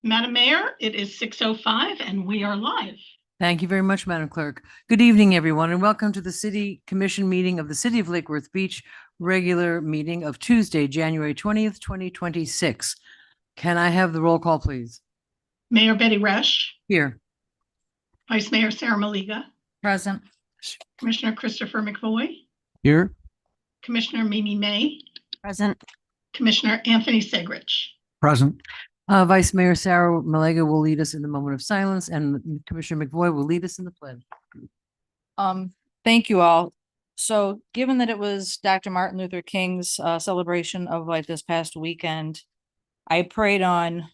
Madam Mayor, it is 6:05 and we are live. Thank you very much, Madam Clerk. Good evening, everyone, and welcome to the City Commission meeting of the City of Lake Worth Beach, regular meeting of Tuesday, January 20th, 2026. Can I have the roll call, please? Mayor Betty Resch, Here. Vice Mayor Sarah Maliga, Present. Commissioner Christopher McVoy, Here. Commissioner Mimi May, Present. Commissioner Anthony Segrich. Present. Vice Mayor Sarah Malega will lead us in the moment of silence, and Commissioner McVoy will lead us in the pledge. Thank you all. So given that it was Dr. Martin Luther King's celebration of life this past weekend, I prayed on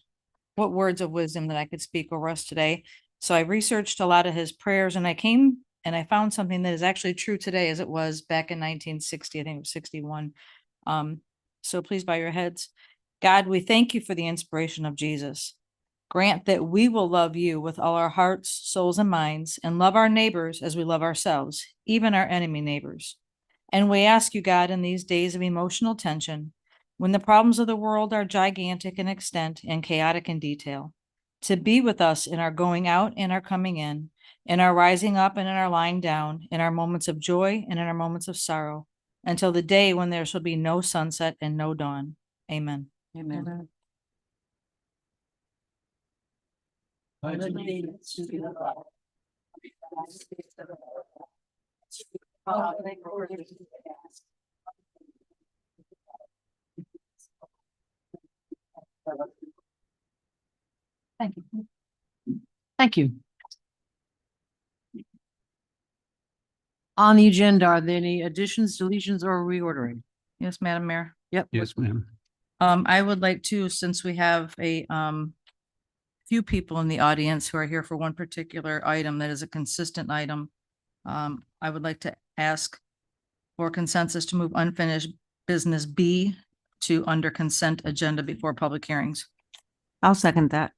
what words of wisdom that I could speak over us today. So I researched a lot of his prayers and I found something that is actually true today as it was back in 1960, I think it was 61. So please bow your heads. God, we thank you for the inspiration of Jesus. Grant that we will love you with all our hearts, souls, and minds, and love our neighbors as we love ourselves, even our enemy neighbors. And we ask you, God, in these days of emotional tension, when the problems of the world are gigantic in extent and chaotic in detail, to be with us in our going out and our coming in our rising up and in our lying down, in our moments of joy and in our moments of sorrow, until the day when there shall be no sunset and no dawn. Amen. Amen. Thank you. Thank you. On the agenda, are there any additions, deletions, or reordering? Yes, Madam Mayor. Yep. Yes, ma'am. I would like to, since we have a few people in the audience who are here for one particular item that is a consistent item, I would like to ask for consensus to move unfinished business B to under consent agenda before public hearings. I'll second that.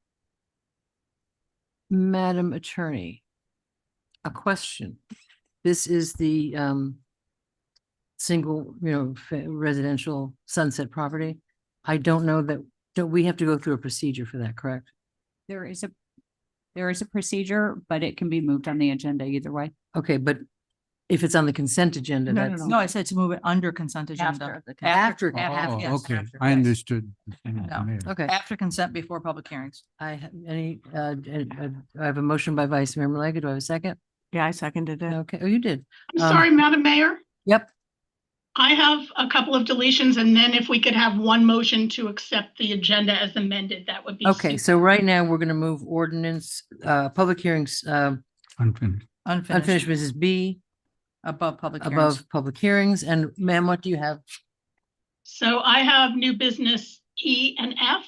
Madam Attorney, a question. This is the single, residential sunset property. I don't know that, don't we have to go through a procedure for that, correct? There is a procedure, but it can be moved on the agenda either way. Okay, but if it's on the consent agenda, that's. No, I said to move it under consent agenda. After the After. Oh, yes, okay. after, I yes. understood. No. Okay, After consent before public hearings. I have a motion by Vice Mayor Malega. Do I have a second? Yeah, I seconded it. Okay, oh, you did. I'm sorry, Madam Mayor. Yep. I have a couple of deletions and then if we could have one motion to accept the agenda as amended, that would be. Okay, super. so right now we're gonna move ordinance, public hearings, Unfinished. unfinished business B Above public hearings. above public hearings. And ma'am, what do you have? So I have new business E and F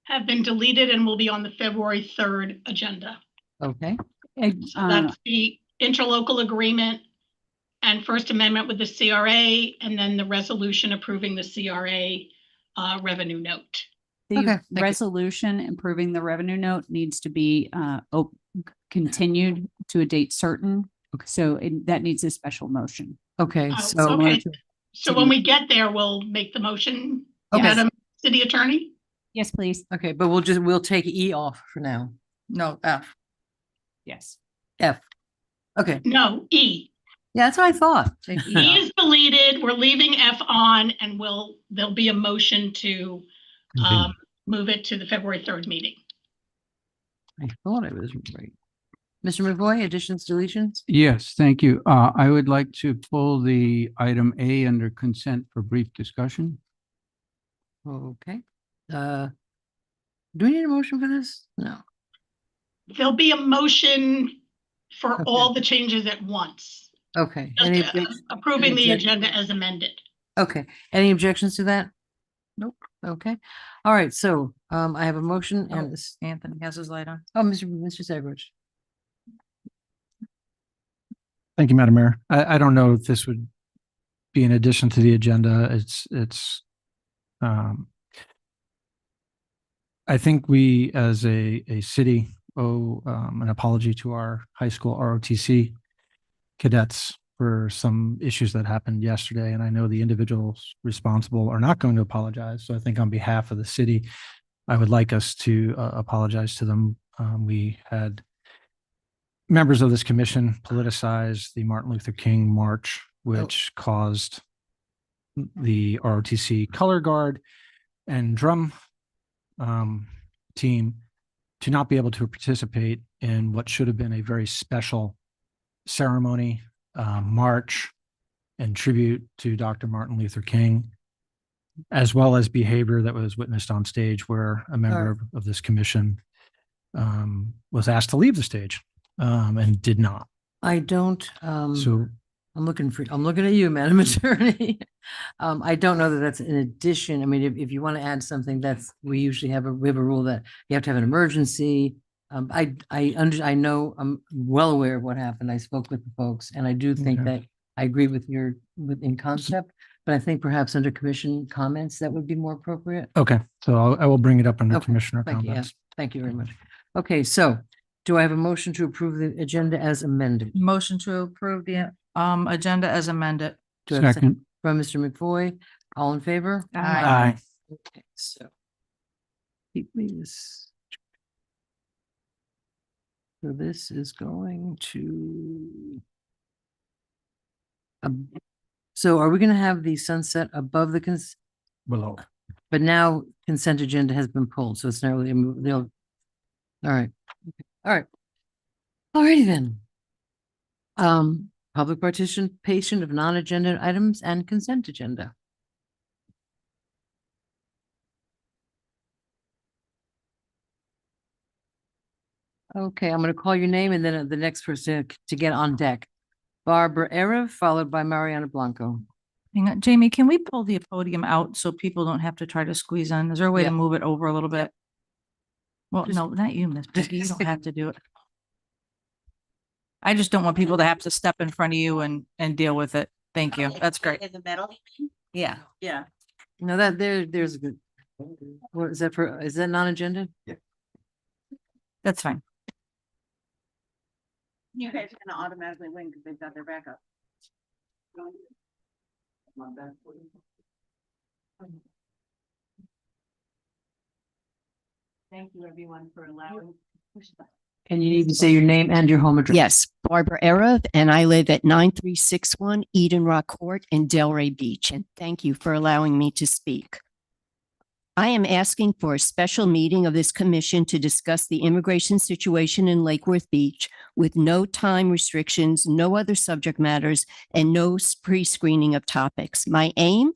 have been deleted and will be on the February 3rd agenda. Okay, So that's the interlocal agreement and First Amendment with the CRA, and then the resolution approving the CRA revenue note. Okay, The thank you. resolution improving the revenue note needs to be continued to a date certain. Okay. So that needs a special motion. okay, Oh, so. okay. So when we get there, we'll make the motion. Okay. Madam City Attorney? Yes, please. Okay, but we'll take E off for now. No, F. Yes. F. Okay, No, E. yeah, that's what I thought. Take E E off. is deleted. We're leaving F on and there'll be a motion to move it to the February 3rd meeting. I thought I was right. Mr. McVoy, additions, deletions? Yes, thank you. I would like to pull the item A under consent for brief discussion. Okay. Do we need a motion for this? No. There'll be a motion for Okay. all the changes at once. Okay. Just, Any, approving the objection? agenda as amended. okay. Any objections to that? Nope. Okay. All right. So, I have a motion Oh. and this, Anthony has his light on. oh, Mr. Segrich. Thank you, Madam Mayor. I don't know if this would be in addition to the agenda. I think we as a city owe an apology to our high school ROTC cadets for some issues that happened yesterday. And I know the individuals responsible are not going to apologize. So I think on behalf of the city, I would like us to apologize to them. We had members of this commission politicize the Martin Luther King March, which caused the ROTC color guard and drum team to not be able to participate in what should have been a very special ceremony, march, and tribute to Dr. Martin Luther King, as well as behavior that was witnessed on stage where a member of this commission was asked to leave the stage and did not. I don't, So I'm looking at you, Madam Attorney. I don't know that that's in addition. I mean, if you want to add something, we usually have a rule that you have to have an emergency. I know, I'm well aware of what happened. I spoke with the folks and I do think Okay. that I agree with in concept, but I think perhaps under commission comments, that would be more appropriate. okay, so I will bring it up under Okay, commissioner thank you, yeah. comments. Thank you very much. Okay, so do I have a motion to approve the agenda as amended? Motion to approve the agenda as amended. Do I have a Second. From Mr. McFoy, all in favor? Aye. Okay, so. Keep me this. So this is going to. So are we gonna have the sunset above the Below. but now consent agenda has been pulled, so it's not really, they'll. All right, okay. All right. Alrighty then. Public participation of non-agenda items and consent agenda. Okay, I'm gonna call your name and then the next person to get on deck. Barbara Erev, followed by Mariana Blanco. Hang on, Jamie, can we pull the podium out so people don't have to try to squeeze in? Is there a way Yeah. to move it over a little bit? Well, Just- no, not you, Miss Peggy. You don't have to do it. I just don't want people to have to step in front of you and deal with it. Thank you. That's great. In the middle? Yeah, yeah. No, there's a good. What is that is that non-agenda? That's fine. You guys are gonna automatically win because they've got their backup. Thank you, everyone, for allowing. And you need to say your name and your home address. Yes, Barbara Erev, and I live at 9361 Eden Rock Court in Delray Beach, and thank you for allowing me to speak. I am asking for a special meeting of this commission to discuss the immigration situation in Lake Worth Beach with no time restrictions, no other subject matters, and no pre-screening of topics. My aim?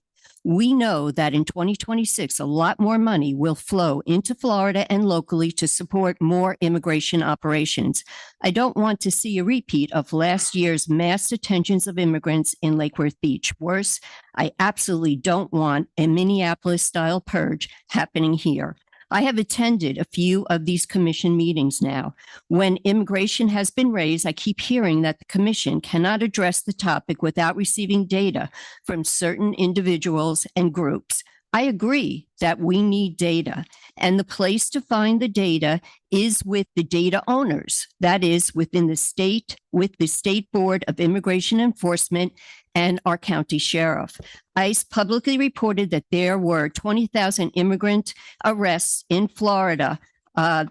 We know that in 2026, a lot more money will flow into Florida and locally to support more immigration operations. I don't want to see a repeat of last year's mass detentions of immigrants in Lake Worth Beach. Worse, I absolutely don't want a Minneapolis-style purge happening here. I have attended a few of these commission meetings now. When immigration has been raised, I keep hearing that the commission cannot address the topic without receiving data from certain individuals and groups. I agree that we need data, and the place to find the data is with the data owners. That is within the state, with the State Board of Immigration Enforcement and our county sheriff. ICE publicly reported that there were 20,000 immigrant arrests in Florida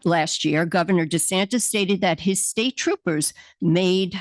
last year. Governor DeSantis stated that his state troopers made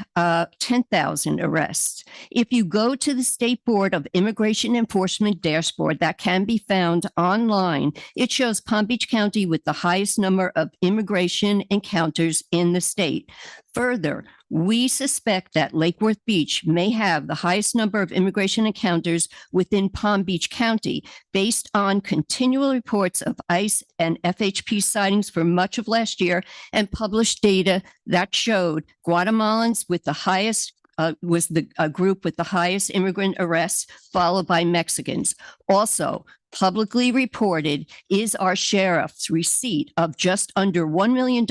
10,000 arrests. If you go to the State Board of Immigration Enforcement dashboard that can be found online, it shows Palm Beach County with the highest number of immigration encounters in the state. Further, we suspect that Lake Worth Beach may have the highest number of immigration encounters within Palm Beach County based on continual reports of ICE and FHP sightings for much of last year and published data that showed Guatemalans with the highest was the group with the highest immigrant arrests, followed by Mexicans. Also, publicly reported is our sheriff's receipt of just under $1 million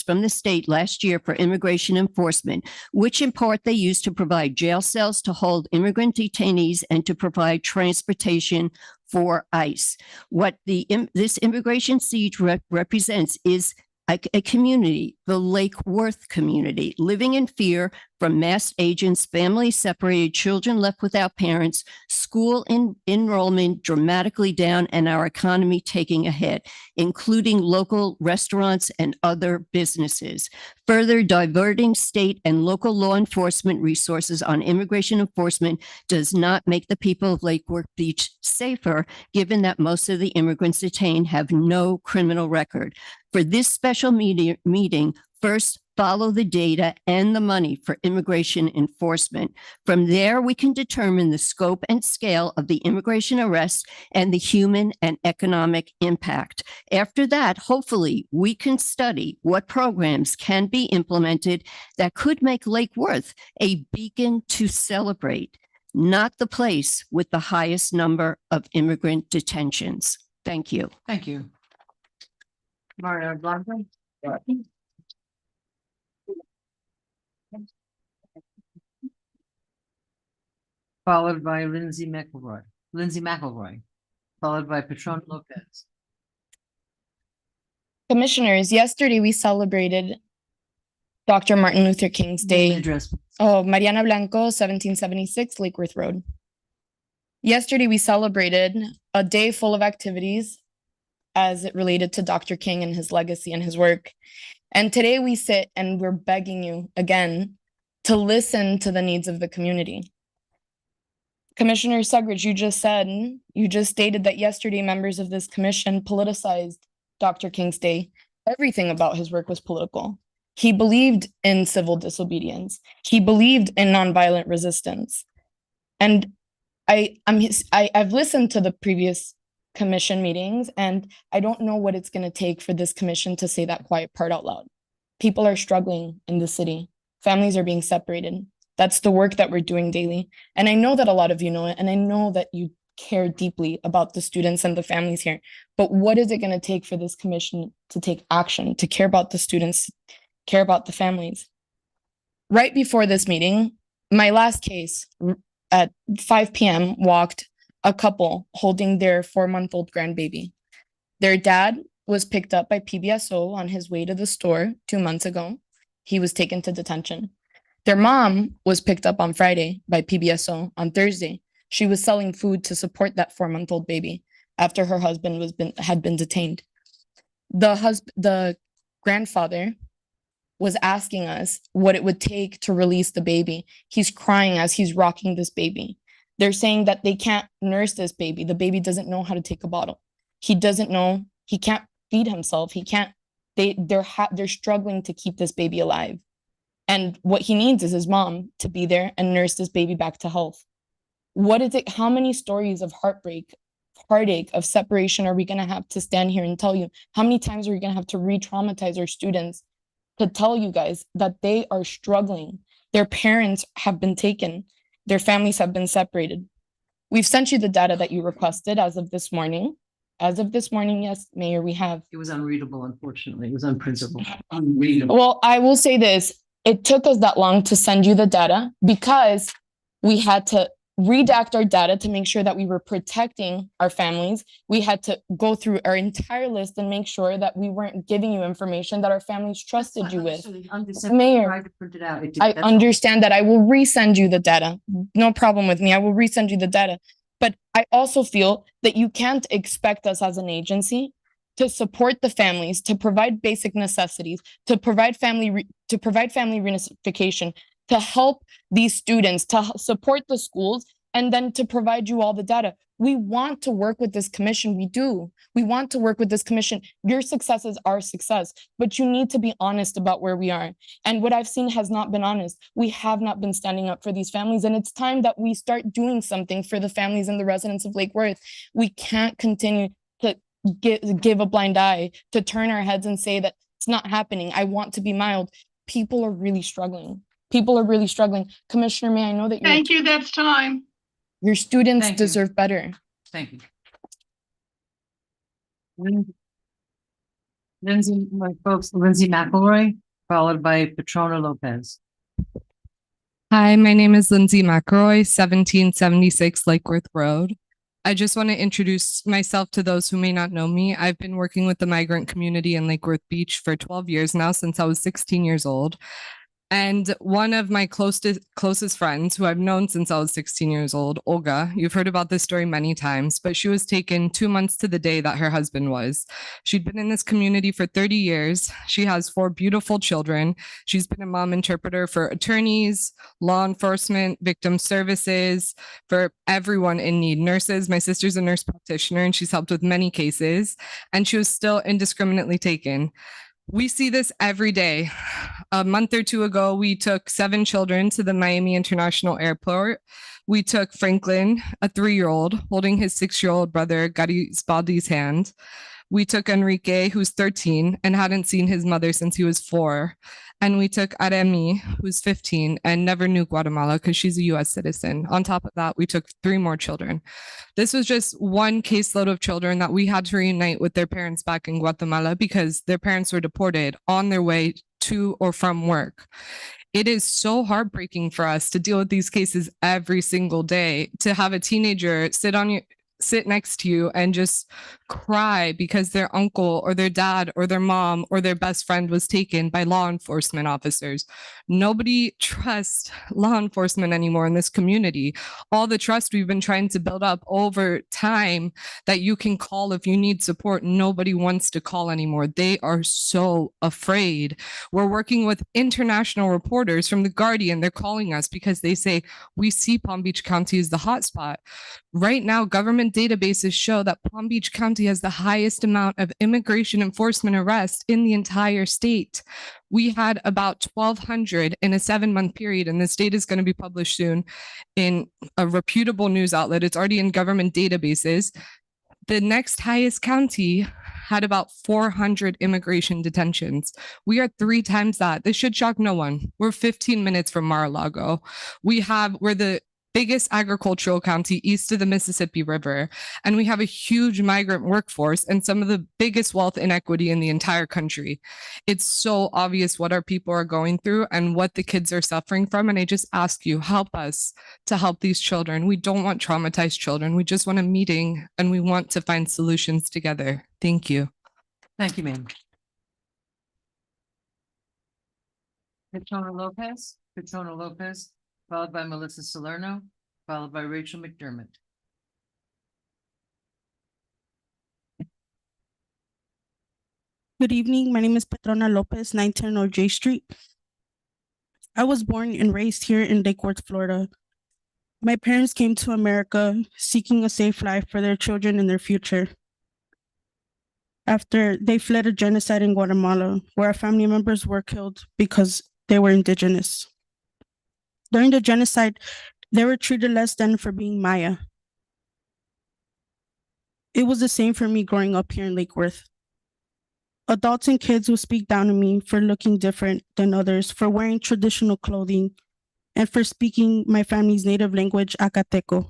from the state last year for immigration enforcement, which in part they used to provide jail cells to hold immigrant detainees and to provide transportation for ICE. What this immigration siege represents is a community, the Lake Worth community, living in fear from mass agents, families separated, children left without parents, school enrollment dramatically down, and our economy taking a hit, including local restaurants and other businesses. Further, diverting state and local law enforcement resources on immigration enforcement does not make the people of Lake Worth Beach safer, given that most of the immigrants detained have no criminal record. For this special meeting, first, follow the data and the money for immigration enforcement. From there, we can determine the scope and scale of the immigration arrests and the human and economic impact. After that, hopefully, we can study what programs can be implemented that could make Lake Worth a beacon to celebrate, not the place with the highest number of immigrant detentions. Thank you. Thank you. Mario Blanco. Followed by Lindsay McElroy, followed by Patron Lopez. Commissioners, yesterday we celebrated Dr. Martin Luther King's Day. Address. Oh, Mariana Blanco, 1776 Lake Worth Road. Yesterday we celebrated a day full of activities as it related to Dr. King and his legacy and his work. And today we sit and we're begging you again to listen to the needs of the community. Commissioner Sugridge, you just stated that yesterday members of this commission politicized Dr. King's Day. Everything about his work was political. He believed in civil disobedience. He believed in nonviolent resistance. And I've listened to the previous commission meetings, and I don't know what it's going to take for this commission to say that quiet part out loud. People are struggling in the city. Families are being separated. That's the work that we're doing daily. And I know that a lot of you know it, and I know that you care deeply about the students and the families here. But what is it going to take for this commission to take action, to care about the students, care about the families? Right before this meeting, my last case at 5 p.m. walked a couple holding their 4-month-old grandbaby. Their dad was picked up by PBSO on his way to the store 2 months ago. He was taken to detention. Their mom was picked up on Friday by PBSO on Thursday. She was selling food to support that 4-month-old baby after her husband had been detained. The grandfather was asking us what it would take to release the baby. He's crying as he's rocking this baby. They're saying that they can't nurse this baby. The baby doesn't know how to take a bottle. He doesn't know, he can't feed himself. They're struggling to keep this baby alive. And what he needs is his mom to be there and nurse this baby back to health. What is it? How many stories of heartbreak, heartache, of separation are we going to have to stand here and tell you? How many times are we going to have to re-traumatize our students to tell you guys that they are struggling? Their parents have been taken. Their families have been separated. We've sent you the data that you requested as of this morning. As of this morning, yes, Mayor, we have. It was unreadable, unfortunately. It was unprintable. Well, I will say this. It took us that long to send you the data because we had to redact our data to make sure that we were protecting our families. We had to go through our entire list and make sure that we weren't giving you information that our families trusted you with. Mayor, I understand that. I will resend you the data. No problem with me. I will resend you the data. But I also feel that you can't expect us as an agency to support the families, to provide basic necessities, to provide family reunification, to help these students, to support the schools, and then to provide you all the data. We want to work with this commission. We do. We want to work with this commission. Your success is our success, but you need to be honest about where we are. And what I've seen has not been honest. We have not been standing up for these families, and it's time that we start doing something for the families and the residents of Lake Worth. We can't continue to give a blind eye, to turn our heads and say that it's not happening. I want to be mild. People are really struggling. People are really struggling. Commissioner May, I know that Thank you, that's time. your students Thank you. deserve better. Thank you. Lindsay, my folks, Lindsay McElroy, followed by Petrona Lopez. Hi, my name is Lindsay McElroy, 1776 Lake Worth Road. I just want to introduce myself to those who may not know me. I've been working with the migrant community in Lake Worth Beach for 12 years now, since I was 16 years old. And one of my closest friends, who I've known since I was 16 years old, Olga, you've heard about this story many times, but she was taken 2 months to the day that her husband was. She'd been in this community for 30 years. She has 4 beautiful children. She's been a mom interpreter for attorneys, law enforcement, victim services, for everyone in need. Nurses, my sister's a nurse practitioner, and she's helped with many cases, and she was still indiscriminately taken. We see this every day. A month or 2 ago, we took 7 children to the Miami International Airport. We took Franklin, a 3-year-old, holding his 6-year-old brother Garibaldi's hand. We took Enrique, who's 13 and hadn't seen his mother since he was 4. And we took Aremi, who's 15 and never knew Guatemala because she's a US citizen. On top of that, we took 3 more children. This was just one caseload of children that we had to reunite with their parents back in Guatemala because their parents were deported on their way to or from work. It is so heartbreaking for us to deal with these cases every single day, to have a teenager sit next to you and just cry because their uncle or their dad or their mom or their best friend was taken by law enforcement officers. Nobody trusts law enforcement anymore in this community. All the trust we've been trying to build up over time that you can call if you need support, nobody wants to call anymore. They are so afraid. We're working with international reporters from The Guardian. They're calling us because they say, we see Palm Beach County as the hotspot. Right now, government databases show that Palm Beach County has the highest amount of immigration enforcement arrests in the entire state. We had about 1,200 in a 7-month period, and this data is going to be published soon in a reputable news outlet. It's already in government databases. The next highest county had about 400 immigration detentions. We are 3 times that. This should shock no one. We're 15 minutes from Mar-a-Lago. We're the biggest agricultural county east of the Mississippi River, and we have a huge migrant workforce and some of the biggest wealth inequity in the entire country. It's so obvious what our people are going through and what the kids are suffering from, and I just ask you, help us to help these children. We don't want traumatized children. We just want a meeting, and we want to find solutions together. Thank you. Thank you, ma'am. Petrona Lopez, followed by Melissa Salerno, followed by Rachel McDermott. Good evening. My name is Petrona Lopez, 910 North J Street. I was born and raised here in Lake Worth, Florida. My parents came to America seeking a safe life for their children and their future. After they fled a genocide in Guatemala, where our family members were killed because they were indigenous. During the genocide, they were treated less than for being Maya. It was the same for me growing up here in Lake Worth. Adults and kids would speak down to me for looking different than others, for wearing traditional clothing, and for speaking my family's native language, Acateco.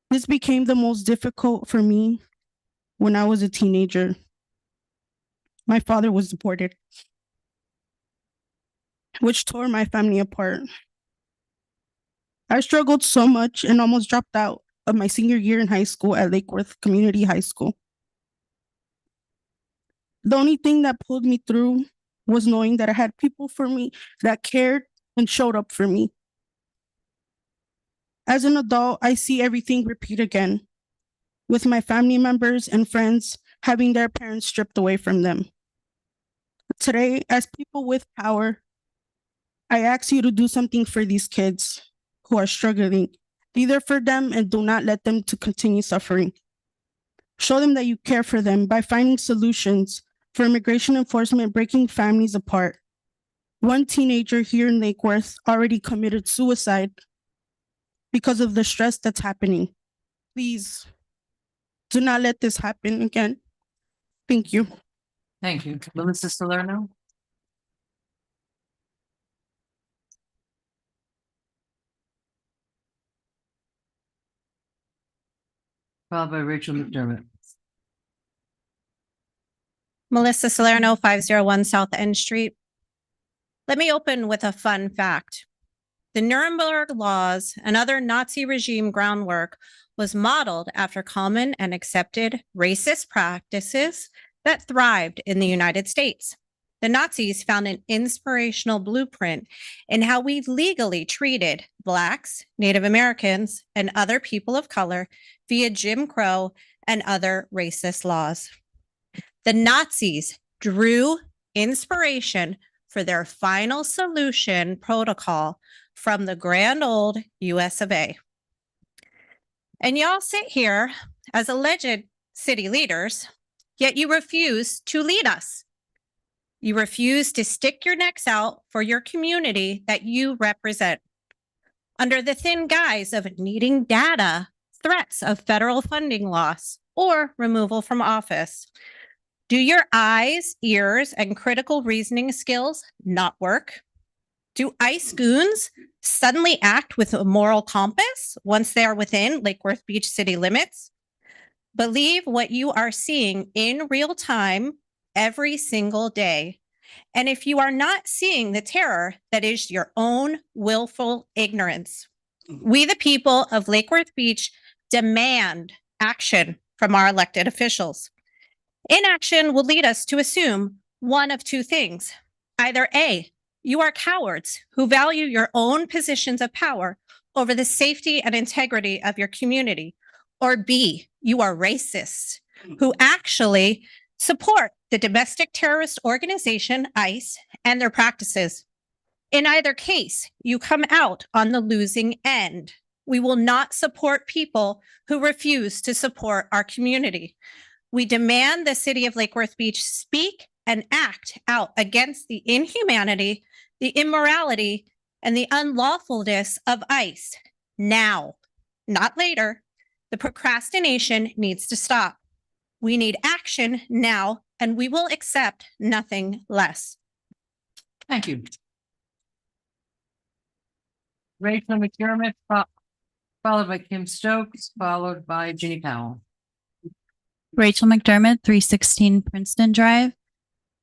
This became the most difficult for me when I was a teenager. My father was deported, which tore my family apart. I struggled so much and almost dropped out of my senior year in high school at Lake Worth Community High School. The only thing that pulled me through was knowing that I had people for me that cared and showed up for me. As an adult, I see everything repeat again, with my family members and friends having their parents stripped away from them. Today, as people with power, I ask you to do something for these kids who are struggling. Be there for them and do not let them to continue suffering. Show them that you care for them by finding solutions for immigration enforcement breaking families apart. One teenager here in Lake Worth already committed suicide because of the stress that's happening. Please do not let this happen again. Thank you. Thank you. Melissa Salerno. Followed by Rachel McDermott. Melissa Salerno, 501 South End Street. Let me open with a fun fact. The Nuremberg laws and other Nazi regime groundwork was modeled after common and accepted racist practices that thrived in the United States. the Nazis found an inspirational blueprint in how we've legally treated Blacks, Native Americans, and other people of color via Jim Crow and other racist laws. The Nazis drew inspiration for their final solution protocol from the grand old US of A. And y'all sit here as alleged city leaders, yet you refuse to lead us. You refuse to stick your necks out for your community that you represent. Under the thin guise of needing data, threats of federal funding loss, or removal from office. Do your eyes, ears, and critical reasoning skills not work? Do ICE goons suddenly act with a moral compass once they are within Lake Worth Beach city limits? Believe what you are seeing in real time every single day. And if you are not seeing the terror, that is your own willful ignorance. We, the people of Lake Worth Beach, demand action from our elected officials. Inaction will lead us to assume one of two things. Either A, you are cowards who value your own positions of power over the safety and integrity of your community, or B, you are racists who actually support the domestic terrorist organization ICE and their practices. In either case, you come out on the losing end. We will not support people who refuse to support our community. We demand the city of Lake Worth Beach speak and act out against the inhumanity, the immorality, and the unlawfulness of ICE now, not later. The procrastination needs to stop. We need action now, and we will accept nothing less. Thank you. Rachel McDermott, followed by Kim Stokes, followed by Ginny Powell. Rachel McDermott, 316 Princeton Drive.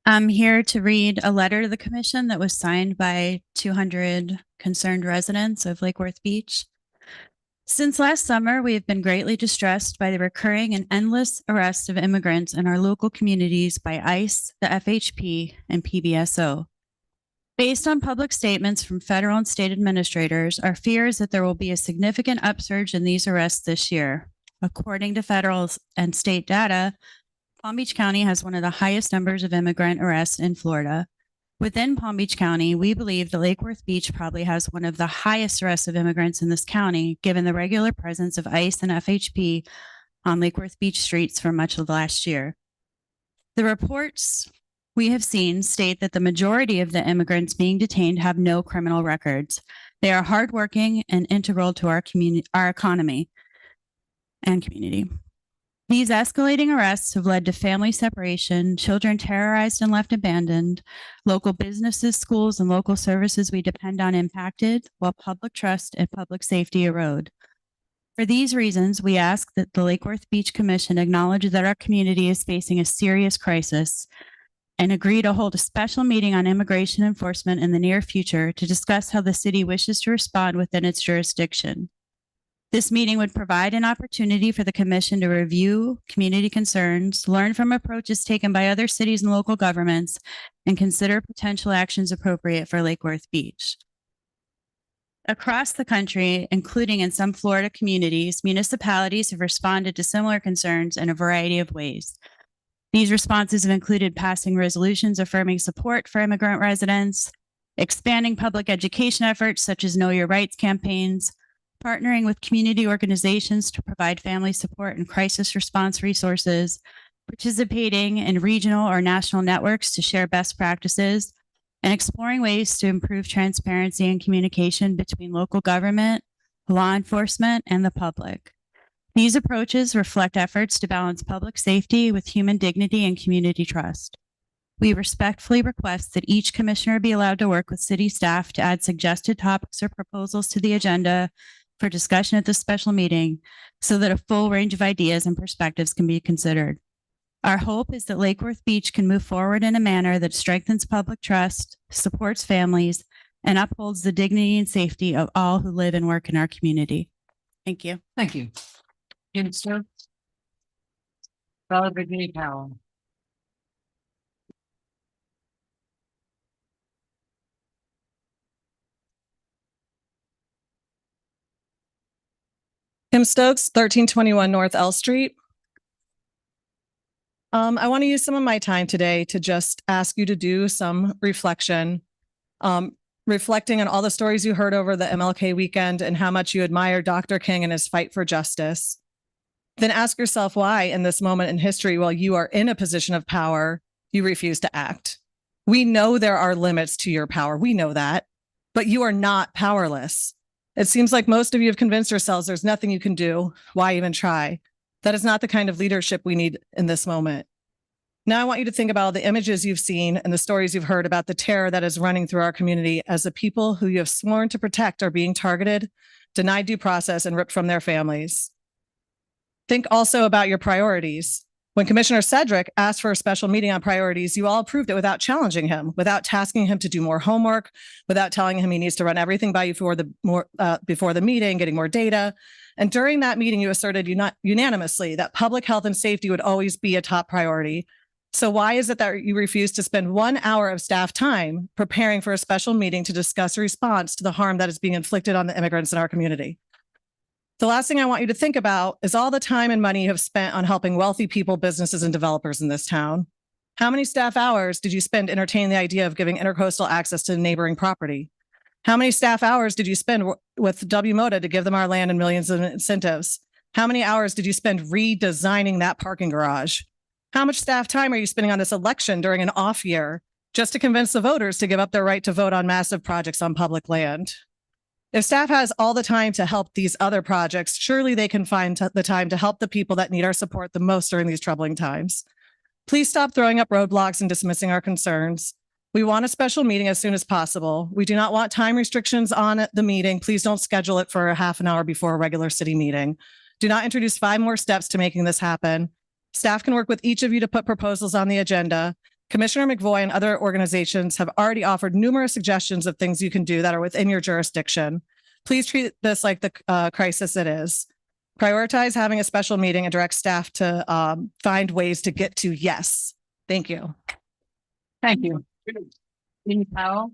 I'm here to read a letter to the commission that was signed by 200 concerned residents of Lake Worth Beach. Since last summer, we have been greatly distressed by the recurring and endless arrests of immigrants in our local communities by ICE, the FHP, and PBSO. Based on public statements from federal and state administrators, our fear is that there will be a significant upsurge in these arrests this year. According to federal and state data, Palm Beach County has one of the highest numbers of immigrant arrests in Florida. Within Palm Beach County, we believe that Lake Worth Beach probably has one of the highest arrests of immigrants in this county, given the regular presence of ICE and FHP on Lake Worth Beach streets for much of last year. The reports we have seen state that the majority of the immigrants being detained have no criminal records. They are hardworking and integral to our community, our economy and community. These escalating arrests have led to family separation, children terrorized and left abandoned, local businesses, schools, and local services we depend on impacted, while public trust and public safety erode. For these reasons, we ask that the Lake Worth Beach Commission acknowledge that our community is facing a serious crisis and agree to hold a special meeting on immigration enforcement in the near future to discuss how the city wishes to respond within its jurisdiction. This meeting would provide an opportunity for the commission to review community concerns, learn from approaches taken by other cities and local governments, and consider potential actions appropriate for Lake Worth Beach. Across the country, including in some Florida communities, municipalities have responded to similar concerns in a variety of ways. These responses have included passing resolutions affirming support for immigrant residents, expanding public education efforts such as Know Your Rights campaigns, partnering with community organizations to provide family support and crisis response resources, participating in regional or national networks to share best practices, and exploring ways to improve transparency and communication between local government, law enforcement, and the public. These approaches reflect efforts to balance public safety with human dignity and community trust. We respectfully request that each commissioner be allowed to work with city staff to add suggested topics or proposals to the agenda for discussion at this special meeting so that a full range of ideas and perspectives can be considered. Our hope is that Lake Worth Beach can move forward in a manner that strengthens public trust, supports families, and upholds the dignity and safety of all who live and work in our community. Thank you. Thank you. Kim Stokes, followed by Ginny Powell. Kim Stokes, 1321 North L Street. I want to use some of my time today to just ask you to do some reflection, reflecting on all the stories you heard over the MLK weekend and how much you admire Dr. King and his fight for justice. Then ask yourself why in this moment in history, while you are in a position of power, you refuse to act. We know there are limits to your power. We know that, but you are not powerless. It seems like most of you have convinced yourselves there's nothing you can do. Why even try? That is not the kind of leadership we need in this moment. Now I want you to think about all the images you've seen and the stories you've heard about the terror that is running through our community as the people who you have sworn to protect are being targeted, denied due process, and ripped from their families. Think also about your priorities. When Commissioner Cedric asked for a special meeting on priorities, you all approved it without challenging him, without tasking him to do more homework, without telling him he needs to run everything by you before the meeting, getting more data. And during that meeting, you asserted unanimously that public health and safety would always be a top priority. So why is it that you refuse to spend 1 hour of staff time preparing for a special meeting to discuss a response to the harm that is being inflicted on the immigrants in our community? The last thing I want you to think about is all the time and money you have spent on helping wealthy people, businesses, and developers in this town. How many staff hours did you spend entertaining the idea of giving intercoastal access to neighboring property? How many staff hours did you spend with WMOTA to give them our land and millions of incentives? How many hours did you spend redesigning that parking garage? How much staff time are you spending on this election during an off year just to convince the voters to give up their right to vote on massive projects on public land? If staff has all the time to help these other projects, surely they can find the time to help the people that need our support the most during these troubling times. Please stop throwing up roadblocks and dismissing our concerns. We want a special meeting as soon as possible. We do not want time restrictions on the meeting. Please don't schedule it for a half an hour before a regular city meeting. Do not introduce 5 more steps to making this happen. Staff can work with each of you to put proposals on the agenda. Commissioner McVoy and other organizations have already offered numerous suggestions of things you can do that are within your jurisdiction. Please treat this like the crisis it is. Prioritize having a special meeting and direct staff to find ways to get to yes. Thank you. Thank you. Jeannie Powell.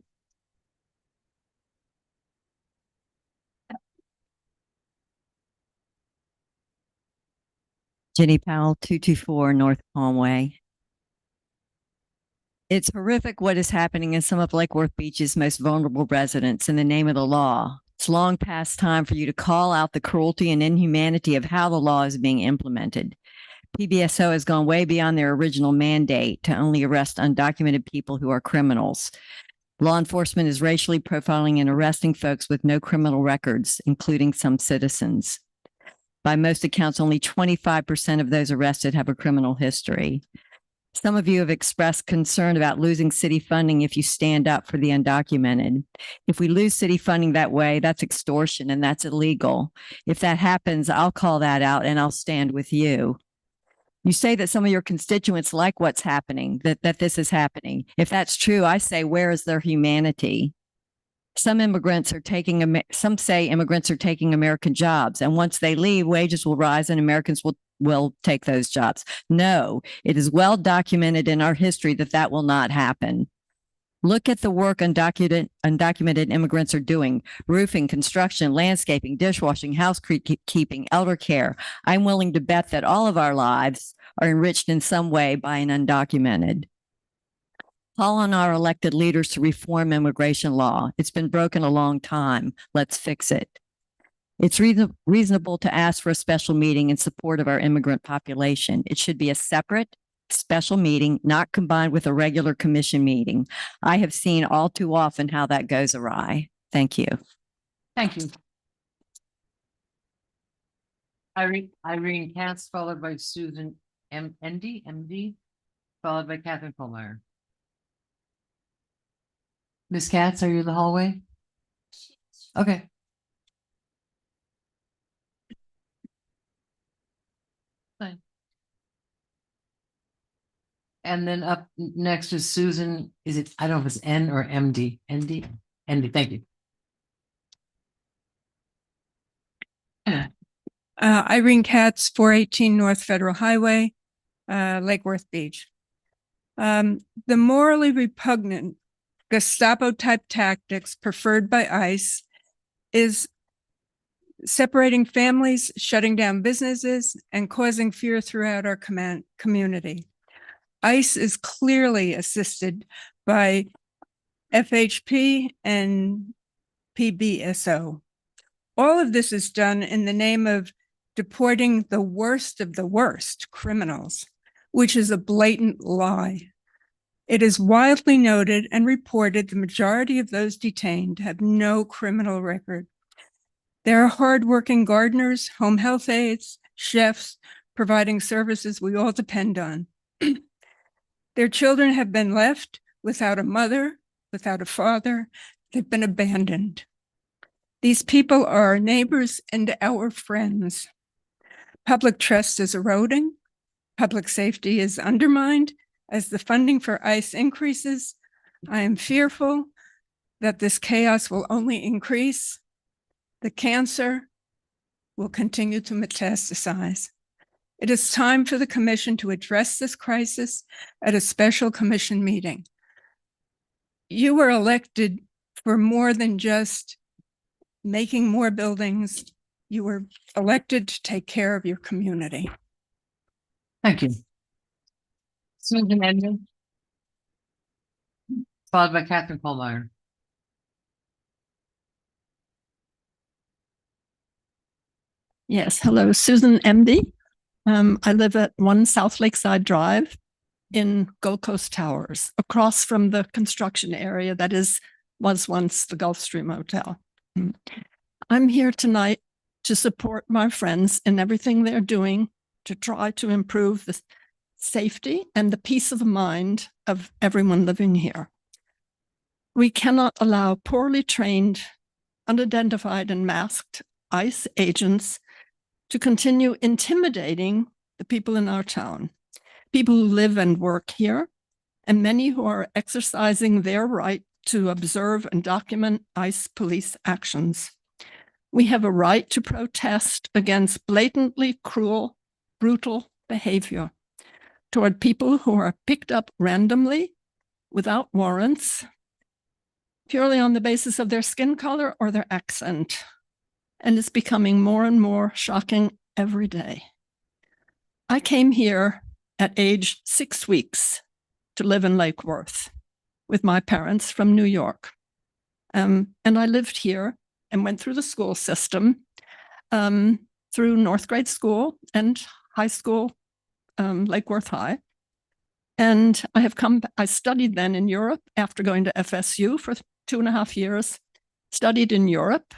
Jenny Powell, 224 North Palmway. It's horrific what is happening in some of Lake Worth Beach's most vulnerable residents in the name of the law. It's long past time for you to call out the cruelty and inhumanity of how the law is being implemented. PBSO has gone way beyond their original mandate to only arrest undocumented people who are criminals. Law enforcement is racially profiling and arresting folks with no criminal records, including some citizens. By most accounts, only 25% of those arrested have a criminal history. Some of you have expressed concern about losing city funding if you stand up for the undocumented. If we lose city funding that way, that's extortion and that's illegal. If that happens, I'll call that out and I'll stand with you. You say that some of your constituents like what's happening, that this is happening. If that's true, I say, where is their humanity? Some say immigrants are taking American jobs, and once they leave, wages will rise and Americans will take those jobs. No, it is well documented in our history that that will not happen. Look at the work undocumented immigrants are doing: roofing, construction, landscaping, dishwashing, housekeeping, elder care. I'm willing to bet that all of our lives are enriched in some way by an undocumented. Call on our elected leaders to reform immigration law. It's been broken a long time. Let's fix it. It's reasonable to ask for a special meeting in support of our immigrant population. It should be a separate special meeting, not combined with a regular commission meeting. I have seen all too often how that goes awry. Thank you. Thank you. Irene Katz, followed by Susan MD, followed by Catherine Pulmeyer. Ms. Katz, are you in the hallway? Okay. Fine. And then up next is Susan. Is it, I don't know if it's N or MD? ND? Thank you. Irene Katz, 418 North Federal Highway, Lake Worth Beach. The morally repugnant Gestapo-type tactics preferred by ICE is separating families, shutting down businesses, and causing fear throughout our community. ICE is clearly assisted by FHP and PBSO. All of this is done in the name of deporting the worst of the worst criminals, which is a blatant lie. It is widely noted and reported the majority of those detained have no criminal record. There are hardworking gardeners, home health aides, chefs, providing services we all depend on. Their children have been left without a mother, without a father. They've been abandoned. These people are our neighbors and our friends. Public trust is eroding. Public safety is undermined. As the funding for ICE increases, I am fearful that this chaos will only increase. The cancer will continue to metastasize. It is time for the commission to address this crisis at a special commission meeting. You were elected for more than just making more buildings. You were elected to take care of your community. Thank you. Susan Edmond, followed by Catherine Kohlmeyer. Yes, hello, Susan MD. I live at 1 South Lakeside Drive in Gold Coast Towers, across from the construction area that was once the Gulfstream Hotel. I'm here tonight to support my friends in everything they're doing to try to improve the safety and the peace of mind of everyone living here. We cannot allow poorly trained, unidentified, and masked ICE agents to continue intimidating the people in our town, people who live and work here, and many who are exercising their right to observe and document ICE police actions. We have a right to protest against blatantly cruel, brutal behavior toward people who are picked up randomly without warrants, purely on the basis of their skin color or their accent. And it's becoming more and more shocking every day. I came here at age 6 weeks to live in Lake Worth with my parents from New York. And I lived here and went through the school system, through North Grade School and high school, Lake Worth High. And I studied then in Europe after going to FSU for 2.5 years, studied in Europe,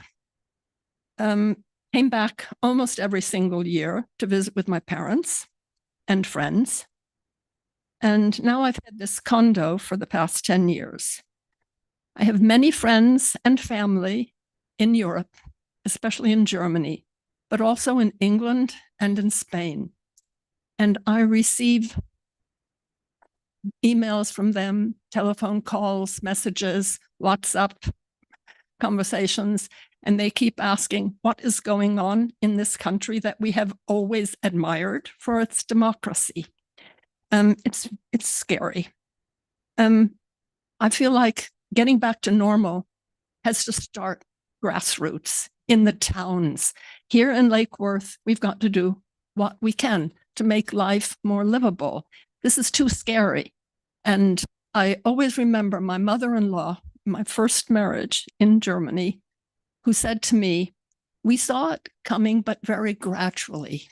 came back almost every single year to visit with my parents and friends. And now I've had this condo for the past 10 years. I have many friends and family in Europe, especially in Germany, but also in England and in Spain. And I receive emails from them, telephone calls, messages, WhatsApp conversations, and they keep asking what is going on in this country that we have always admired for its democracy. It's scary. I feel like getting back to normal has to start grassroots in the towns. Here in Lake Worth, we've got to do what we can to make life more livable. This is too scary. And I always remember my mother-in-law, my first marriage in Germany, who said to me, we saw it coming, but very gradually,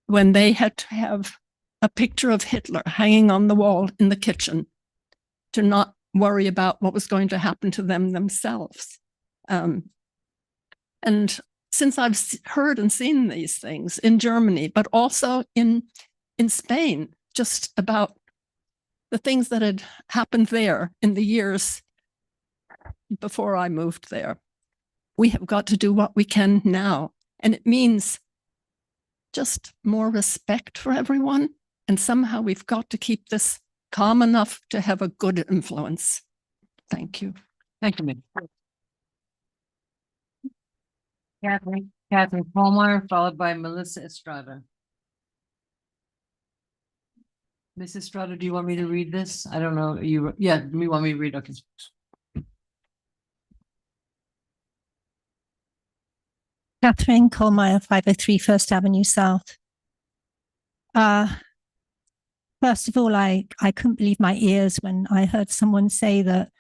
when they had to have a picture of Hitler hanging on the wall in the kitchen to not worry about what was going to happen to them themselves. And since I've heard and seen these things in Germany, but also in Spain, just about the things that had happened there in the years before I moved there, we have got to do what we can now. And it means just more respect for everyone. And somehow we've got to keep this calm enough to have a good influence. Thank you. Thank you, ma'am. Catherine Kohlmeyer, followed by Melissa Estrada. Ms. Estrada, do you want me to read this? I don't know. You want me to read? Okay. Catherine Kohlmeyer, 503 First Avenue South. First of all, I couldn't believe my ears when I heard someone say that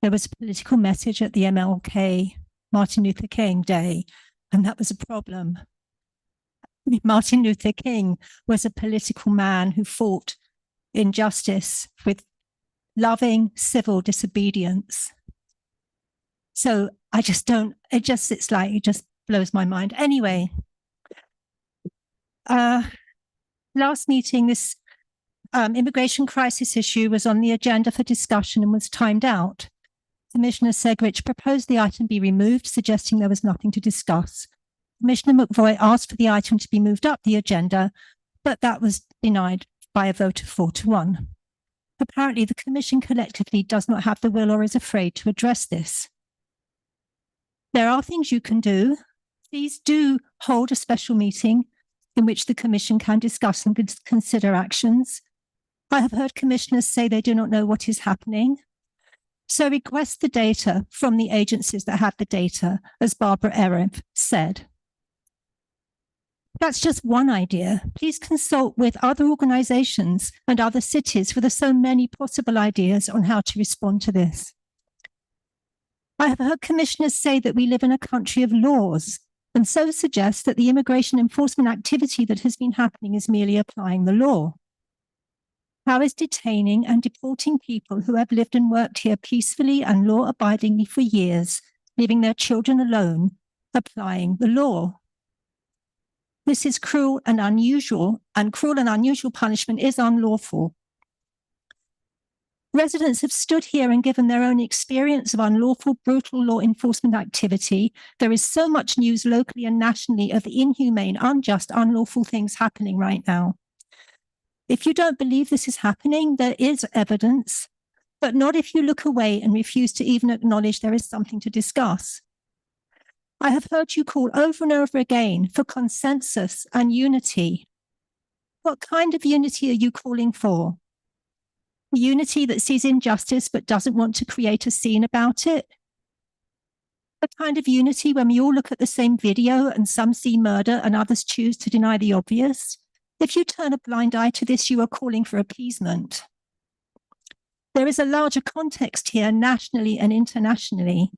there was a political message at the MLK Martin Luther King Day, and that was a problem. Martin Luther King was a political man who fought injustice with loving civil disobedience. So I just don't, it just blows my mind. Anyway, last meeting, this immigration crisis issue was on the agenda for discussion and was timed out. Commissioner Segrich proposed the item be removed, suggesting there was nothing to discuss. Commissioner McVoy asked for the item to be moved up the agenda, but that was denied by a vote of 4-1. Apparently, the Commission collectively does not have the will or is afraid to address this. There are things you can do. Please do hold a special meeting in which the Commission can discuss and consider actions. I have heard commissioners say they do not know what is happening. So request the data from the agencies that have the data, as Barbara Erev said. That's just one idea. Please consult with other organizations and other cities, for there's so many possible ideas on how to respond to this. I have heard commissioners say that we live in a country of laws, and so suggest that the immigration enforcement activity that has been happening is merely applying the law. How is detaining and deporting people who have lived and worked here peacefully and law-abidingly for years, leaving their children alone, applying the law? This is cruel and unusual punishment is unlawful. Residents have stood here and given their own experience of unlawful, brutal law enforcement activity. There is so much news locally and nationally of inhumane, unjust, unlawful things happening right now. If you don't believe this is happening, there is evidence, but not if you look away and refuse to even acknowledge there is something to discuss. I have heard you call over and over again for consensus and unity. What kind of unity are you calling for? Unity that sees injustice but doesn't want to create a scene about it? The kind of unity when we all look at the same video and some see murder and others choose to deny the obvious? If you turn a blind eye to this, you are calling for appeasement. There is a larger context here, nationally and internationally.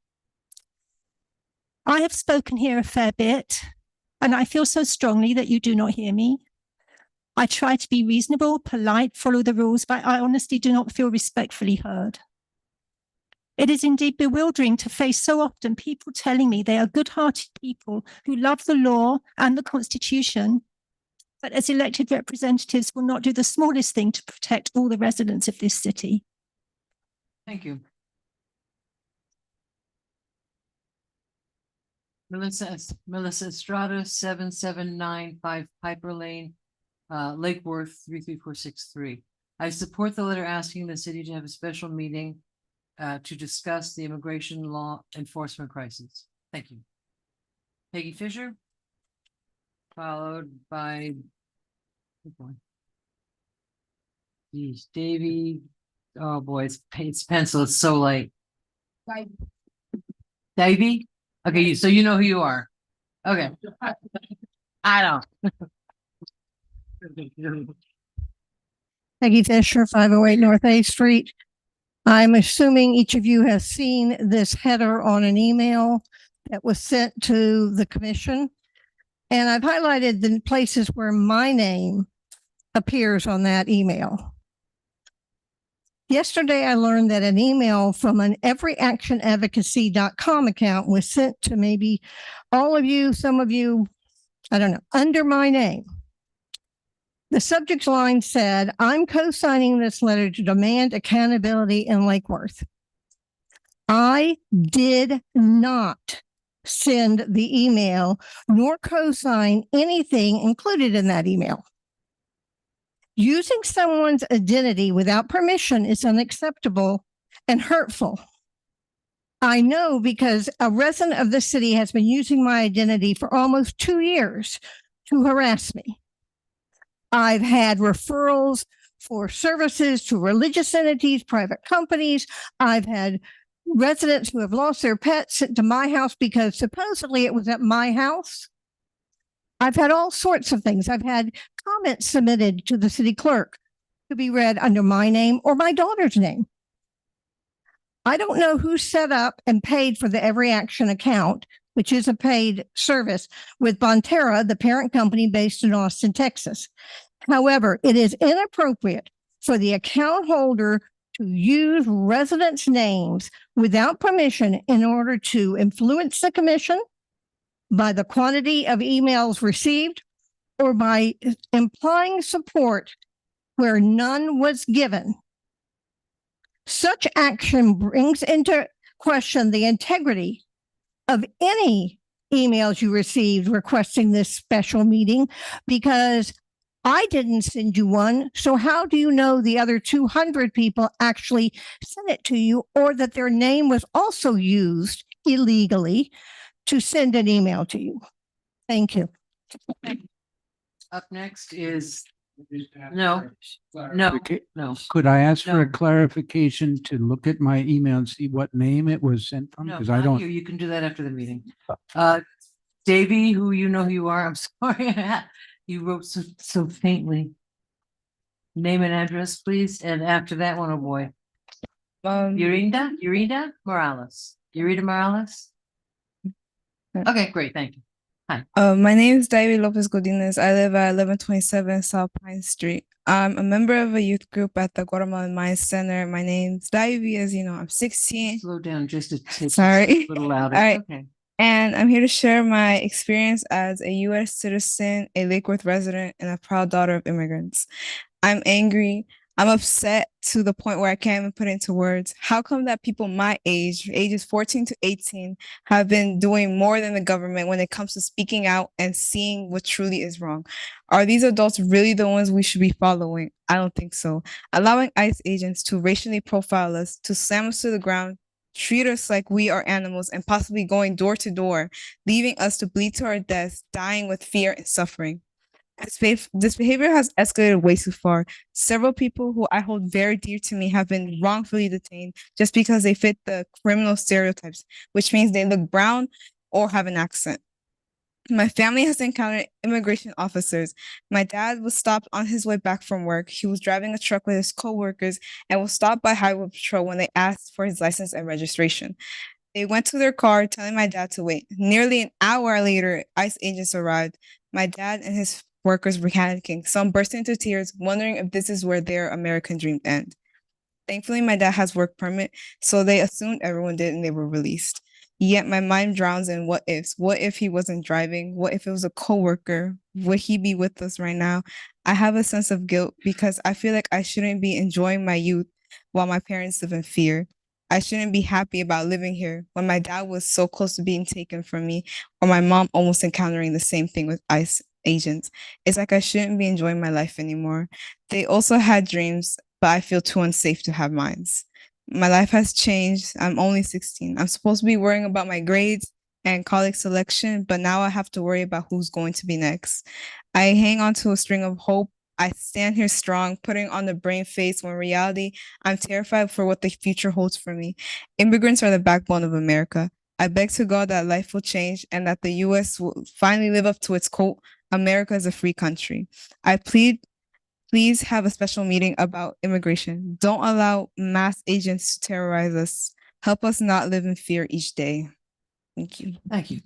I have spoken here a fair bit, and I feel so strongly that you do not hear me. I try to be reasonable, polite, follow the rules, but I honestly do not feel respectfully heard. It is indeed bewildering to face so often people telling me they are good-hearted people who love the law and the Constitution, but as elected representatives will not do the smallest thing to protect all the residents of this city. Thank you. Melissa Estrada, 7795 Piper Lane, Lake Worth, 33463. I support the letter asking the city to have a special meeting to discuss the immigration law enforcement crisis. Thank you. Peggy Fisher, followed by Davey. Oh boy, it's pencil. It's so late. Davey? Okay, so you know who you are. Okay. I don't. Peggy Fisher, 508 North A Street. I'm assuming each of you has seen this header on an email that was sent to the commission. And I've highlighted the places where my name appears on that email. Yesterday, I learned that an email from an everyactionadvocacy.com account was sent to maybe all of you, some of you, I don't know, under my name. The subject line said, I'm co-signing this letter to demand accountability in Lake Worth. I did not send the email nor co-sign anything included in that email. Using someone's identity without permission is unacceptable and hurtful. I know because a resident of the city has been using my identity for almost 2 years to harass me. I've had referrals for services to religious entities, private companies. I've had residents who have lost their pets sent to my house because supposedly it was at my house. I've had all sorts of things. I've had comments submitted to the city clerk to be read under my name or my daughter's name. I don't know who set up and paid for the Every Action account, which is a paid service with Bonterra, the parent company based in Austin, Texas. However, it is inappropriate for the account holder to use residents' names without permission in order to influence the commission by the quantity of emails received or by implying support where none was given. Such action brings into question the integrity of any emails you received requesting this special meeting, because I didn't send you one. So how do you know the other 200 people actually sent it to you, or that their name was also used illegally to send an email to you? Thank you. Up next is, no. Could I ask for a No. clarification to look at my email and see what name it was sent from? No, Because I not don't. you. You can do that after the meeting. Davy, who you know who you are, I'm sorry. You wrote so faintly. Name and address, please. And after that one, oh boy. Yurida Morales. Yurida Morales? Okay, great. Thank you. My name is David Lopez Godinez. I live at 1127 South Pine Street. I'm a member of a youth group at the Guatemalan Mind Center. My name's Davy, as you know, I'm 16. Slow down just a tick. Sorry. A little louder. All right. Okay. And I'm here to share my experience as a U.S. citizen, a Lake Worth resident, and a proud daughter of immigrants. I'm angry. I'm upset to the point where I can't even put it into words. How come that people my age, ages 14 to 18, have been doing more than the government when it comes to speaking out and seeing what truly is wrong? Are these adults really the ones we should be following? I don't think so. Allowing ICE agents to racially profile us, to slam us to the ground, treat us like we are animals, and possibly going door to door, leaving us to bleed to our deaths, dying with fear and suffering. This behavior has escalated way too far. Several people who I hold very dear to me have been wrongfully detained just because they fit the criminal stereotypes, which means they look brown or have an accent. My family has encountered immigration officers. My dad was stopped on his way back from work. He was driving a truck with his co-workers and was stopped by Highway Patrol when they asked for his license and registration. They went to their car, telling my dad to wait. Nearly an hour later, ICE agents arrived. My dad and his workers were panicking, some bursting into tears, wondering if this is where their American dream ends. Thankfully, my dad has work permit, so they assumed everyone did and they were released. Yet my mind drowns in what ifs. What if he wasn't driving? What if it was a coworker? Would he be with us right now? I have a sense of guilt because I feel like I shouldn't be enjoying my youth while my parents live in fear. I shouldn't be happy about living here when my dad was so close to being taken from me, or my mom almost encountering the same thing with ICE agents. It's like I shouldn't be enjoying my life anymore. They also had dreams, but I feel too unsafe to have mine. My life has changed. I'm only 16. I'm supposed to be worrying about my grades and college selection, but now I have to worry about who's going to be next. I hang on to a string of hope. I stand here strong, putting on the brave face when in reality, I'm terrified for what the future holds for me. Immigrants are the backbone of America. I beg to God that life will change and that the U.S. will finally live up to its quote, America is a free country. I plead, please have a special meeting about immigration. Don't allow mass agents to terrorize us. Help us not live in fear each day. Thank you. Thank you.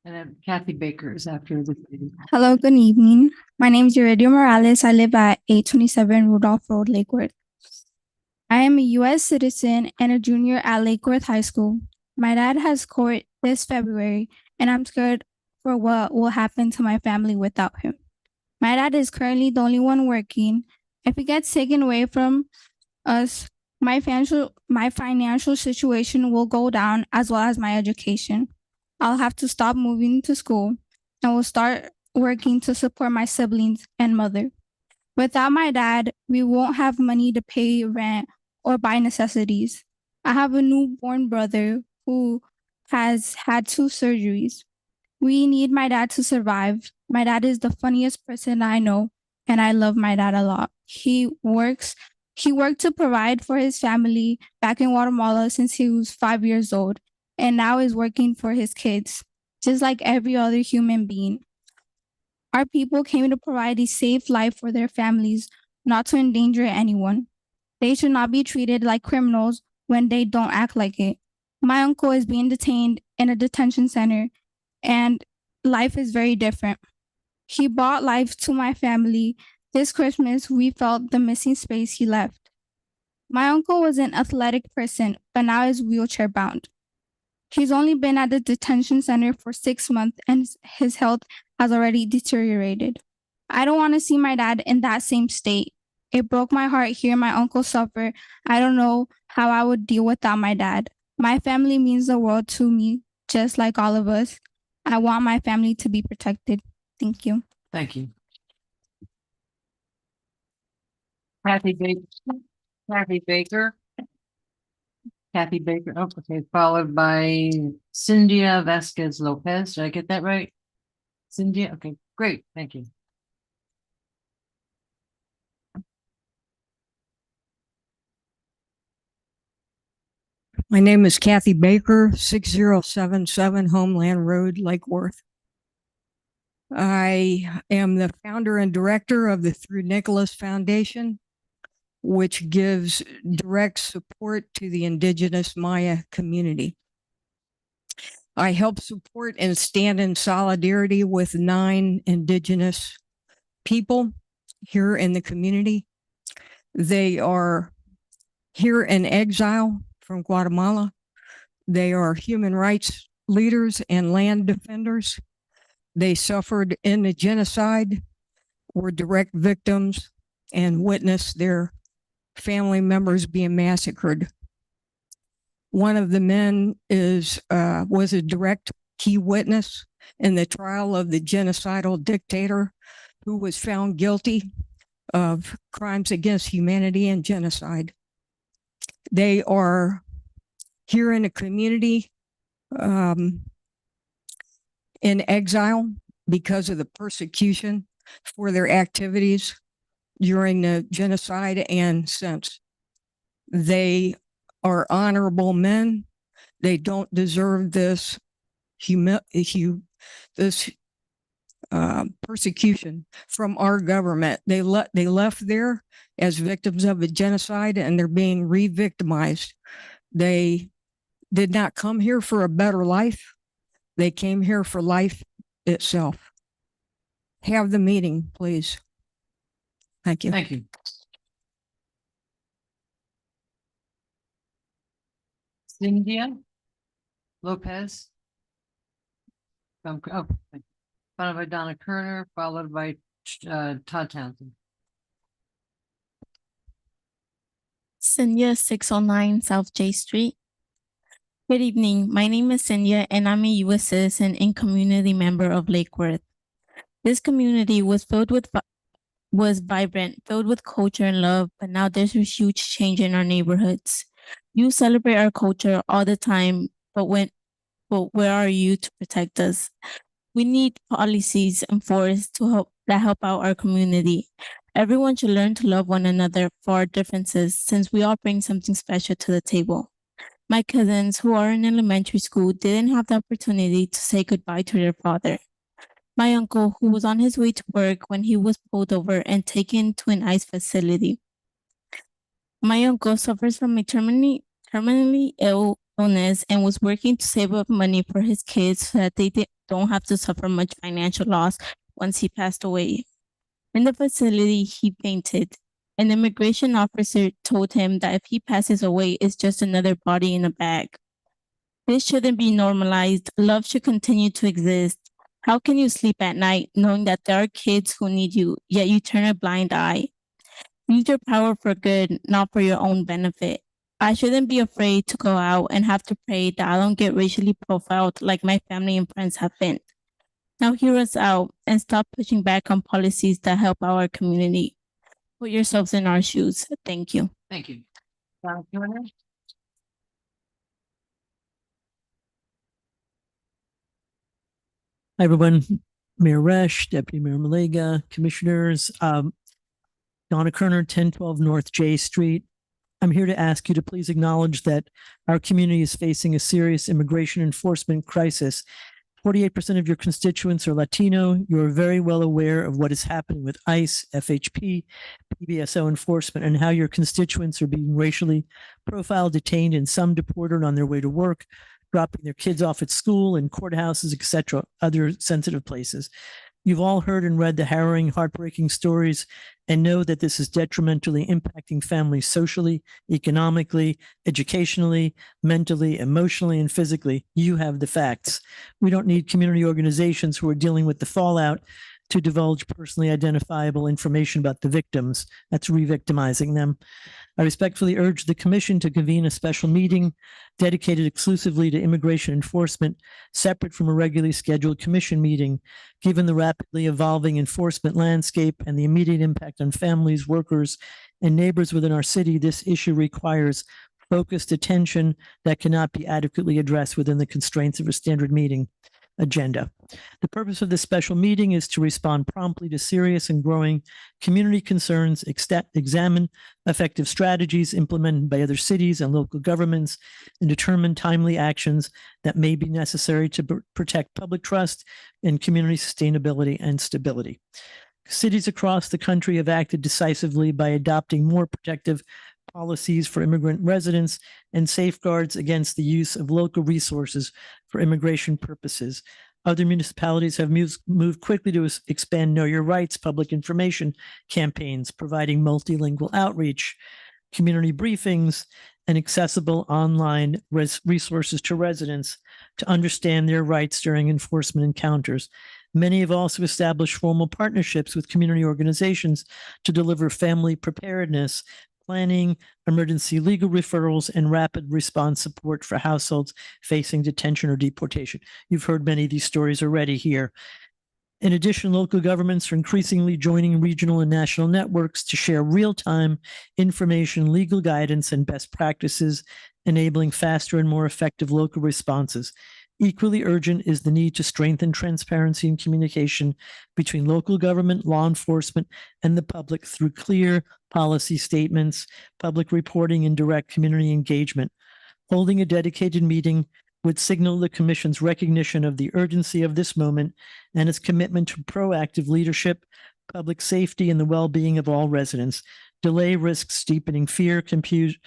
And then Kathy Baker is after this lady. Hello, good evening. My name is Uridia Morales. I live at 827 Rudolph Road, Lake Worth. I am a U.S. citizen and a junior at Lake Worth High School. My dad has court this February, and I'm scared for what will happen to my family without him. My dad is currently the only one working. If he gets taken away from us, my financial situation will go down, as well as my education. I'll have to stop moving to school and will start working to support my siblings and mother. Without my dad, we won't have money to pay rent or buy necessities. I have a newborn brother who has had 2 surgeries. We need my dad to survive. My dad is the funniest person I know, and I love my dad a lot. He worked to provide for his family back in Guatemala since he was 5 years old, and now is working for his kids, just like every other human being. Our people came to provide a safe life for their families, not to endanger anyone. They should not be treated like criminals when they don't act like it. My uncle is being detained in a detention center, and life is very different. He brought life to my family. This Christmas, we felt the missing space he left. My uncle was an athletic person, but now is wheelchair bound. He's only been at the detention center for 6 months and his health has already deteriorated. I don't want to see my dad in that same state. It broke my heart hearing my uncle suffer. I don't know how I would deal without my dad. My family means the world to me, just like all of us. I want my family to be protected. Thank you. Thank you. Kathy Baker. Kathy Baker. Kathy Baker, oh, okay, followed by Cynthia Vasquez Lopez. Did I get that right? Cynthia, okay, great, thank you. My name is Kathy Baker, 6077 Homeland Road, Lake Worth. I am the founder and director of the Through Nicholas Foundation, which gives direct support to the Indigenous Maya community. I help support and stand in solidarity with 9 Indigenous people here in the community. They are here in exile from Guatemala. They are human rights leaders and land defenders. They suffered in the genocide, were direct victims, and witnessed their family members being massacred. One of the men was a direct key witness in the trial of the genocidal dictator who was found guilty of crimes against humanity and genocide. They are here in a community in exile because of the persecution for their activities during the genocide and since. They are honorable men. They don't deserve this persecution from our government. They left there as victims of a genocide and they're being re-victimized. They did not come here for a better life. They came here for life itself. Have the meeting, please. Thank you. Thank you. Cynthia Lopez. Followed by Donna Kerner, followed by Todd Townsend. Cynthia, 609 South J Street. Good evening. My name is Cynthia, and I'm a U.S. citizen and community member of Lake Worth. This community was vibrant, filled with culture and love, but now there's a huge change in our neighborhoods. You celebrate our culture all the time, but where are you to protect us? We need policies enforced that help out our community. Everyone should learn to love one another for our differences, since we all bring something special to the table. My cousins who are in elementary school didn't have the opportunity to say goodbye to their father. My uncle, who was on his way to work when he was pulled over and taken to an ICE facility. My uncle suffers from a terminally ill illness and was working to save up money for his kids so that they don't have to suffer much financial loss once he passed away. In the facility, he fainted. An immigration officer told him that if he passes away, it's just another body in a bag. This shouldn't be normalized. Love should continue to exist. How can you sleep at night knowing that there are kids who need you, yet you turn a blind eye? Use your power for good, not for your own benefit. I shouldn't be afraid to go out and have to pray that I don't get racially profiled like my family and friends have been. Now hear us out and stop pushing back on policies that help our community. Put yourselves in our shoes. Thank you. Thank you. Donna Kerner? Hi, everyone. Mayor Resch, Deputy Mayor Malega, Commissioners, Donna Kerner, 1012 North J Street. I'm here to ask you to please acknowledge that our community is facing a serious immigration enforcement crisis. 48% of your constituents are Latino. You are very well aware of what is happening with ICE, FHP, PBSO enforcement, and how your constituents are being racially profiled, detained, and some deported on their way to work, dropping their kids off at school and courthouses, etc., other sensitive places. You've all heard and read the harrowing, heartbreaking stories and know that this is detrimentally impacting families socially, economically, educationally, mentally, emotionally, and physically. You have the facts. We don't need community organizations who are dealing with the fallout to divulge personally identifiable information about the victims. That's re-victimizing them. I respectfully urge the commission to convene a special meeting dedicated exclusively to immigration enforcement, separate from a regularly scheduled commission meeting. Given the rapidly evolving enforcement landscape and the immediate impact on families, workers, and neighbors within our city, this issue requires focused attention that cannot be adequately addressed within the constraints of a standard meeting agenda. The purpose of this special meeting is to respond promptly to serious and growing community concerns, examine effective strategies implemented by other cities and local governments, and determine timely actions that may be necessary to protect public trust and community sustainability and stability. Cities across the country have acted decisively by adopting more protective policies for immigrant residents and safeguards against the use of local resources for immigration purposes. Other municipalities have moved quickly to expand Know Your Rights public information campaigns, providing multilingual outreach, community briefings, and accessible online resources to residents to understand their rights during enforcement encounters. Many have also established formal partnerships with community organizations to deliver family preparedness, planning, emergency legal referrals, and rapid response support for households facing detention or deportation. You've heard many of these stories already here. In addition, local governments are increasingly joining regional and national networks to share real-time information, legal guidance, and best practices, enabling faster and more effective local responses. Equally urgent is the need to strengthen transparency and communication between local government, law enforcement, and the public through clear policy statements, public reporting, and direct community engagement. Holding a dedicated meeting would signal the Commission's recognition of the urgency of this moment and its commitment to proactive leadership, public safety, and the well-being of all residents. Delay risks deepening fear, confusion,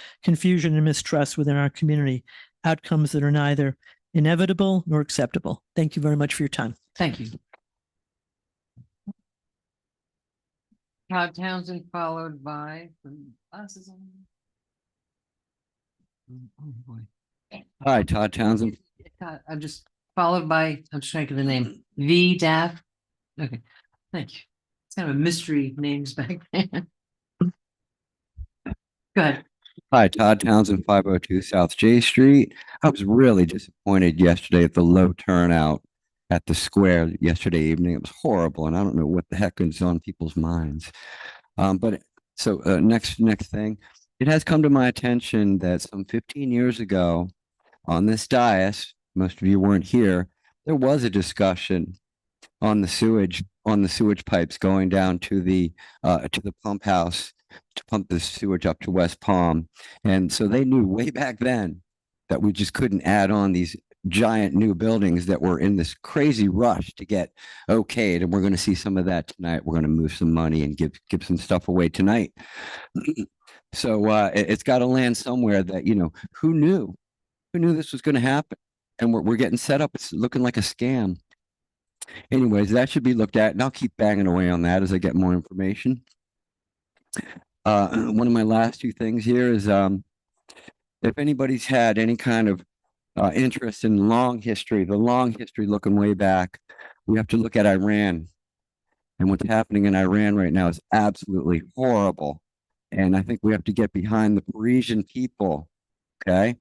and mistrust within our community, outcomes that are neither inevitable nor acceptable. Thank you very much for your time. Thank you. Todd Townsend, followed by. Oh, boy. Hi, Todd Townsend. I'm just followed by, I'm just trying to get the name, V. Daff. Okay, thank you. It's kind of a mystery names back then. Go ahead. Hi, Todd Townsend, 502 South J Street. I was really disappointed yesterday at the low turnout at the square yesterday evening. It was horrible, and I don't know what the heck is on people's minds. Next thing, it has come to my attention that some 15 years ago on this dais, most of you weren't here, there was a discussion on the sewage pipes going down to the pump house to pump the sewage up to West Palm. And so they knew way back then that we just couldn't add on these giant new buildings that were in this crazy rush to get okayed. And we're going to see some of that tonight. We're going to move some money and give some stuff away tonight. So it's got to land somewhere that, who knew this was going to happen? And we're getting set up. It's looking like a scam. Anyways, that should be looked at, and I'll keep banging away on that as I get more information. One of my last two things here is if anybody's had any kind of interest in the long history looking way back, we have to look at Iran. And what's happening in Iran right now is absolutely horrible. And I think we have to get behind the Parisian people. Okay.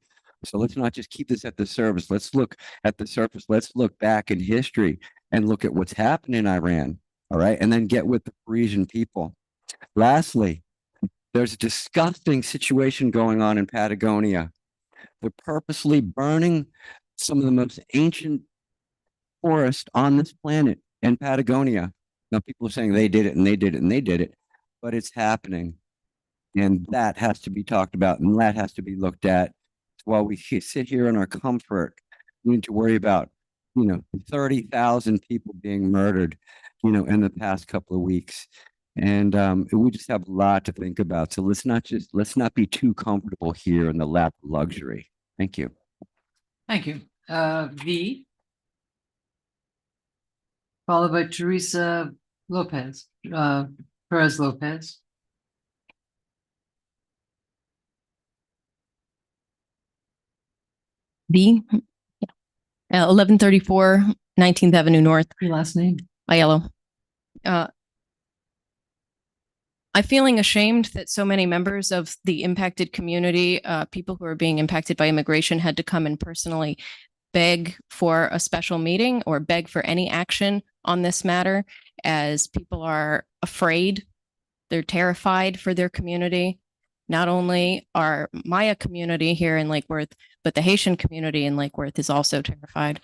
So let's not just keep this at the surface. Let's look at the surface. Let's look back in history and look at what's happened in Iran. All right. And then get with the Parisian people. Lastly, there's a disgusting situation going on in Patagonia. They're purposely burning some of the most ancient forest on this planet in Patagonia. Now people are saying they did it and they did it and they did it, but it's happening. And that has to be talked about and that has to be looked at. While we sit here in our comfort, we need to worry about, 30,000 people being murdered, in the past couple of weeks. And we just have a lot to think about. So let's not be too comfortable here in the lap of luxury. Thank you. Thank you. V. Followed by Teresa Lopez, Perez Lopez. B. 1134 19th Avenue North. Your last name? Aiello. I'm feeling ashamed that so many members of the impacted community, people who are being impacted by immigration, had to come and personally beg for a special meeting or beg for any action on this matter, as people are afraid, they're terrified for their community. Not only our Maya community here in Lake Worth, but the Haitian community in Lake Worth is also terrified.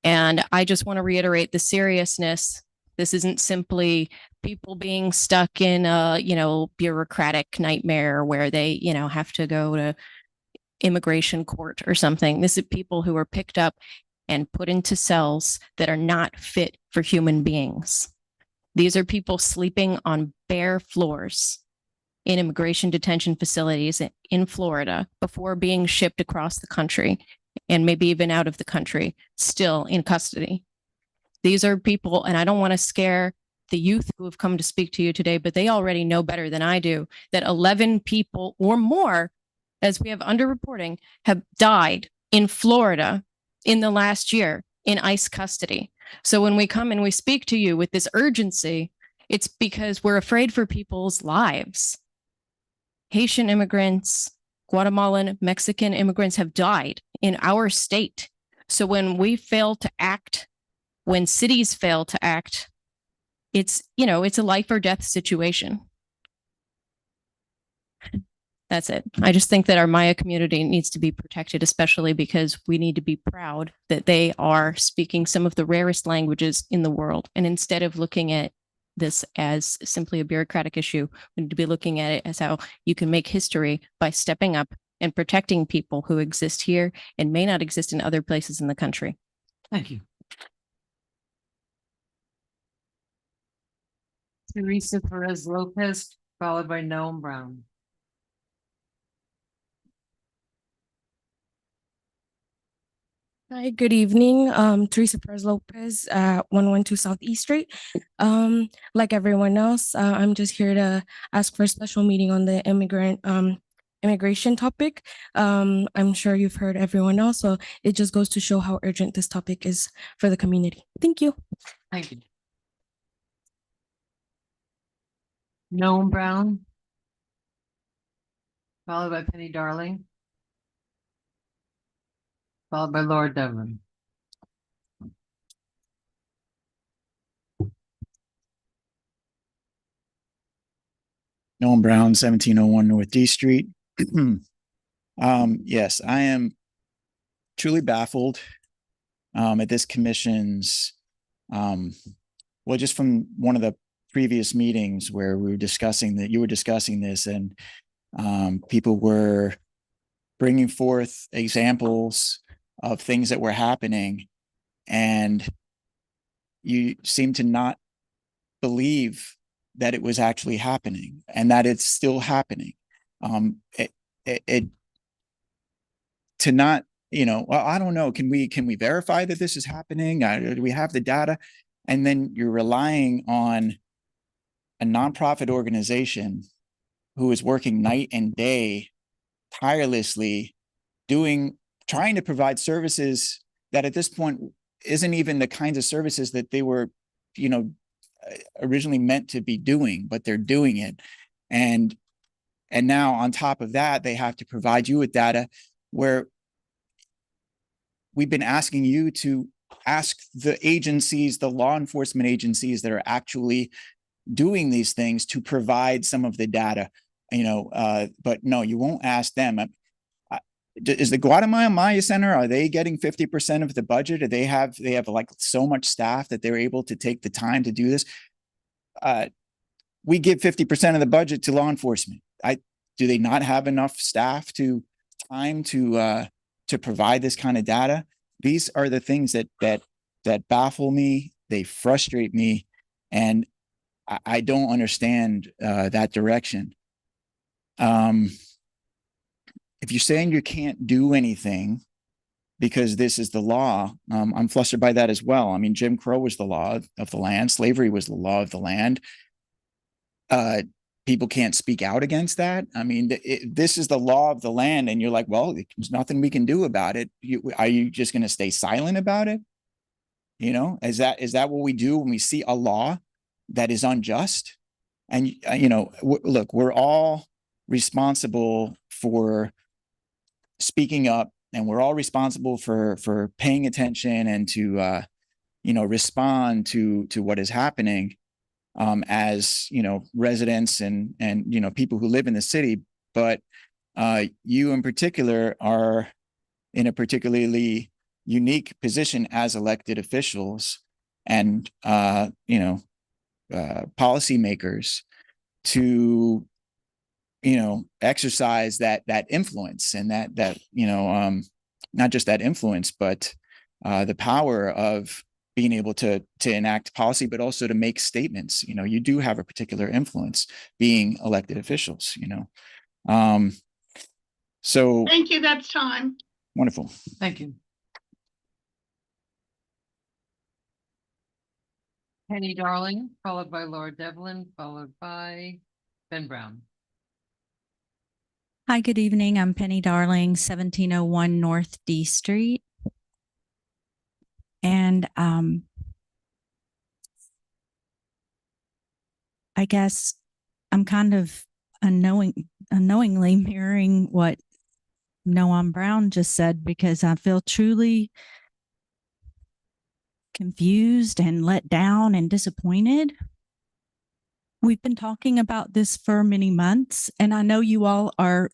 And I just want to reiterate the seriousness. This isn't simply people being stuck in a, bureaucratic nightmare where they, have to go to immigration court or something. This is people who are picked up and put into cells that are not fit for human beings. These are people sleeping on bare floors in immigration detention facilities in Florida before being shipped across the country and maybe even out of the country, still in custody. These are people, and I don't want to scare the youth who have come to speak to you today, but they already know better than I do that 11 people or more, as we have underreporting, have died in Florida in the last year in ICE custody. So when we come and we speak to you with this urgency, it's because we're afraid for people's lives. Haitian immigrants, Guatemalan, Mexican immigrants have died in our state. So when we fail to act, when cities fail to act, it's a life or death situation. That's it. I just think that our Maya community needs to be protected, especially because we need to be proud that they are speaking some of the rarest languages in the world. And instead of looking at this as simply a bureaucratic issue, we need to be looking at it as how you can make history by stepping up and protecting people who exist here and may not exist in other places in the country. Thank you. Teresa Perez Lopez, followed by Noam Brown. Hi, good evening. Teresa Perez Lopez, 112 Southeast Street. Like everyone else, I'm just here to ask for a special meeting on the immigration topic. I'm sure you've heard everyone else, so it just goes to show how urgent this topic is for the community. Thank you. Thank you. Noam Brown, followed by Penny Darling, followed by Laura Devlin. Noam Brown, 1701 North D Street. Yes, I am truly baffled at this commission's, just from one of the previous meetings where we were discussing that, you were discussing this, and people were bringing forth examples of things that were happening, and you seem to not believe that it was actually happening and that it's still happening. To not, well, I don't know, can we verify that this is happening? Do we have the data? And then you're relying on a nonprofit organization who is working night and day, tirelessly, trying to provide services that at this point isn't even the kinds of services that they were, originally meant to be doing, but they're doing it. And now on top of that, they have to provide you with data where we've been asking you to ask the agencies, the law enforcement agencies that are actually doing these things to provide some of the data, but no, you won't ask them. is the Guatemala Maya Center, are they getting 50% of the budget? Or they have like so much staff that they're able to take the time to do this? We give 50% of the budget to law enforcement. Do they not have enough staff to provide this kind of data? These are the things that baffle me. They frustrate me, and I don't understand that direction. If you're saying you can't do anything because this is the law, I'm flustered by that as well. I mean, Jim Crow was the law of the land. Slavery was the law of the land. People can't speak out against that. I mean, this is the law of the land, and you're like, well, there's nothing we can do about it. Are you just going to stay silent about it? You know, is that what we do when we see a law that is unjust? And you know, look, we're all responsible for speaking up, and we're all responsible for paying attention and to you know, respond to what is happening as, you know, residents and you know, people who live in the city. But you in particular are in a particularly unique position as elected officials and you know, policymakers to, you know, exercise that influence, and that you know, not just that influence, but the power of being able to enact policy, but also to make statements. You know, you do have a particular influence being elected officials, you know. So Thank you. That's time. wonderful. Thank you. Penny Darling, followed by Laura Devlin, followed by Ben Brown. Hi, good evening. I'm Penny Darling, 1701 North D Street. And I guess I'm kind of unknowingly mirroring what Noam Brown just said, because I feel truly confused and let down and disappointed. We've been talking about this for many months, and I know you all are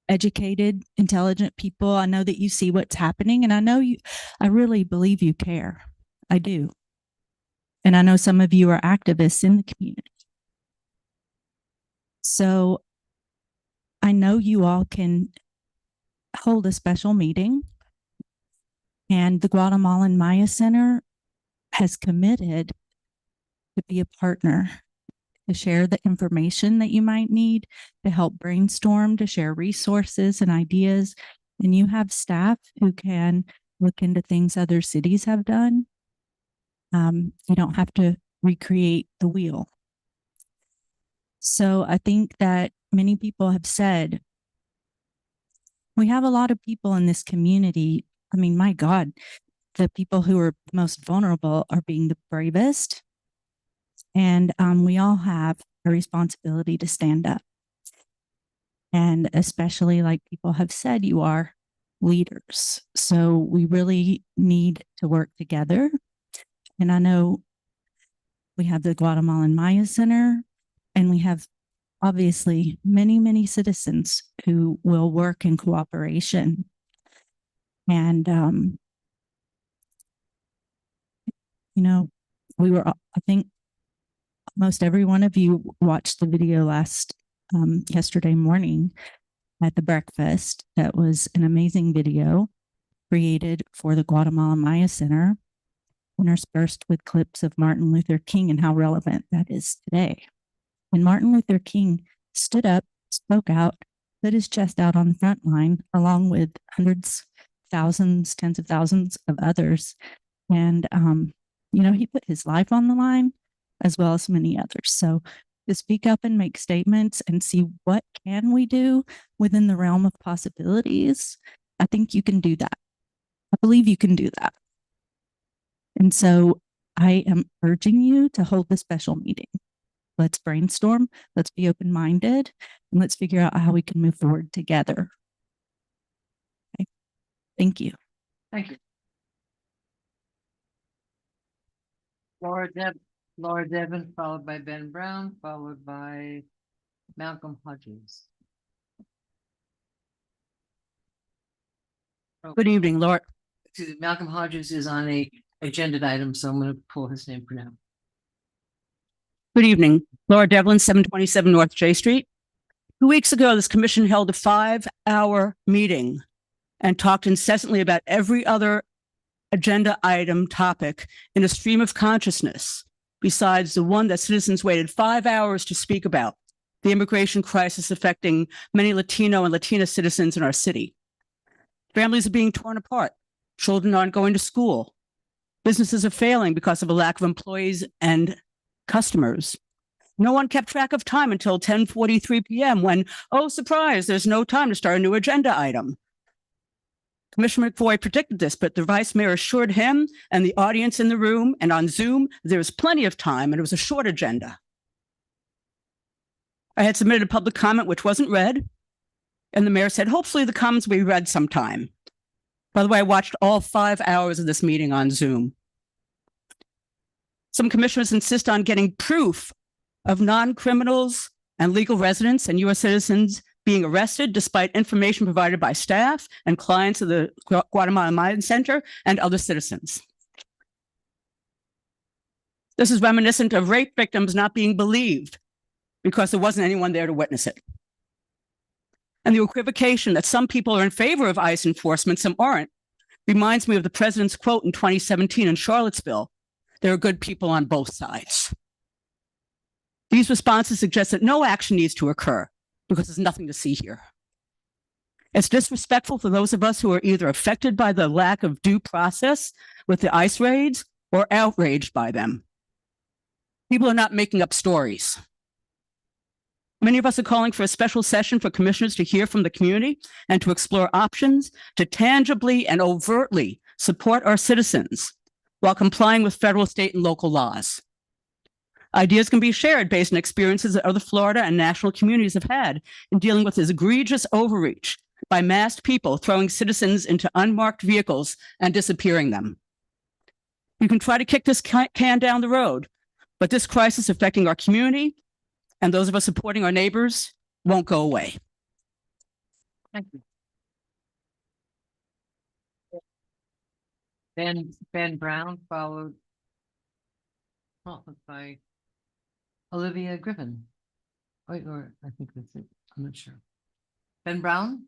educated, intelligent people. I know that you see what's happening, and I really believe you care. I do. And I know some of you are activists in the community. So I know you all can hold a special meeting, and the Guatemalan Maya Center has committed to be a partner, to share the information that you might need, to help brainstorm, to share resources and ideas. And you have staff who can look into things other cities have done. You don't have to recreate the wheel. So I think that many people have said, we have a lot of people in this community. I mean, my God, the people who are most vulnerable are being the bravest. And we all have a responsibility to stand up. And especially, like people have said, you are leaders. So we really need to work together. And I know we have the Guatemalan Maya Center, and we have obviously many, many citizens who will work in cooperation. And, you know, I think most every one of you watched the video yesterday morning at the breakfast. That was an amazing video created for the Guatemala Maya Center, interspersed with clips of Martin Luther King and how relevant that is today. When Martin Luther King stood up, spoke out, put his chest out on the front line, along with hundreds, thousands, tens of thousands of others. And, you know, he put his life on the line, as well as many others. So to speak up and make statements and see what can we do within the realm of possibilities, I think you can do that. I believe you can do that. And so I am urging you to hold the special meeting. Let's brainstorm, let's be open-minded, and let's figure out how we can move forward together. Okay. Thank you. Thank you. Laura Devon, followed by Ben Brown, followed by Malcolm Hodges. Good evening, Laura. Excuse me, Malcolm Hodges is on a agenda item, so I'm going to pull his name for now. Good evening. Laura Devlin, 727 North J Street. 2 weeks ago, this commission held a 5-hour meeting and talked incessantly about every other agenda item topic in a stream of consciousness, besides the one that citizens waited 5 hours to speak about, the immigration crisis affecting many Latino and Latina citizens in our city. Families are being torn apart. Children aren't going to school. Businesses are failing because of a lack of employees and customers. No one kept track of time until 10:43 p.m. when, oh, surprise, there's no time to start a new agenda item. Commissioner McFoy predicted this, but the vice mayor assured him and the audience in the room and on Zoom there was plenty of time and it was a short agenda. I had submitted a public comment which wasn't read, and the mayor said, hopefully the comments will be read sometime. By the way, I watched all 5 hours of this meeting on Zoom. Some commissioners insist on getting proof of non-criminals and legal residents and U.S. citizens being arrested despite information provided by staff and clients of the Guatemala Mind Center and other citizens. This is reminiscent of rape victims not being believed because there wasn't anyone there to witness it. And the equivocation that some people are in favor of ICE enforcement, some aren't, reminds me of the president's quote in 2017 in Charlottesville, there are good people on both sides. These responses suggest that no action needs to occur because there's nothing to see here. It's disrespectful for those of us who are either affected by the lack of due process with the ICE raids or outraged by them. People are not making up stories. Many of us are calling for a special session for commissioners to hear from the community and to explore options to tangibly and overtly support our citizens while complying with federal, state, and local laws. Ideas can be shared based on experiences that other Florida and national communities have had in dealing with this egregious overreach by masked people throwing citizens into unmarked vehicles and disappearing them. You can try to kick this can down the road, but this crisis affecting our community and those of us supporting our neighbors won't go away. Thank you. Ben Brown followed by Olivia Griffin. Wait, or I think that's it. I'm not sure. Ben Brown?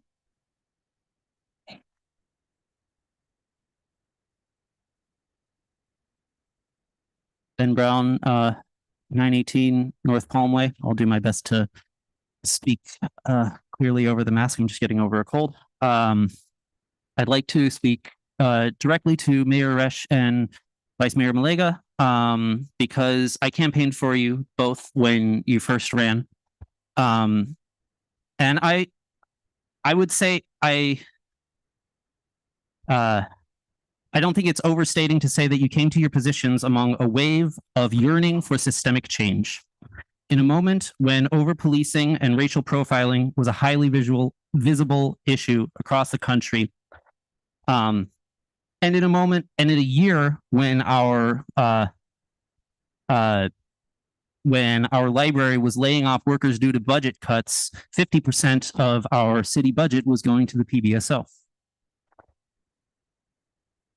Ben Brown, 918 North Palmway. I'll do my best to speak clearly over the mask. I'm just getting over a cold. I'd like to speak directly to Mayor Resch and Vice Mayor Malega because I campaigned for you both when you first ran. And I would say I don't think it's overstating to say that you came to your positions among a wave of yearning for systemic change. In a moment when over-policing and racial profiling was a highly visible issue across the country, and in a moment and in a year when our library was laying off workers due to budget cuts, 50% of our city budget was going to the PBSO.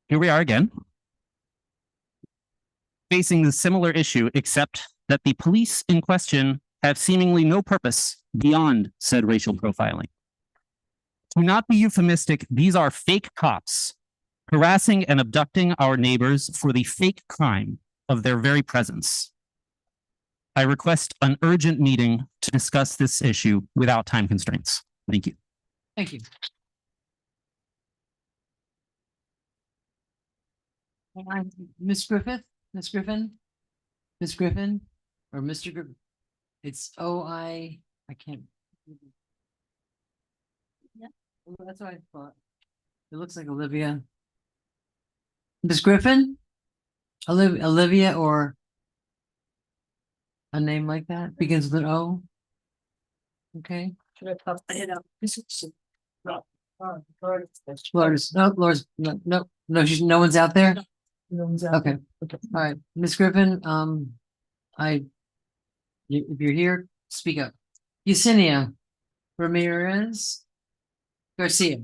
Here we are again, facing a similar issue, except that the police in question have seemingly no purpose beyond said racial profiling. To not be euphemistic, these are fake cops harassing and abducting our neighbors for the fake crime of their very presence. I request an urgent meeting to discuss this issue without time constraints. Thank you. Thank you. Ms. Griffin, or Mr. Griffin. It's I can't. Yeah, that's what I thought. It looks like Olivia. Ms. Griffin? Olivia or a name like that begins with an O? Okay. Should I pop it up? Laura's, no, no one's out there? Okay. All right, Ms. Griffin, if you're here, speak up. Yesenia Ramirez Garcia.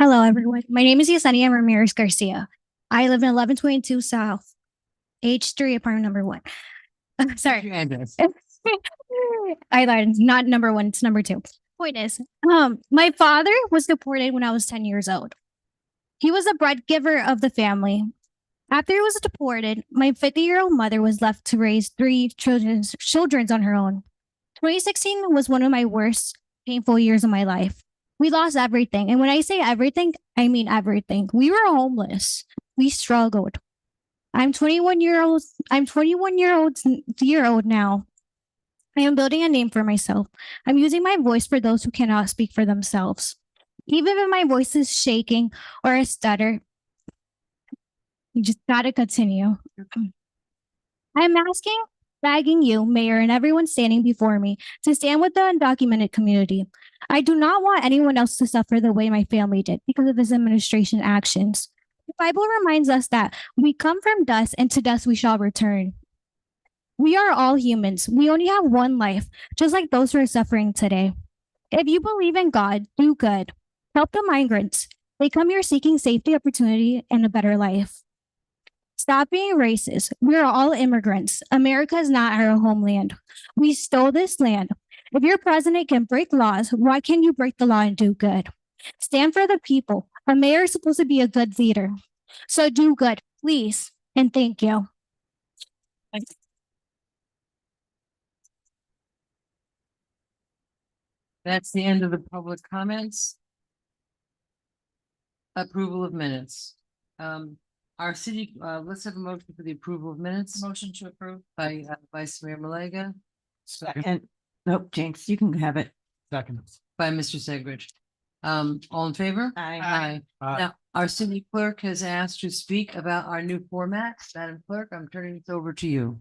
Hello, everyone. My name is Yesenia Ramirez Garcia. I live in 1122 South, H3, apartment number 1. Sorry. Your address. I lied. It's not number 1, it's number 2. Point is, my father was deported when I was 10 years old. He was the breadgiver of the family. After he was deported, my 50-year-old mother was left to raise 3 children on her own. 2016 was one of my worst painful years of my life. We lost everything. And when I say everything, I mean everything. We were homeless. We struggled. I'm 21 year old now. I am building a name for myself. I'm using my voice for those who cannot speak for themselves. Even if my voice is shaking or a stutter, you just gotta continue. I'm begging you, Mayor, and everyone standing before me to stand with the undocumented community. I do not want anyone else to suffer the way my family did because of this administration actions. The Bible reminds us that we come from dust and to dust we shall return. We are all humans. We only have one life, just like those who are suffering today. If you believe in God, do good. Help the migrants. They come here seeking safety, opportunity, and a better life. Stop being racist. We are all immigrants. America is not our homeland. We stole this land. If your president can break laws, why can't you break the law and do good? Stand for the people. A mayor is supposed to be a good leader. So do good, please, and thank you. That's the end of the public comments. Approval of minutes. Our city, let's have a motion for the approval of minutes. Motion to approve. By Vice Mayor Malega. And, nope, Jinx, you can have it. Second. By Mr. Segridge. All in favor? Aye. Now, our city clerk has asked to speak about our new format. Madam Clerk, I'm turning this over to you.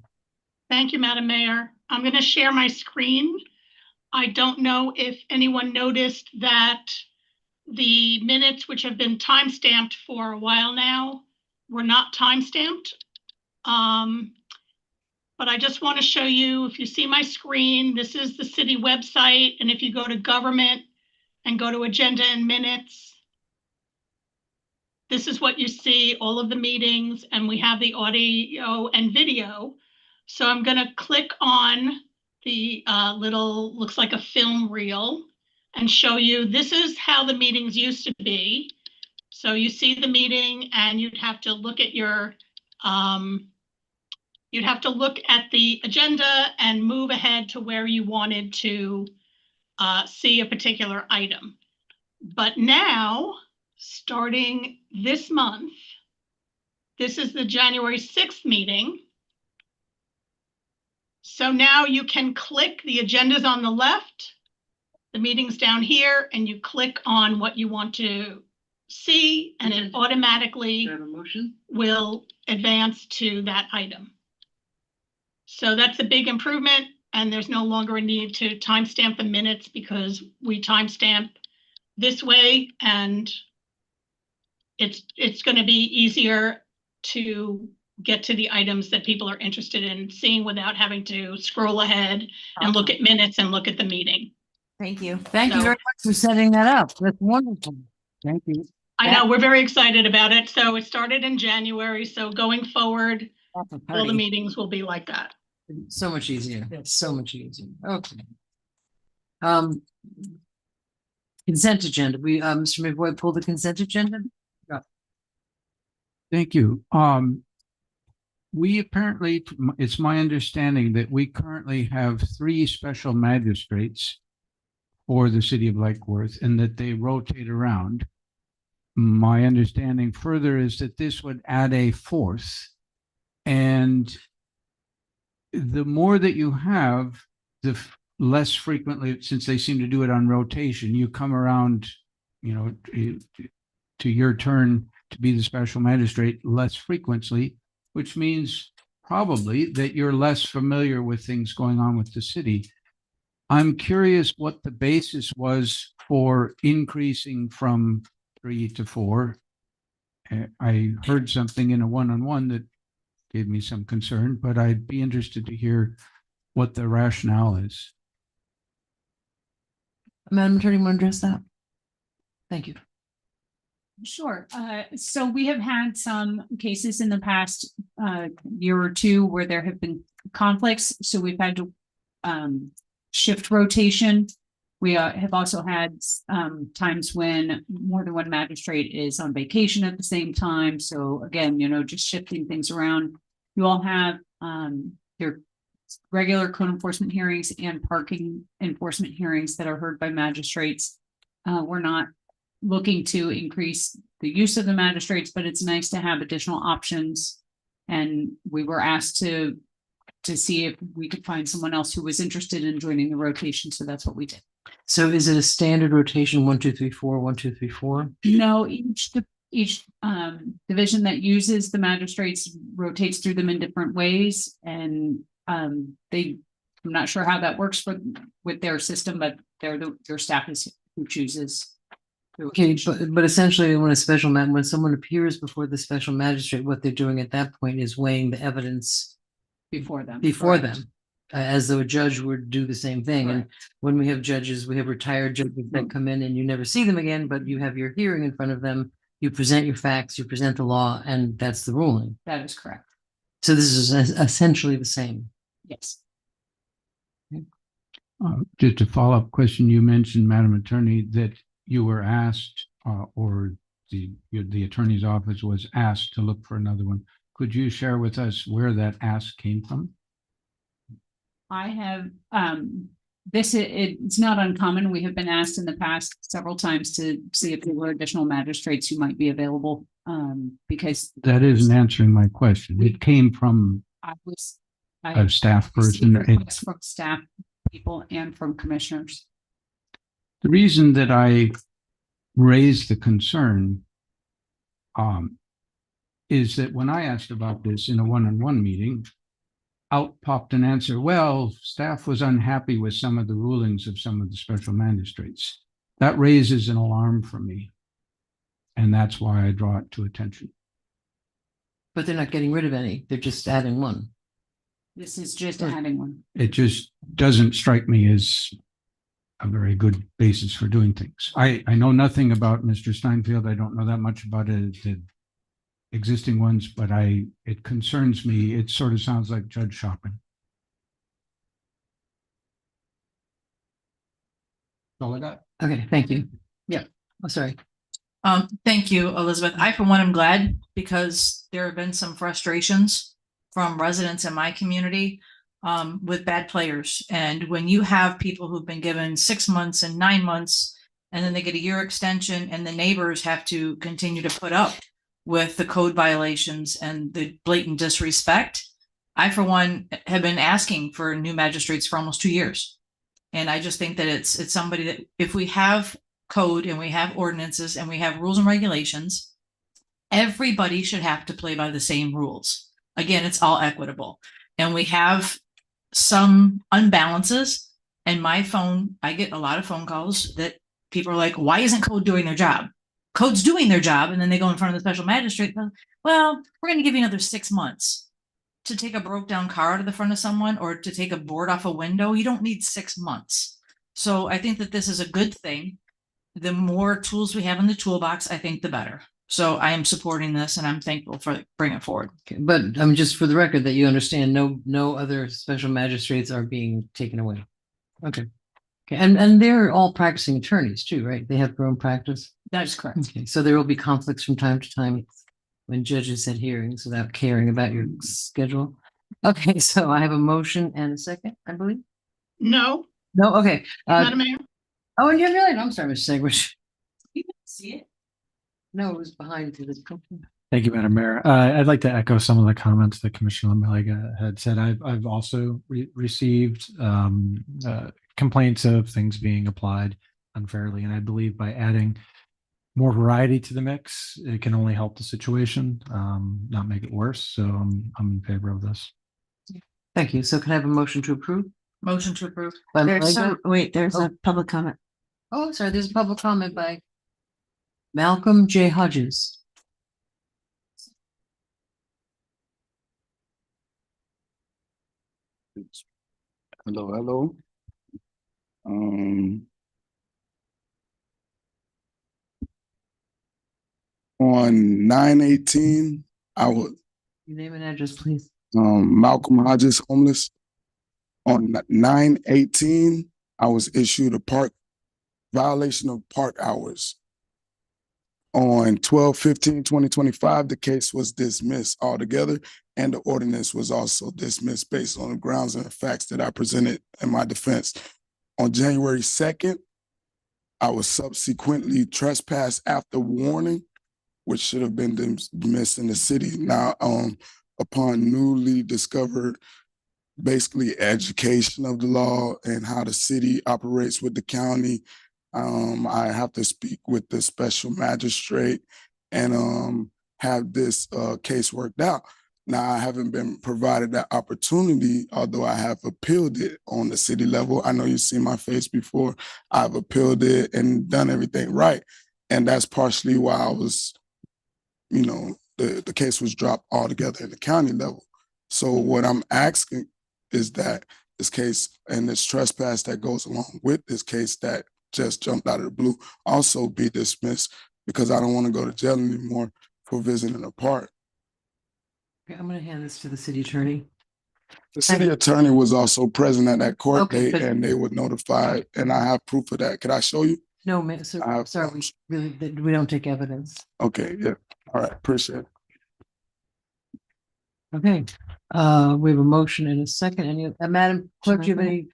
Thank you, Madam Mayor. I'm going to share my screen. I don't know if anyone noticed that the minutes, which have been timestamped for a while now, were not timestamped. But I just want to show you, if you see my screen, this is the city website. And if you go to government and go to agenda and minutes, this is what you see, all of the meetings, and we have the audio and video. So I'm going to click on the little, looks like a film reel, and show you, this is how the meetings used to be. So you see the meeting and you'd have to look at your, you'd have to look at the agenda and move ahead to where you wanted to see a particular item. But now, starting this month, this is the January 6th meeting. So now you can click, the agenda's on the left, the meeting's down here, and you click on what you want to see, and it automatically will advance to that item. So that's a big improvement, and there's no longer a need to timestamp the minutes because we timestamp this way, and it's going to be easier to get to the items that people are interested in seeing without having to scroll ahead and look at minutes and look at the meeting. Thank you. Thank you very much for setting that up. That's wonderful. Thank you. I know, we're very excited about it. So it started in January. So going forward, all the meetings will be like that. So much easier. It's so much easier. Okay. Consent agenda. We, Mr. McBoyd, pull the consent agenda. Thank you. We apparently, it's my understanding that we currently have 3 special magistrates for the city of Lake Worth and that they rotate around. My understanding further is that this would add a 4th. And the more that you have, the less frequently, since they seem to do it on rotation, you come around, you know, to your turn to be the special magistrate less frequently, which means probably that you're less familiar with things going on with the city. I'm curious what the basis was for increasing from 3 to 4. I heard something in a one-on-one that gave me some concern, but I'd be interested to hear what the rationale is. Madam Attorney, want to address that? Thank you. Sure. So we have had some cases in the past year or two where there have been conflicts. So we've had to shift rotation. We have also had times when more than one magistrate is on vacation at the same time. So again, just shifting things around. You all have your regular code enforcement hearings and parking enforcement hearings that are heard by magistrates. We're not looking to increase the use of the magistrates, but it's nice to have additional options. And we were asked to see if we could find someone else who was interested in joining the rotation. So that's what we did. So is it a standard rotation, 1, 2, 3, 4, 1, 2, 3, 4? No, each division that uses the magistrates rotates through them in different ways. And I'm not sure how that works with their system, but their staff is who chooses. Okay, but essentially when when someone appears before the special magistrate, what they're doing at that point is weighing the evidence before them. Correct. As though a judge would do the same thing. And when we have judges, we have retired judges that come in and you never see them again, but you have your hearing in front of them, you present your facts, you present the law, and that's the ruling. That is correct. So this is essentially the same. Yes. Just a follow-up question. You mentioned, Madam Attorney, that you were asked, or the attorney's office was asked to look for another one. Could you share with us where that ask came from? I have, it's not uncommon. We have been asked in the past several times to see if there were additional magistrates who might be available, because that isn't answering my question. It came from a staff person. From staff people and from commissioners. The reason that I raised the concern is that when I asked about this in a one-on-one meeting, out popped an answer, well, staff was unhappy with some of the rulings of some of the special magistrates. That raises an alarm for me. And that's why I draw it to attention. But they're not getting rid of any. They're just adding one. This is just adding one. It just doesn't strike me as a very good basis for doing things. I know nothing about Mr. Steinfeld. I don't know that much about the existing ones, but it concerns me. It sort of sounds like judge shopping. That's all I got. Okay, thank you. Yeah, oh, sorry. Thank you, Elizabeth. I, for one, am glad because there have been some frustrations from residents in my community with bad players. And when you have people who've been given 6 months and 9 months, and then they get a year extension and the neighbors have to continue to put up with the code violations and the blatant disrespect, I, for one, have been asking for new magistrates for almost 2 years. And I just think that it's somebody that if we have code and we have ordinances and we have rules and regulations, everybody should have to play by the same rules. Again, it's all equitable. And we have some unbalances. And my phone, I get a lot of phone calls that people are like, why isn't code doing their job? Code's doing their job. And then they go in front of the special magistrate. Well, we're going to give you another 6 months to take a broke down car out of the front of someone or to take a board off a window. You don't need 6 months. So I think that this is a good thing. The more tools we have in the toolbox, I think the better. So I am supporting this and I'm thankful for bringing it forward. Okay, but just for the record that you understand, no other special magistrates are being taken away. Okay. Okay, and they're all practicing attorneys too, right? They have their own practice. That is correct. Okay, so there will be conflicts from time to time when judges had hearings without caring about your schedule. Okay, so I have a motion and a second, I believe. No. No, okay. Madam Mayor. Oh, and you're right. I'm sorry, Mr. Segwish. You can see it. No, it was behind you. Thank you, Madam Mayor. I'd like to echo some of the comments that Commissioner Malega had said. I've also received complaints of things being applied unfairly, and I believe by adding more variety to the mix, it can only help the situation, not make it worse. So I'm in favor of this. Thank you. So can I have a motion to approve? Motion to approve. There's a public comment. Oh, sorry. There's a public comment by Malcolm J. Hodges. Hello. On 9/18, I was Your name and address, please. Malcolm Hodges, homeless. On 9/18, I was issued a park violation of park hours. On 12/15/2025, the case was dismissed altogether, and the ordinance was also dismissed based on the grounds and facts that I presented in my defense. On January 2nd, I was subsequently trespassed after warning, which should have been dismissed in the city. Now, upon newly discovered basically education of the law and how the city operates with the county, I have to speak with the special magistrate and have this case worked out. Now, I haven't been provided that opportunity, although I have appealed it on the city level. I know you've seen my face before. I've appealed it and done everything right. And that's partially why I was, the case was dropped altogether in the county level. So what I'm asking is that this case and this trespass that goes along with this case that just jumped out of the blue also be dismissed, because I don't want to go to jail anymore for visiting a park. Okay, I'm going to hand this to the city attorney. The city attorney was also present at that court Okay, date, but- and they were notified, and I have proof of that. Could I show you? No, ma'am, sir, sorry, we don't take evidence. Okay, yeah. All right, appreciate it. Okay, we have a motion and a second. Any, Madam Clerk, do you have any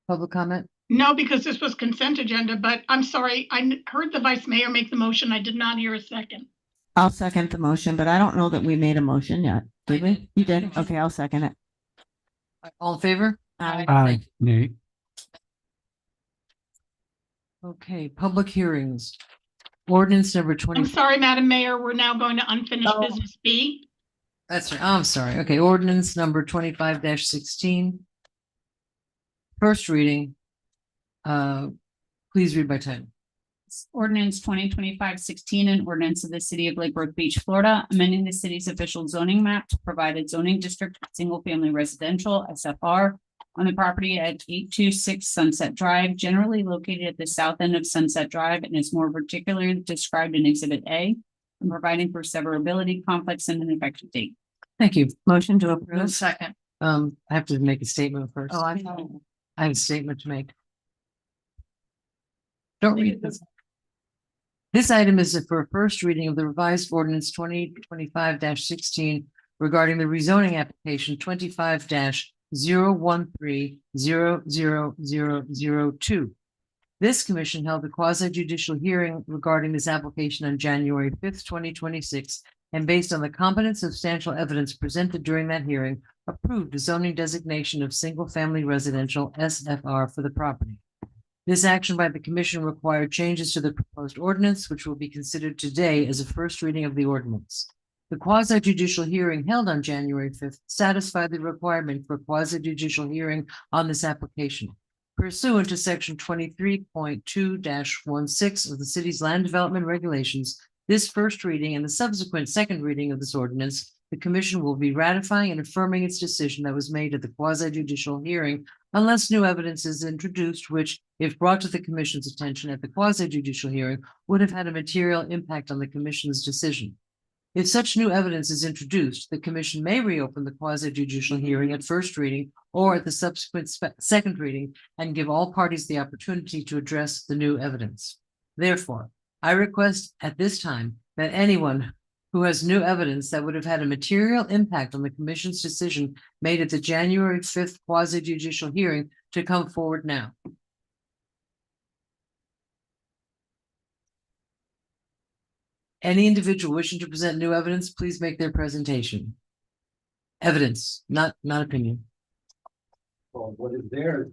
public comment? No, because this was consent agenda, but I'm sorry, heard the vice mayor make the motion. I did not hear a second. I'll second the motion, but I don't know that we made a motion yet. Did we? You did? Okay, I'll second it. All in favor? Aye. Nay. Okay, public hearings. Ordinance number 20. I'm sorry, Madam Mayor, we're now going to unfinished business B. That's right. I'm sorry. Okay, ordinance number 25-16. First reading. Please read by title. Ordinance 2025-16, an ordinance of the city of Lake Worth Beach, Florida, amending the city's official zoning map to provide a zoning district with single-family residential SFR on the property at 826 Sunset Drive, generally located at the south end of Sunset Drive, and is more particularly described in Exhibit A, and providing for severability, conflicts, and an effective date. Thank you. Motion to approve. Second. I have to make a statement first. Oh, I'm I have a statement to make. Don't read this. This item is for a first reading of the revised ordinance 2025-16 regarding the rezoning application 25-013-00002. This commission held a quasi judicial hearing regarding this application on January 5th, 2026, and based on the competent substantial evidence presented during that hearing, approved the zoning designation of single-family residential SFR for the property. This action by the commission required changes to the proposed ordinance, which will be considered today as a first reading of the ordinance. The quasi judicial hearing held on January 5th satisfied the requirement for a quasi judicial hearing on this application. Pursuant to section 23.2-16 of the city's land development regulations, this first reading and the subsequent second reading of this ordinance, the commission will be ratifying and affirming its decision that was made at the quasi judicial hearing unless new evidence is introduced, which, if brought to the commission's attention at the quasi judicial hearing, would have had a material impact on the commission's decision. If such new evidence is introduced, the commission may reopen the quasi judicial hearing at first reading or at the subsequent second reading and give all parties the opportunity to address the new evidence. Therefore, I request at this time that anyone who has new evidence that would have had a material impact on the commission's decision made at the January 5th quasi judicial hearing to come forward now. Any individual wishing to present new evidence, please make their presentation. Evidence, not opinion. Well, what is there?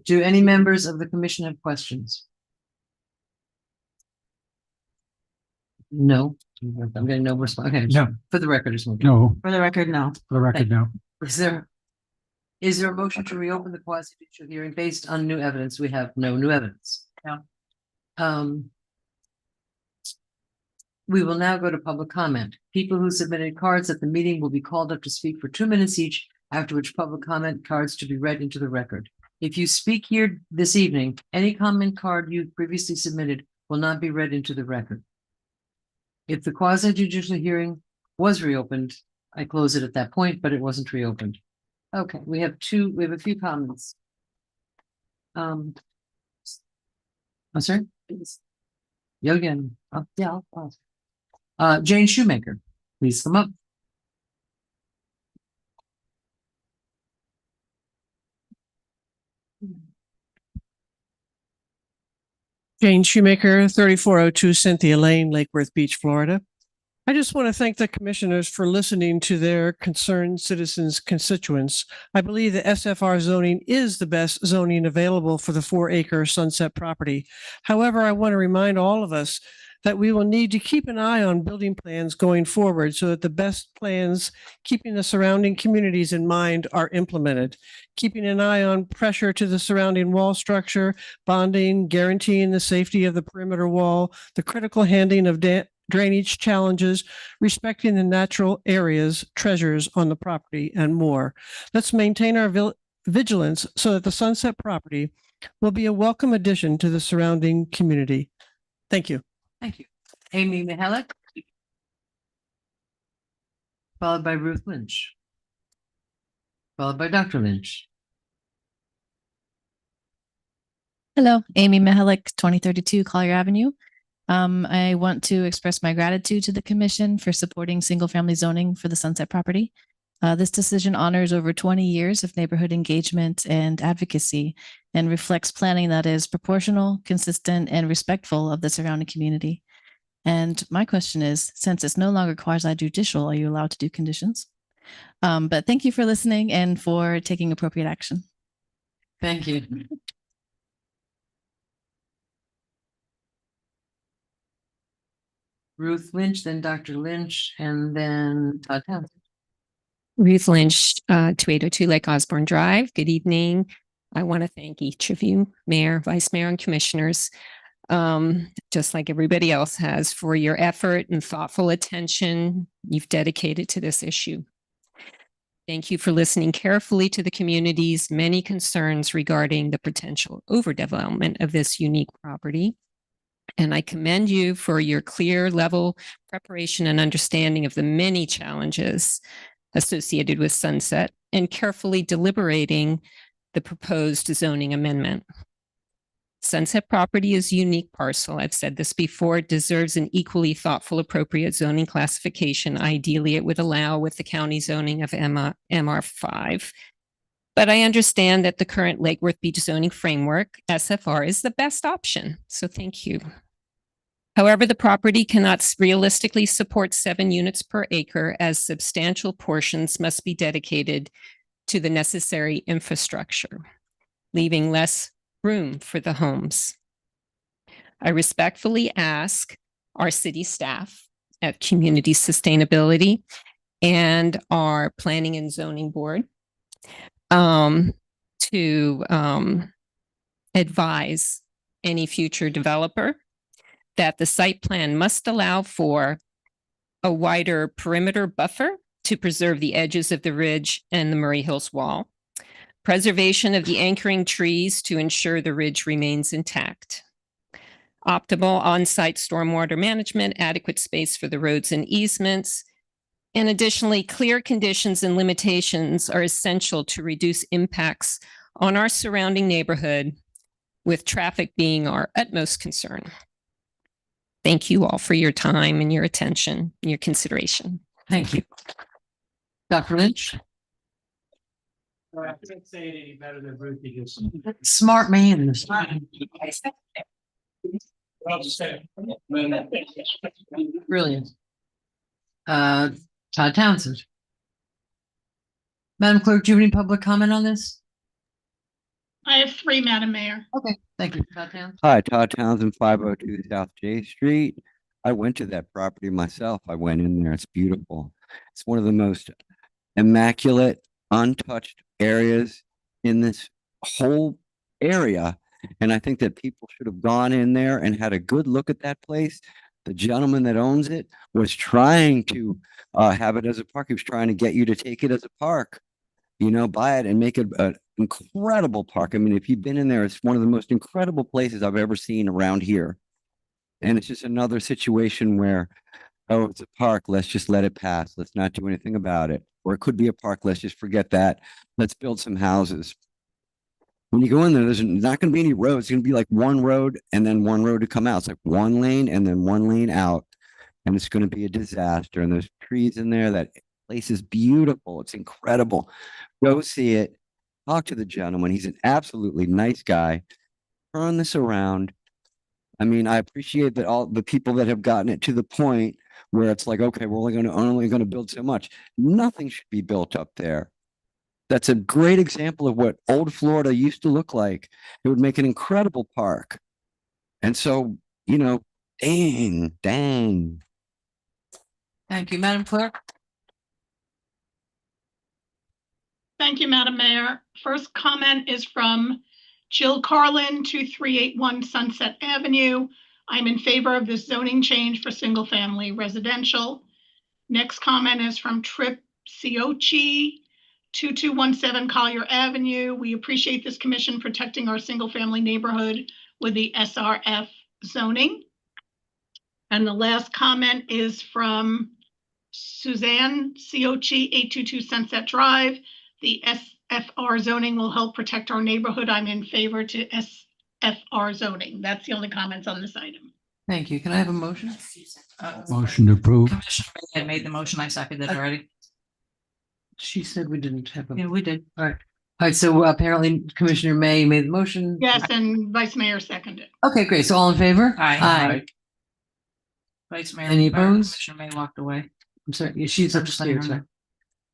Do any members of the commission have questions? No, I'm getting no response. Okay. No. For the record, just one. No, For the record, no. for the record, no. Is there a motion to reopen the quasi judicial hearing based on new evidence? We have no new evidence. No. We will now go to public comment. People who submitted cards at the meeting will be called up to speak for 2 minutes each, after which public comment cards to be read into the record. If you speak here this evening, any comment card you previously submitted will not be read into the record. If the quasi judicial hearing was reopened, I close it at that point, but it wasn't reopened. Okay, we have a few comments. I'm sorry? Yogan. Yeah. I'll pause. Jane Shoemaker, please come up. Jane Shoemaker, 3402 Cynthia Lane, Lake Worth Beach, Florida. I just want to thank the commissioners for listening to their concerned citizens' constituents. I believe the SFR zoning is the best zoning available for the 4-acre Sunset property. However, I want to remind all of us that we will need to keep an eye on building plans going forward so that the best plans, keeping the surrounding communities in mind, are implemented. Keeping an eye on pressure to the surrounding wall structure, bonding, guaranteeing the safety of the perimeter wall, the critical handling of drainage challenges, respecting the natural areas, treasures on the property, and more. Let's maintain our vigilance so that the Sunset property will be a welcome addition to the surrounding community. Thank you. Thank you. Amy Mihalik. Followed by Ruth Lynch. Followed by Dr. Lynch. Hello, Amy Mihalik, 2032 Collier Avenue. I want to express my gratitude to the commission for supporting single-family zoning for the Sunset property. This decision honors over 20 years of neighborhood engagement and advocacy and reflects planning that is proportional, consistent, and respectful of the surrounding community. And my question is, since it's no longer quasi-judicial, are you allowed to do conditions? But thank you for listening and for taking appropriate action. Thank you. Ruth Lynch, then Dr. Lynch, and then Todd Townsend. Ruth Lynch, 2802 Lake Osborne Drive. Good evening. I want to thank each of you, Mayor, Vice Mayor, and Commissioners, just like everybody else has, for your effort and thoughtful attention you've dedicated to this issue. Thank you for listening carefully to the community's many concerns regarding the potential overdevelopment of this unique property. And I commend you for your clear level preparation and understanding of the many challenges associated with Sunset and carefully deliberating the proposed zoning amendment. Sunset property is a unique parcel. I've said this before. It deserves an equally thoughtful, appropriate zoning classification. Ideally, it would allow with the county zoning of MR5. But I understand that the current Lake Worth Beach zoning framework, SFR, is the best option. So thank you. However, the property cannot realistically support 7 units per acre, as substantial portions must be dedicated to the necessary infrastructure, leaving less room for the homes. I respectfully ask our city staff at Community Sustainability and our Planning and Zoning Board to advise any future developer that the site plan must allow for a wider perimeter buffer to preserve the edges of the ridge and the Murray Hills Wall, preservation of the anchoring trees to ensure the ridge remains intact, optimal on-site stormwater management, adequate space for the roads and easements, and additionally, clear conditions and limitations are essential to reduce impacts on our surrounding neighborhood, with traffic being our utmost concern. Thank you all for your time and your attention and your consideration. Thank you. Dr. Lynch? I can't say it any better than Ruth because. Smart man. Brilliant. Todd Townsend. Madam Clerk, do you have any public comment on this? I have 3, Madam Mayor. Okay, thank you. Todd Townsend. Hi, Todd Townsend, 502 South J Street. I went to that property myself. I went in there. It's beautiful. It's one of the most immaculate, untouched areas in this whole area. And I think that people should have gone in there and had a good look at that place. The gentleman that owns it was trying to have it as a park. He was trying to get you to take it as a park, you know, buy it and make it an incredible park. I mean, if you've been in there, it's one of the most incredible places I've ever seen around here. And it's just another situation where oh, it's a park, let's just let it pass. Let's not do anything about it. Or it could be a park, let's just forget that. Let's build some houses. When you go in there, there's not going to be any roads. It's going to be like one road and then one road to come out. It's like one lane and then one lane out. And it's going to be a disaster. And there's trees in there. That place is beautiful. It's incredible. Go see it. Talk to the gentleman. He's an absolutely nice guy. Turn this around. I mean, I appreciate that all the people that have gotten it to the point where it's like, okay, we're only going to build so much. Nothing should be built up there. That's a great example of what old Florida used to look like. It would make an incredible park. And so, dang. Thank you, Madam Clerk. Thank you, Madam Mayor. First comment is from Jill Carlin, 2381 Sunset Avenue. I'm in favor of this zoning change for single-family residential. Next comment is from Trip Ciochi, 2217 Collier Avenue. We appreciate this commission protecting our single-family neighborhood with the SRF zoning. And the last comment is from Suzanne Ciochi, 822 Sunset Drive. The SFR zoning will help protect our neighborhood. I'm in favor to SFR zoning. That's the only comments on this item. Thank you. Can I have a motion? Motion to approve. Commissioner May had made the motion. I seconded it already. She said we didn't have a. Yeah, we did. All right. All right. So apparently Commissioner May made the motion. Yes, and Vice Mayor seconded. Okay, great. So all in favor? Aye. Vice Mayor. Any opposed? Commissioner May walked away. I'm sorry. Yeah, she's I'm just letting upstairs. her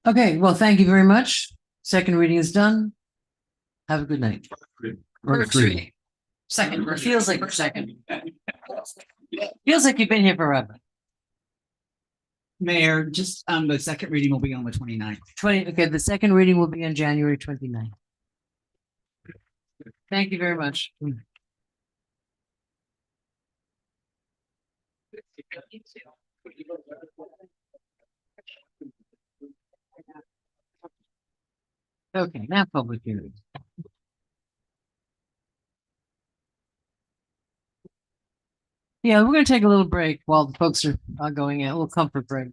Right? Okay. Well, thank you very much. Second reading is done. Have a good night. First reading. Second. It feels like second. Feels like you've been here forever. Mayor, just the second reading will be on the 29th. Okay, the second reading will be on January 29th. Thank you very much. Okay, now public hearing. Yeah, we're gonna take a little break while the folks are going in, a little comfort break.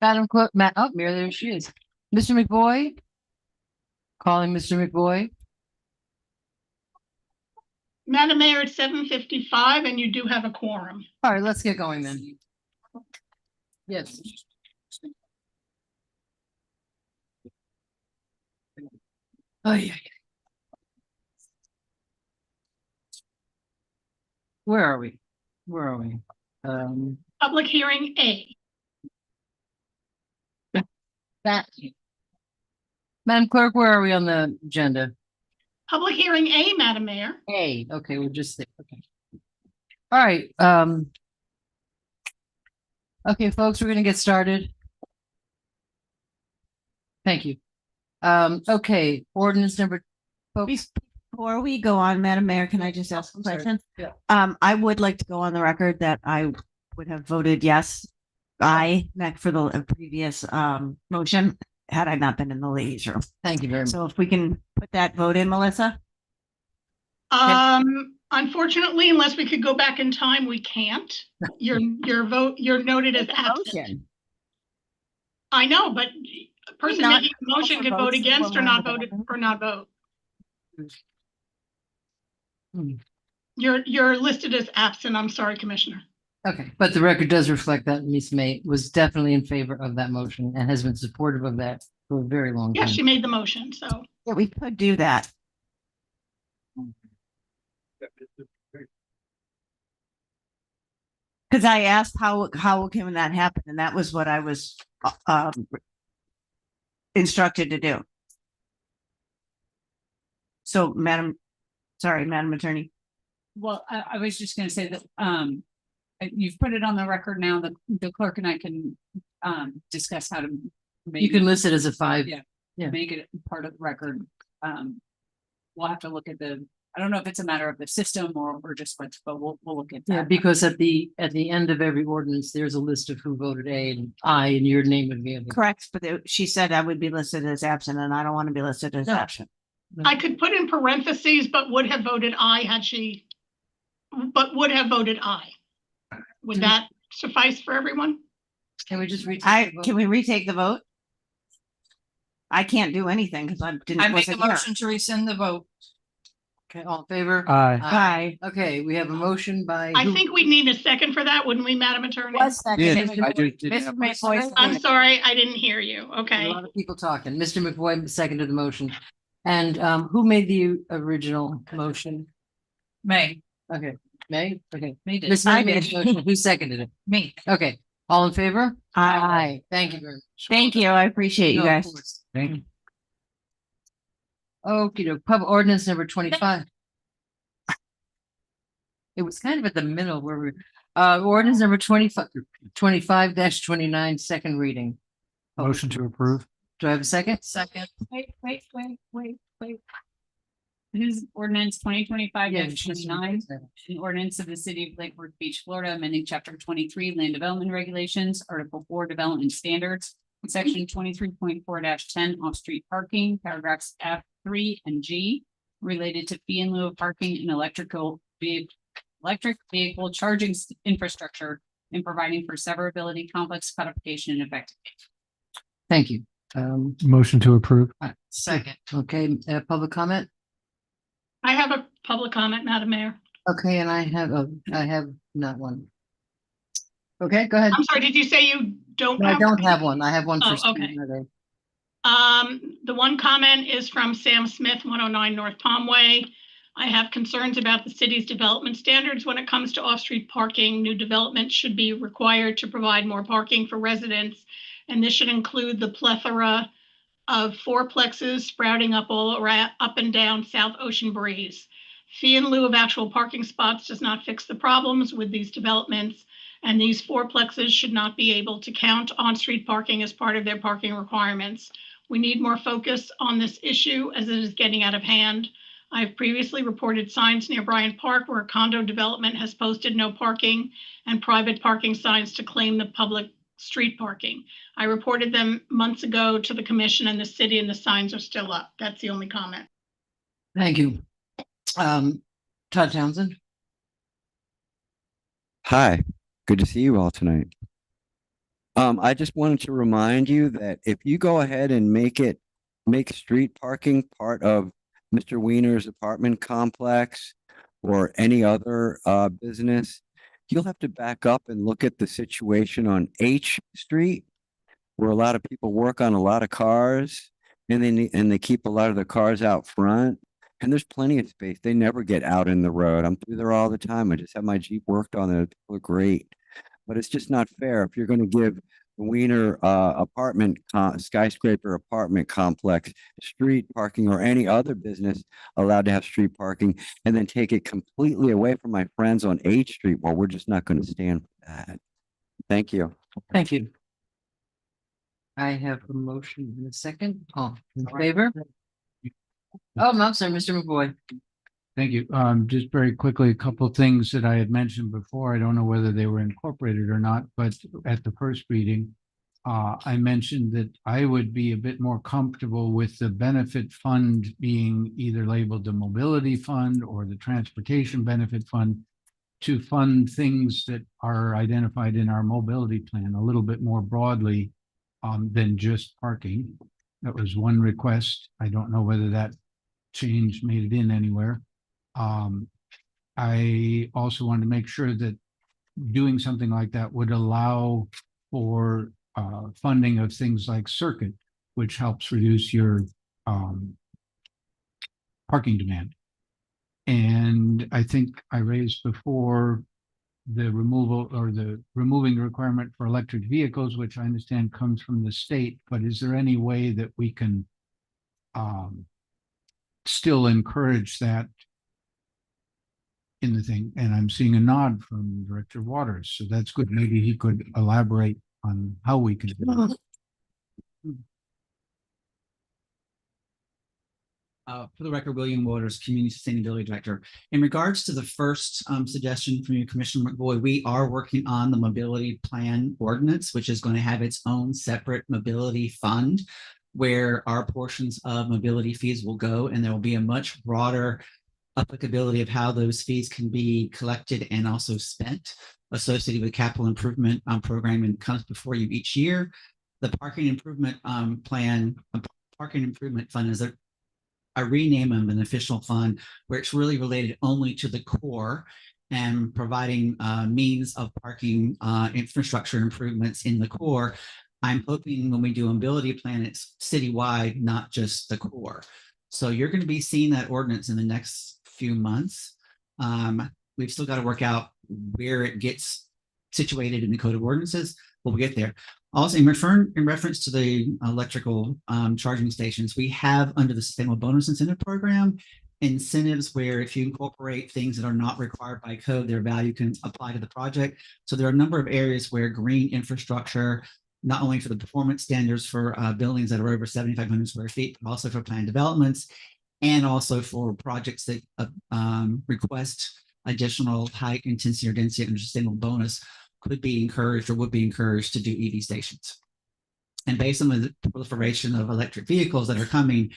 Madam Clerk, oh, Mayor, there she is. Mr. McBoy? Calling Mr. McBoy. Madam Mayor, it's 7:55 and you do have a quorum. All right, let's get going then. Yes. Oh, yeah. Where are we? Where are we? Public hearing A. That. Madam Clerk, where are we on the agenda? Public hearing A, Madam Mayor. A, okay, we're just there, okay. All right, okay, folks, we're gonna get started. Thank you. Okay, ordinance number. Folks, Before we go on, Madam Mayor, can I just ask a sorry. question? Yeah. I would like to go on the record that I would have voted yes, for the previous motion, had I not been in the ladies' room. Thank you very much. So if we can put that vote in, Melissa? Unfortunately, unless we could go back in time, we can't. Your vote, you're noted as absent. I know, but a person not making a motion for could vote votes against or when not we're vote on or not vote. Hmm. You're listed as absent. I'm sorry, Commissioner. Okay, but the record does reflect that Ms. May was definitely in favor of that motion and has been supportive of that for a very long time. Yes, she made the motion, so. Yeah, we could do that. Because I asked how can that happen, and that was what I was instructed to do. So, Madam Attorney. Well, I was just gonna say that, you've put it on the record now, the clerk and I can, discuss how to. You can list it as a 5. Yeah, Yeah. make it part of the record. We'll have to look at I don't know if it's a matter of the system or just what, but we'll look at that. Yeah, because at the end of every ordinance, there's a list of who voted A and I, and your name would be. Correct, but she said I would be listed as absent, and I don't want to be listed as absent. I could put in parentheses, but would have voted aye had she, but would have voted aye. Would that suffice for everyone? Can we just retake? Can we retake the vote? I can't do anything because I I make a wasn't here. motion to rescind the vote. Okay, all in favor? Aye. Aye. Okay, we have a motion by. I think we need a second for that, wouldn't we, Madam Attorney? Was seconded. I just Mr. McBoy I'm sorry, I didn't hear you. A Okay. lot of people talking. Mr. McVoy seconded the motion. And who made the original motion? May. Okay, May? Okay. May did. Ms. May made the motion. Who seconded it? Me. Okay, all in favor? Aye. Thank you very much. Thank you. I appreciate you No, of guys. course. Thank you. Okay, public ordinance number 25. It was kind of at the middle where we, ordinance number 25-29, second reading. Motion to approve. Do I have a second? Second. Wait. This is ordinance 2025-29, an ordinance of the city of Lake Worth Beach, Florida, amending chapter 23 land development regulations, article 4 development standards, section 23.4-10 off-street parking, paragraphs F, 3, and G, related to fee in lieu of parking and electric vehicle charging infrastructure, and providing for severability, complex codification, and effective. Thank you. Motion to approve. Second. Okay, public comment? I have a public comment, Madam Mayor. Okay, and I have not one. Okay, go ahead. I'm sorry, did you say you don't? No, I don't have one. I have one for. Oh, okay. Steve Miller. The one comment is from Sam Smith, 109 North Palmway. I have concerns about the city's development standards when it comes to off-street parking. New development should be required to provide more parking for residents. And this should include the plethora of fourplexes sprouting up all around, up and down South Ocean Breeze. Fee in lieu of actual parking spots does not fix the problems with these developments, And these fourplexes should not be able to count on-street parking as part of their parking requirements. We need more focus on this issue as it is getting out of hand. I've previously reported signs near Bryant Park where condo development has posted no parking and private parking signs to claim the public street parking. I reported them months ago to the commission and the city, and the signs are still up. That's the only comment. Thank you. Todd Townsend. Hi, good to see you all tonight. I just wanted to remind you that if you go ahead and make street parking part of Mr. Wiener's apartment complex or any other business, you'll have to back up and look at the situation on H Street, where a lot of people work on a lot of cars and they keep a lot of the cars out front. And there's plenty of space. They never get out in the road. I'm through there all the time. I just have my Jeep worked on there. People are great. But it's just not fair if you're going to give the Wiener skyscraper apartment complex street parking or any other business allowed to have street parking and then take it completely away from my friends on H Street. Well, we're just not going to stand for that. Thank you. Thank you. I have a motion in a second. All in favor? Oh, no, sorry, Mr. McBoy. Thank you. Just very quickly, a couple of things that I had mentioned before. I don't know whether they were incorporated or not, but at the first reading, I mentioned that I would be a bit more comfortable with the benefit fund being either labeled the mobility fund or the transportation benefit fund to fund things that are identified in our mobility plan a little bit more broadly than just parking. That was one request. I don't know whether that change made it in anywhere. I also wanted to make sure that doing something like that would allow for funding of things like circuit, which helps reduce your parking demand. And I think I raised before the removal or the removing the requirement for electric vehicles, which I understand comes from the state, but is there any way that we can still encourage that in the thing? And I'm seeing a nod from Director Waters, so that's good. Maybe he could elaborate on how we can do that. For the record, William Waters, Community Sustainability Director. In regards to the first suggestion from you, Commissioner McBoy, we are working on the mobility plan ordinance, which is going to have its own separate mobility fund where our portions of mobility fees will go, and there will be a much broader applicability of how those fees can be collected and also spent associated with capital improvement program, and comes before you each year. The parking improvement parking improvement fund is a rename of an official fund where it's really related only to the core and providing means of parking infrastructure improvements in the core. I'm hoping when we do a mobility plan, it's citywide, not just the core. So you're going to be seeing that ordinance in the next few months. We've still got to work out where it gets situated in the code of ordinances, but we'll get there. Also, in reference to the electrical charging stations, we have under the Sustainable Bonus Incentive Program incentives where if you incorporate things that are not required by code, their value can apply to the project. So there are a number of areas where green infrastructure, not only for the performance standards for buildings that are over 7,500 square feet, but also for planned developments, and also for projects that request additional high intensity or density under sustainable bonus, could be encouraged or would be encouraged to do EV stations. And based on the proliferation of electric vehicles that are coming,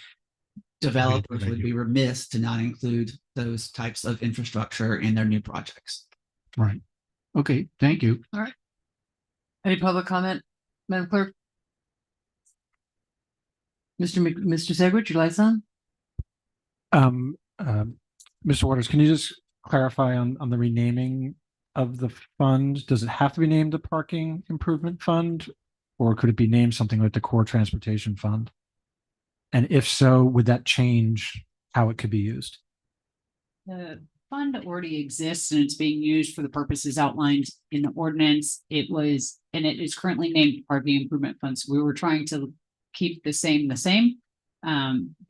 developers would be remiss to not include those types of infrastructure in their new projects. Right. Okay, thank you. All right. Any public comment, Madam Clerk? Mr. Segwitch, your lights on? Mr. Waters, can you just clarify on the renaming of the fund? Does it have to be named the Parking Improvement Fund, or could it be named something like the Core Transportation Fund? And if so, would that change how it could be used? The fund already exists and it's being used for the purposes outlined in the ordinance. It is currently named Parking Improvement Fund. So we were trying to keep the same.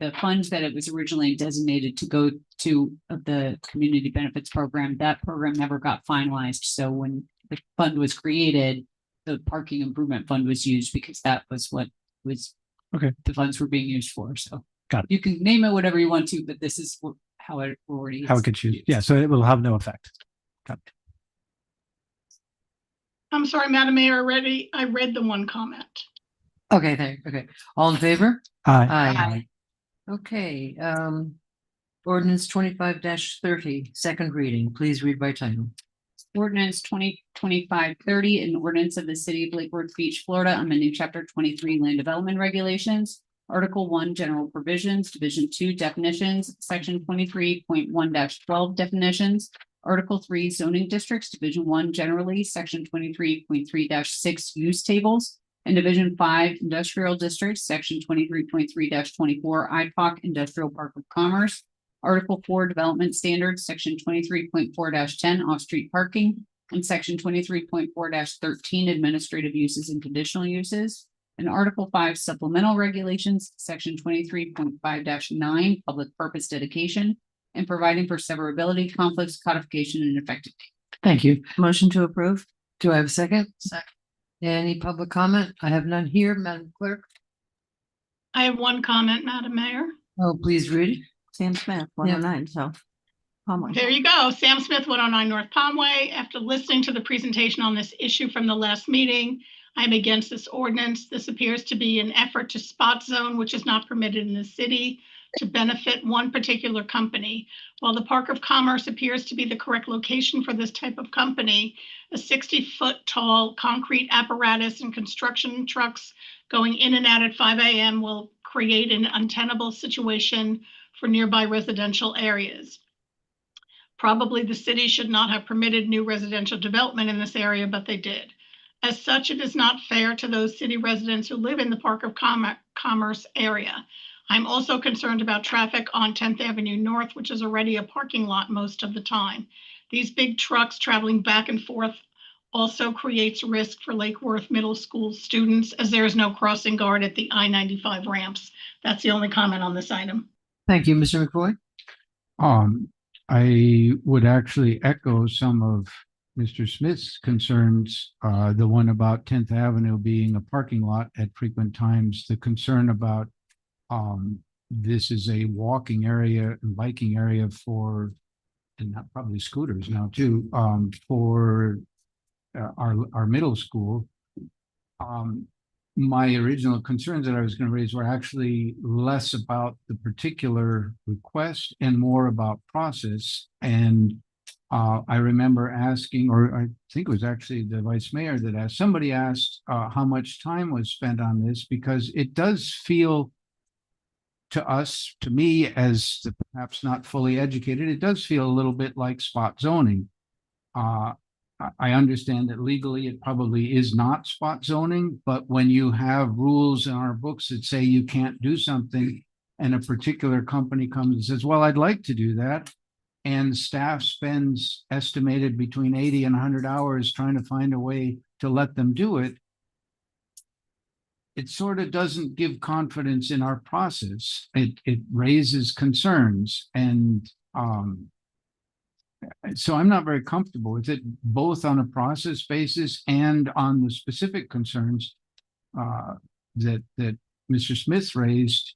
The funds that it was originally designated to go to the community benefits program, that program never got finalized. So when the fund was created, the parking improvement fund was used because that was what was Okay. the funds were being used for. So Got it. you can name it whatever you want to, but this is how it already How is it could choose. used. Yeah, so it will have no effect. Got it. I'm sorry, Madam Mayor, I read the one comment. Okay, okay. All in favor? Aye. Aye. Okay, ordinance 25-30, second reading. Please read by title. Ordinance 2025-30, an ordinance of the city of Lake Worth Beach, Florida, amending chapter 23 land development regulations. Article 1, general provisions, division 2, definitions, section 23.1-12 definitions. Article 3, zoning districts, division 1, generally, section 23.3-6 use tables. And division 5, industrial districts, section 23.3-24 IPOC industrial park of commerce. Article 4, development standards, section 23.4-10 off-street parking, and section 23.4-13 administrative uses and conditional uses. And Article 5, supplemental regulations, section 23.5-9 public purpose dedication, and providing for severability, conflicts, codification, and effectiveness. Thank you. Motion to approve. Do I have a second? Second. Any public comment? I have none here, Madam Clerk. I have one comment, Madam Mayor. Oh, please read. Sam Smith, 109, so. Palmer. There you go. Sam Smith, 109 North Palmway. After listening to the presentation on this issue from the last meeting, I'm against this ordinance. This appears to be an effort to spot zone, which is not permitted in the city, to benefit one particular company. While the Park of Commerce appears to be the correct location for this type of company, a 60-foot tall concrete apparatus and construction trucks going in and out at 5 a.m. will create an untenable situation for nearby residential areas. Probably the city should not have permitted new residential development in this area, but they did. As such, it is not fair to those city residents who live in the Park of Commerce area. I'm also concerned about traffic on 10th Avenue North, which is already a parking lot most of the time. These big trucks traveling back and forth also creates risk for Lake Worth Middle School students, as there is no crossing guard at the I-95 ramps. That's the only comment on this item. Thank you, Mr. McCoy. I would actually echo some of Mr. Smith's concerns, the one about 10th Avenue being a parking lot at frequent times, the concern about this is a walking area and biking area for, and not probably scooters now too, for our middle school. My original concerns that I was going to raise were actually less about the particular request and more about process. And I remember asking, or I think it was actually the vice mayor that asked, somebody asked how much time was spent on this, because it does feel to us, to me, as the perhaps not fully educated, it does feel a little bit like spot zoning. I understand that legally it probably is not spot zoning, but when you have rules in our books that say you can't do something and a particular company comes and says, well, I'd like to do that, and staff spends estimated between 80 and 100 hours trying to find a way to let them do it, it sort of doesn't give confidence in our process. It raises concerns, and so I'm not very comfortable with it, both on a process basis and on the specific concerns that Mr. Smith raised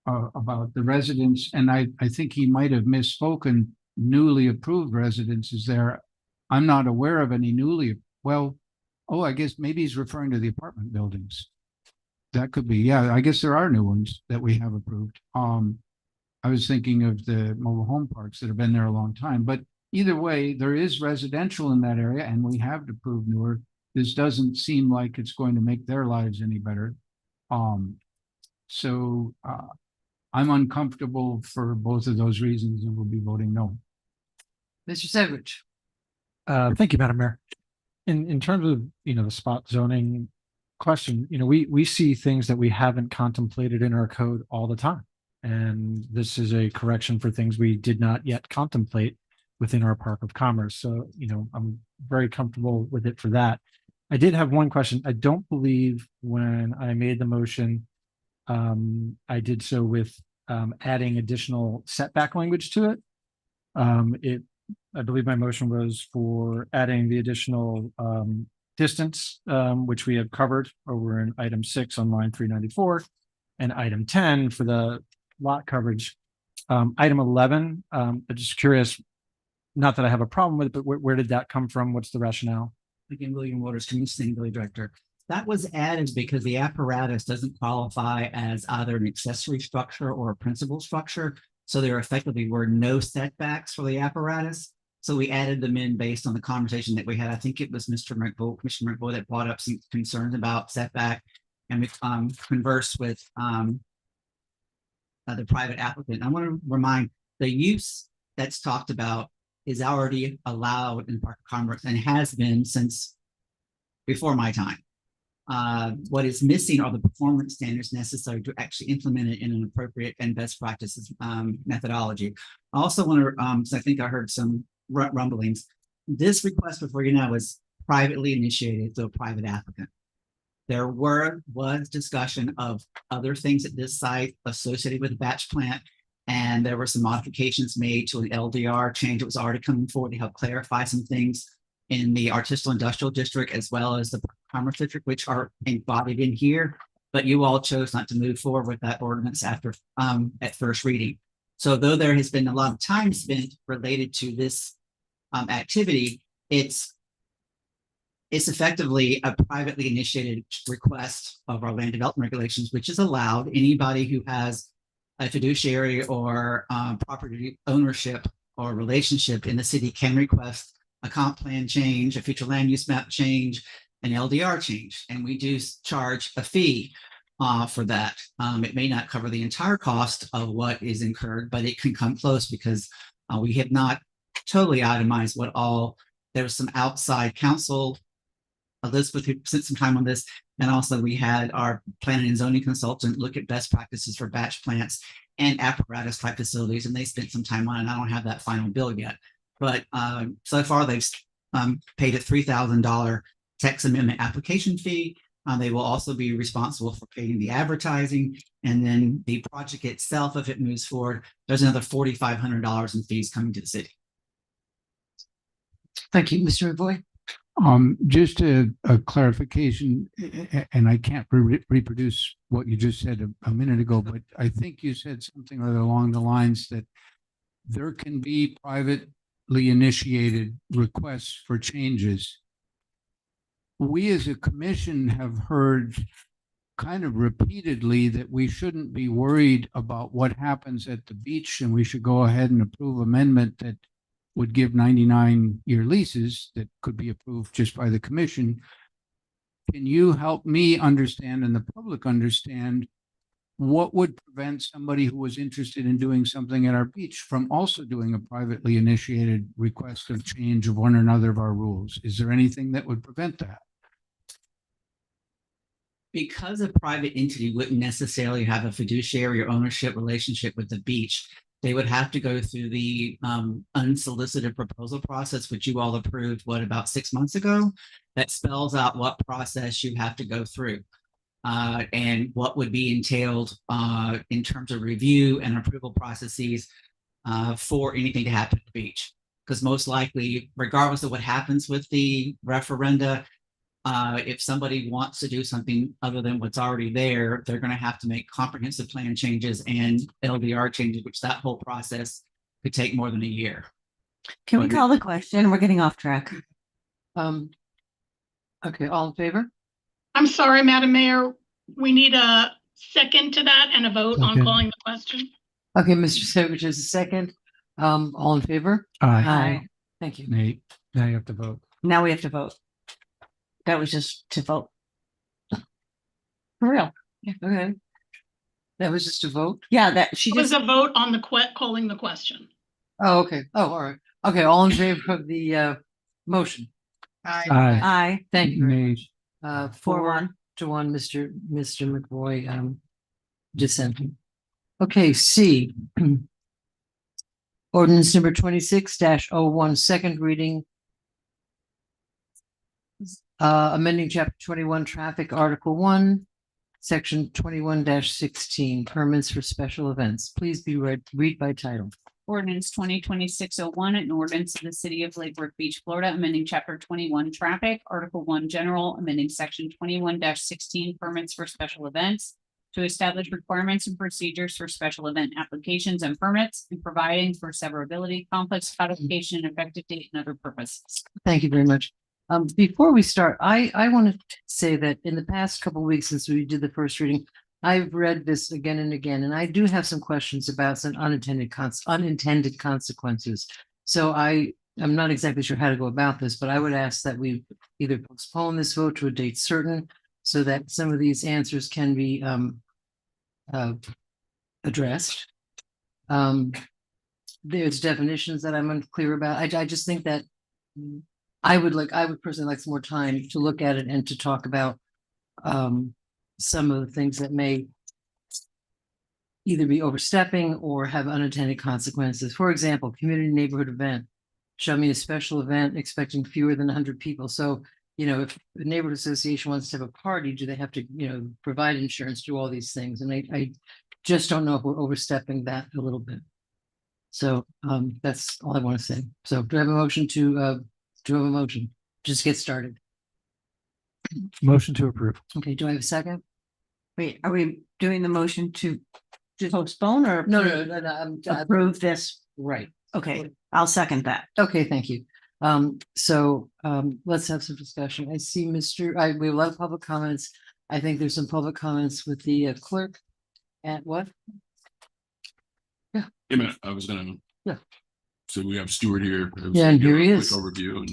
about the residents. And I think he might have misspoken. Newly approved residences there. I'm not aware of any I guess maybe he's referring to the apartment buildings. That could be, yeah, I guess there are new ones that we have approved. I was thinking of the mobile home parks that have been there a long time, but either way, there is residential in that area and we have approved newer. This doesn't seem like it's going to make their lives any better. So I'm uncomfortable for both of those reasons and will be voting no. Mr. Sedgwick. Thank you, Madam Mayor. In terms of, the spot zoning question, we see things that we haven't contemplated in our code all the time. And this is a correction for things we did not yet contemplate within our Park of Commerce. So, I'm very comfortable with it for that. I did have one question. I don't believe when I made the motion, I did so with adding additional setback language to it. It I believe my motion was for adding the additional distance, which we have covered over in item 6 on line 394, and item 10 for the lot coverage. Item 11, I'm just curious, not that I have a problem with it, but where did that come from? What's the rationale? Again, William Waters, Community Sustainability Director. That was added because the apparatus doesn't qualify as either an accessory structure or a principal structure. So there effectively were no setbacks for the apparatus. So we added them in based on the conversation that we had. I think it was Commissioner McBoy that brought up some concerns about setback. And we conversed with the private applicant. I want to remind the use that's talked about is already allowed in Park Commerce and has been since before my time. What is missing are the performance standards necessary to actually implement it in an appropriate and best practices methodology. I also want to, so I think I heard some rumblings. This request before you now was privately initiated through a private applicant. There was discussion of other things at this site associated with the batch plant, and there were some modifications made to an LDR change that was already coming forward to help clarify some things in the artisanal industrial district as well as the commerce district, which are embodied in here. But you all chose not to move forward with that ordinance after at first reading. So though there has been a lot of time spent related to this activity, it's effectively a privately initiated request of our land development regulations, which is allowed. Anybody who has a fiduciary or property ownership or relationship in the city can request a comp plan change, a future land use map change, an LDR change, and we do charge a fee for that. It may not cover the entire cost of what is incurred, but it can come close because we have not totally itemized what all. There was some outside counsel, Elizabeth, who spent some time on this, and also we had our planning and zoning consultant look at best practices for batch plants and apparatus type facilities, and they spent some time on it. And I don't have that final bill yet, but so far they've paid a $3,000 text amendment application fee. They will also be responsible for paying the advertising, and then the project itself, if it moves forward, there's another $4,500 in fees coming to the city. Thank you, Mr. McBoy. Just a clarification, and I can't reproduce what you just said a minute ago, but I think you said something along the lines that there can be privately initiated requests for changes. We as a commission have heard kind of repeatedly that we shouldn't be worried about what happens at the beach, and we should go ahead and approve amendment that would give 99-year leases that could be approved just by the commission. Can you help me understand and the public understand what would prevent somebody who was interested in doing something at our beach from also doing a privately initiated request of change of one or another of our rules? Is there anything that would prevent that? Because a private entity wouldn't necessarily have a fiduciary or ownership relationship with the beach, they would have to go through the unsolicited proposal process, which you all approved, about 6 months ago, that spells out what process you have to go through and what would be entailed in terms of review and approval processes for anything to happen at the beach. Because most likely, regardless of what happens with the referenda, if somebody wants to do something other than what's already there, they're going to have to make comprehensive plan changes and LDR changes, which that whole process could take more than a year. Can we call the question? We're getting off track. Okay, all in favor? I'm sorry, Madam Mayor, we need a second to that and a vote on Okay. calling the question. Okay, Mr. Savage is a second. All in favor? Aye. Thank you. Nate, now you have to vote. Now we have to vote. That was just to vote. For real. Yeah, okay. That was just a vote? Yeah, that she It was just, a vote on the calling the question. Oh, okay. Oh, all right. Okay, all in favor of the motion? Aye. aye. Thank you very Nate. much. 4-1. 4-1, Mr. McBoy, dissenting. Okay, C. Ordinance number 26-01, second reading. Amending chapter 21, traffic, article 1, section 21-16, permits for special events. Please be read by title. ordinance 2026-01, an ordinance of the city of Lake Worth Beach, Florida, amending chapter 21 traffic, article 1 general, amending section 21-16 permits for special events to establish requirements and procedures for special event applications and permits and providing for severability, conflicts, codification, and effective date and other purposes. Thank you very much. Before we start, I want to say that in the past couple of weeks since we did the first reading, I've read this again and again, and I do have some questions about some unintended consequences. So I'm not exactly sure how to go about this, but I would ask that we either postpone this vote to a date certain so that some of these answers can be addressed. There's definitions that I'm unclear about. I just think that I would personally like some more time to look at it and to talk about some of the things that may either be overstepping or have unintended consequences. For example, community neighborhood event shall mean a special event expecting fewer than 100 people. So, you know, if the neighborhood association wants to have a party, do they have to, you know, provide insurance, do all these things? And I just don't know if we're overstepping that a little bit. So that's all I want to say. So do I have a motion to just get started? Motion to approve. Okay, do I have a second? Wait, are we doing the motion to postpone or? No, Approve this? right. Okay, I'll second that. Okay, thank you. Let's have some discussion. I see we have a lot of public comments. I think there's some public comments with the clerk at what? Yeah, man, I was gonna. Yeah. So we have Stuart here. Yeah, and here he Quick is. Overview and.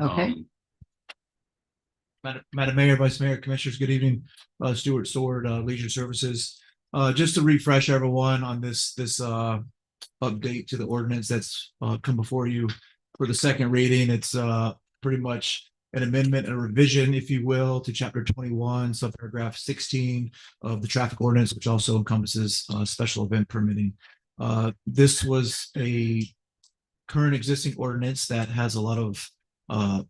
Okay. Madam Mayor, Vice Mayor, Commissioners, good evening. Stuart Sword, Leisure Services. Just to refresh everyone on this update to the ordinance that's come before you for the second reading. It's pretty much an amendment, a revision, if you will, to chapter 21, subparagraph 16 of the traffic ordinance, which also encompasses special event permitting. This was a current existing ordinance that has a lot of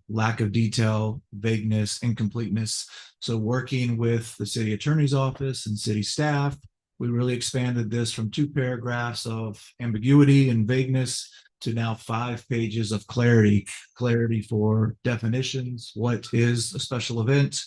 lack of detail, vagueness, incompleteness. So working with the city attorney's office and city staff, we really expanded this from 2 paragraphs of ambiguity and vagueness to now 5 pages of clarity for definitions. What is a special event?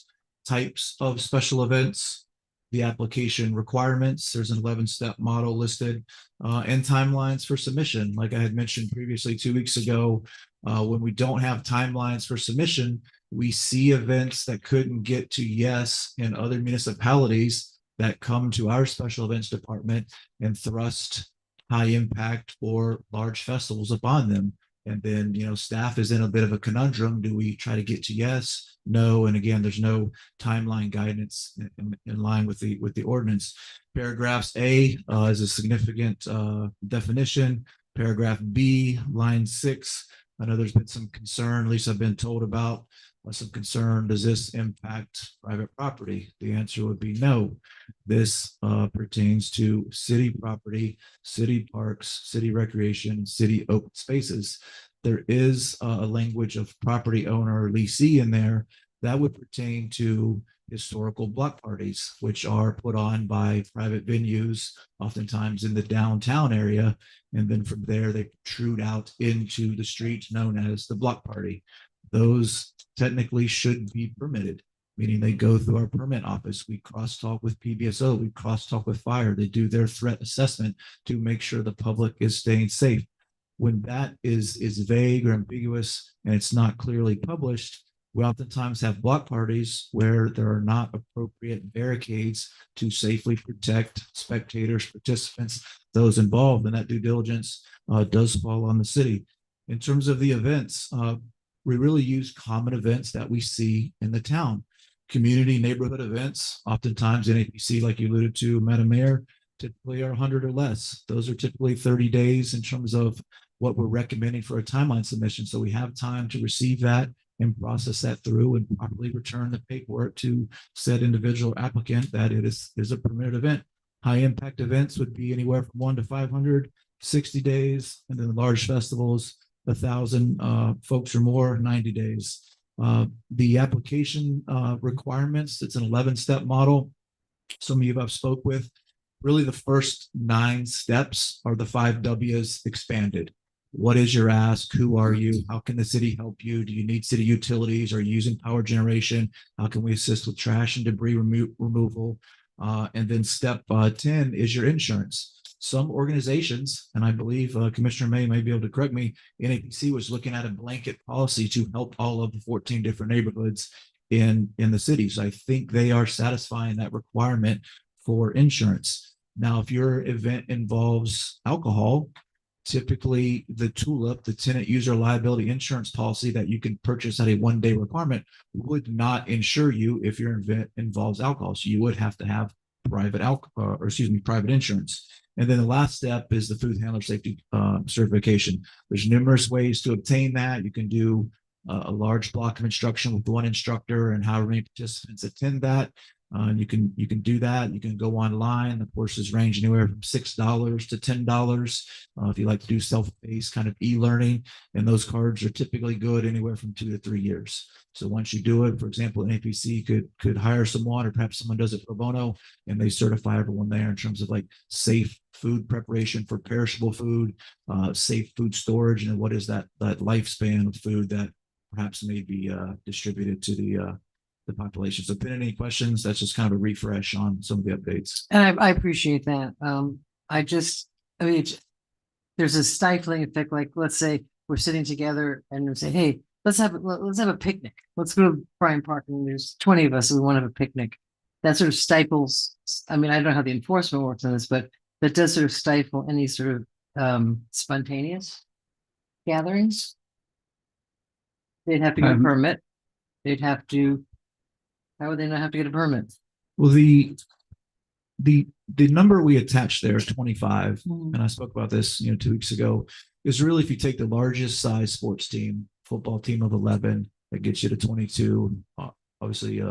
Types of special events, the application requirements. There's an 11-step model listed, and timelines for submission. Like I had mentioned previously 2 weeks ago, when we don't have timelines for submission, we see events that couldn't get to yes in other municipalities that come to our special events department and thrust high impact or large festivals upon them. And then, you know, staff is in a bit of a conundrum. Do we try to get to yes, no? And again, there's no timeline guidance in line with the ordinance. Paragraphs A is a significant definition. Paragraph B, line 6. I know there's been some concern, at least I've been told about some concern. Does this impact private property? The answer would be no. This pertains to city property, city parks, city recreation, city open spaces. There is a language of property owner or leasee in there that would pertain to historical block parties, which are put on by private venues, oftentimes in the downtown area. And then from there, they protrude out into the street known as the block party. Those technically should be permitted, meaning they go through our permit office. We crosstalk with PBSO, we crosstalk with fire. They do their threat assessment to make sure the public is staying safe. When that is vague or ambiguous and it's not clearly published, we oftentimes have block parties where there are not appropriate barricades to safely protect spectators, participants, those involved, and that due diligence does fall on the city. In terms of the events, we really use common events that we see in the town. Community neighborhood events, oftentimes NAPC, like you alluded to, Madam Mayor, typically are 100 or less. Those are typically 30 days in terms of what we're recommending for a timeline submission. So we have time to receive that and process that through and properly return the paperwork to said individual applicant that it is a permitted event. High impact events would be anywhere from 1 to 500, 60 days, and then large festivals, 1,000 folks or more, 90 days. The application requirements, it's an 11-step model. Some of you I've spoke with really the first 9 steps are the 5 W's expanded. What is your ask? Who are you? How can the city help you? Do you need city utilities? Are you using power generation? How can we assist with trash and debris removal? And then step 10 is your insurance. Some organizations, and I believe Commissioner may be able to correct me, NAPC was looking at a blanket policy to help all of the 14 different neighborhoods in the city. So I think they are satisfying that requirement for insurance. Now, if your event involves alcohol, typically the TULIP, the tenant user liability insurance policy that you can purchase at a 1-day requirement, would not insure you if your event involves alcohol. So you would have to have private private insurance. And then the last step is the food handler safety certification. There's numerous ways to obtain that. You can do a large block of instruction with one instructor and however many participants attend that. You can do that. You can go online. The courses range anywhere from $6 to $10. If you like to do self-paced kind of e-learning, and those cards are typically good anywhere from 2 to 3 years. So once you do it, for example, an APC could hire someone, or perhaps someone does it pro bono, and they certify everyone there in terms of like safe food preparation for perishable food, safe food storage, and what is that lifespan of food that perhaps may be distributed to the population. So, been any questions? That's just kind of a refresh on some of the updates. And I appreciate that. There's a stifling effect. Like, let's say we're sitting together and we say, "Hey, let's have a picnic. Let's go to Bryant Park, and there's 20 of us, and we want to have a picnic." That sort of stifles. I mean, I don't know how the enforcement works on this, but that does sort of stifle any sort of spontaneous gatherings. They'd have to get a permit. They'd have to. How would they not have to get a permit? Well, the number we attached there, 25, and I spoke about this 2 weeks ago, is really if you take the largest size sports team, football team of 11, that gets you to 22. Obviously,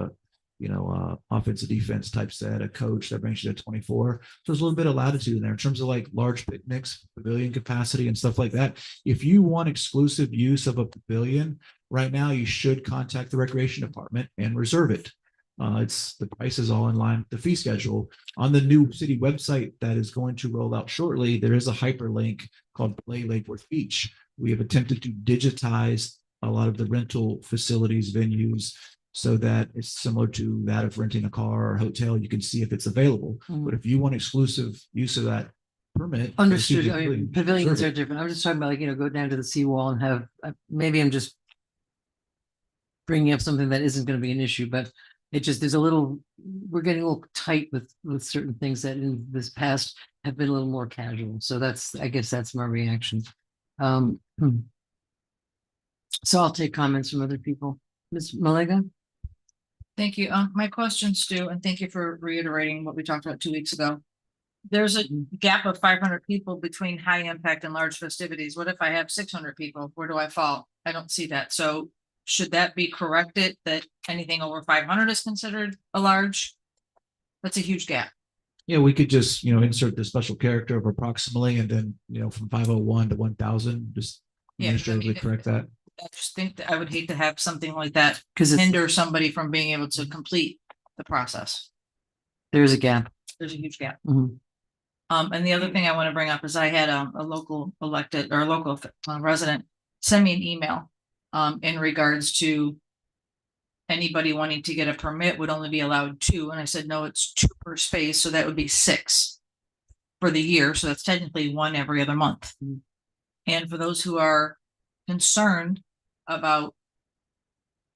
offensive defense type set, a coach that brings you to 24. So there's a little bit of latitude in there in terms of like large picnics, pavilion capacity, and stuff like that. If you want exclusive use of a pavilion right now, you should contact the recreation department and reserve it. The price is all in line with the fee schedule. On the new city website that is going to roll out shortly, there is a hyperlink called Play Lake Worth Beach. We have attempted to digitize a lot of the rental facilities, venues, so that it's similar to that of renting a car or a hotel. You can see if it's available. But if you want exclusive use of that permit, Understood. I mean, pavilions are different. I'm just talking about go down to the seawall and have, maybe I'm just bringing up something that isn't going to be an issue, but we're getting a little tight with certain things that in this past have been a little more casual. So I guess that's my reaction. So I'll take comments from other people. Ms. Malega? Thank you. My question, Stu, and thank you for reiterating what we talked about 2 weeks ago. There's a gap of 500 people between high impact and large festivities. What if I have 600 people? Where do I fall? I don't see that. So should that be corrected, that anything over 500 is considered a large? That's a huge gap. Yeah, we could just, insert the special character of approximately, and then, from 501 to 1000, just administratively correct that. I just think that I would hate to have something like that hinder somebody from being able to complete the process. There's a gap. There's a huge gap. And the other thing I want to bring up is I had a local elected or a local resident send me an email in regards to anybody wanting to get a permit would only be allowed 2. And I said, no, it's 2 per space. So that would be 6 for the year. So that's technically 1 every other month. And for those who are concerned about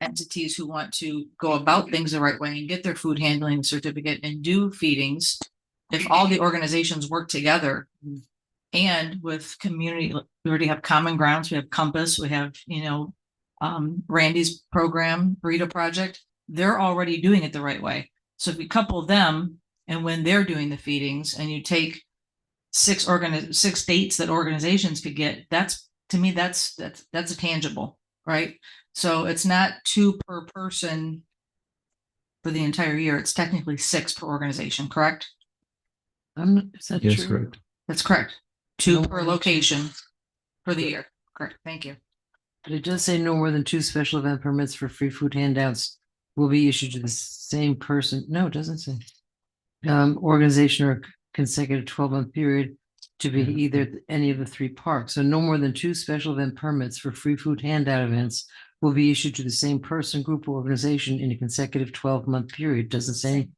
entities who want to go about things the right way and get their food handling certificate and do feedings, if all the organizations work together and with community, we already have Common Grounds, we have Compass, we have, Randy's program, Burrito Project, they're already doing it the right way. So if we couple them, and when they're doing the feedings, and you take 6 dates that organizations could get, to me, that's a tangible, right? So it's not 2 per person for the entire year. It's technically 6 per organization, correct? Is that Yes, true? correct. That's correct. 2 per location for the year. Correct. Thank you. But it does say no more than 2 special event permits for free food handouts will be issued to the same person. No, it doesn't say. Organization or consecutive 12-month period to be either any of the three parks. So no more than 2 special event permits for free food handout events will be issued to the same person, group, or organization in a consecutive 12-month period. Doesn't say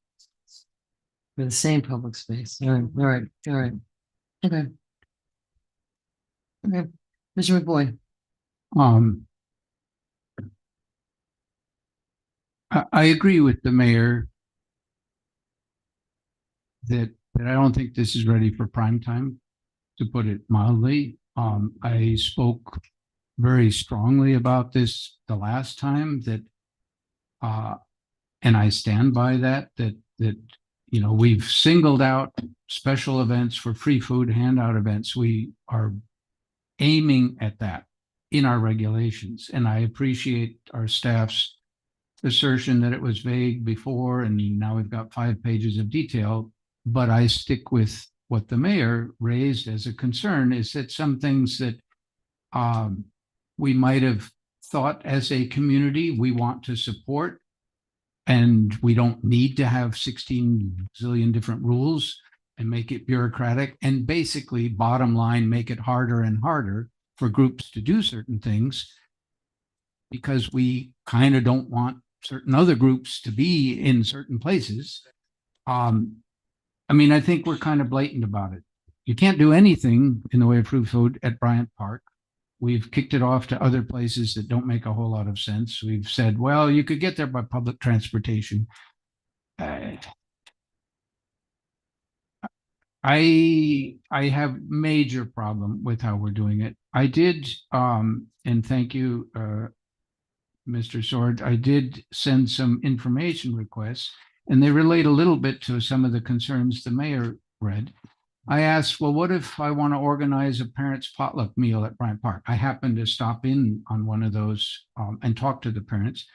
for the same public space. All right. Okay. Okay. Mr. McBoy. I agree with the mayor that I don't think this is ready for prime time, to put it mildly. I spoke very strongly about this the last time that, and I stand by that, you know, we've singled out special events for free food handout events. We are aiming at that in our regulations. And I appreciate our staff's assertion that it was vague before, and now we've got 5 pages of detail. But I stick with what the mayor raised as a concern, is that some things that we might have thought as a community we want to support, and we don't need to have 16 zillion different rules and make it bureaucratic, and basically, bottom line, make it harder and harder for groups to do certain things, because we kind of don't want certain other groups to be in certain places. I mean, I think we're kind of blatant about it. You can't do anything in the way of free food at Bryant Park. We've kicked it off to other places that don't make a whole lot of sense. We've said, well, you could get there by public transportation. I have major problem with how we're doing it. I did, and thank you, Mr. Sword, I did send some information requests, and they relate a little bit to some of the concerns the mayor read. I asked, well, what if I want to organize a parents' potluck meal at Bryant Park? I happened to stop in on one of those and talk to the parents.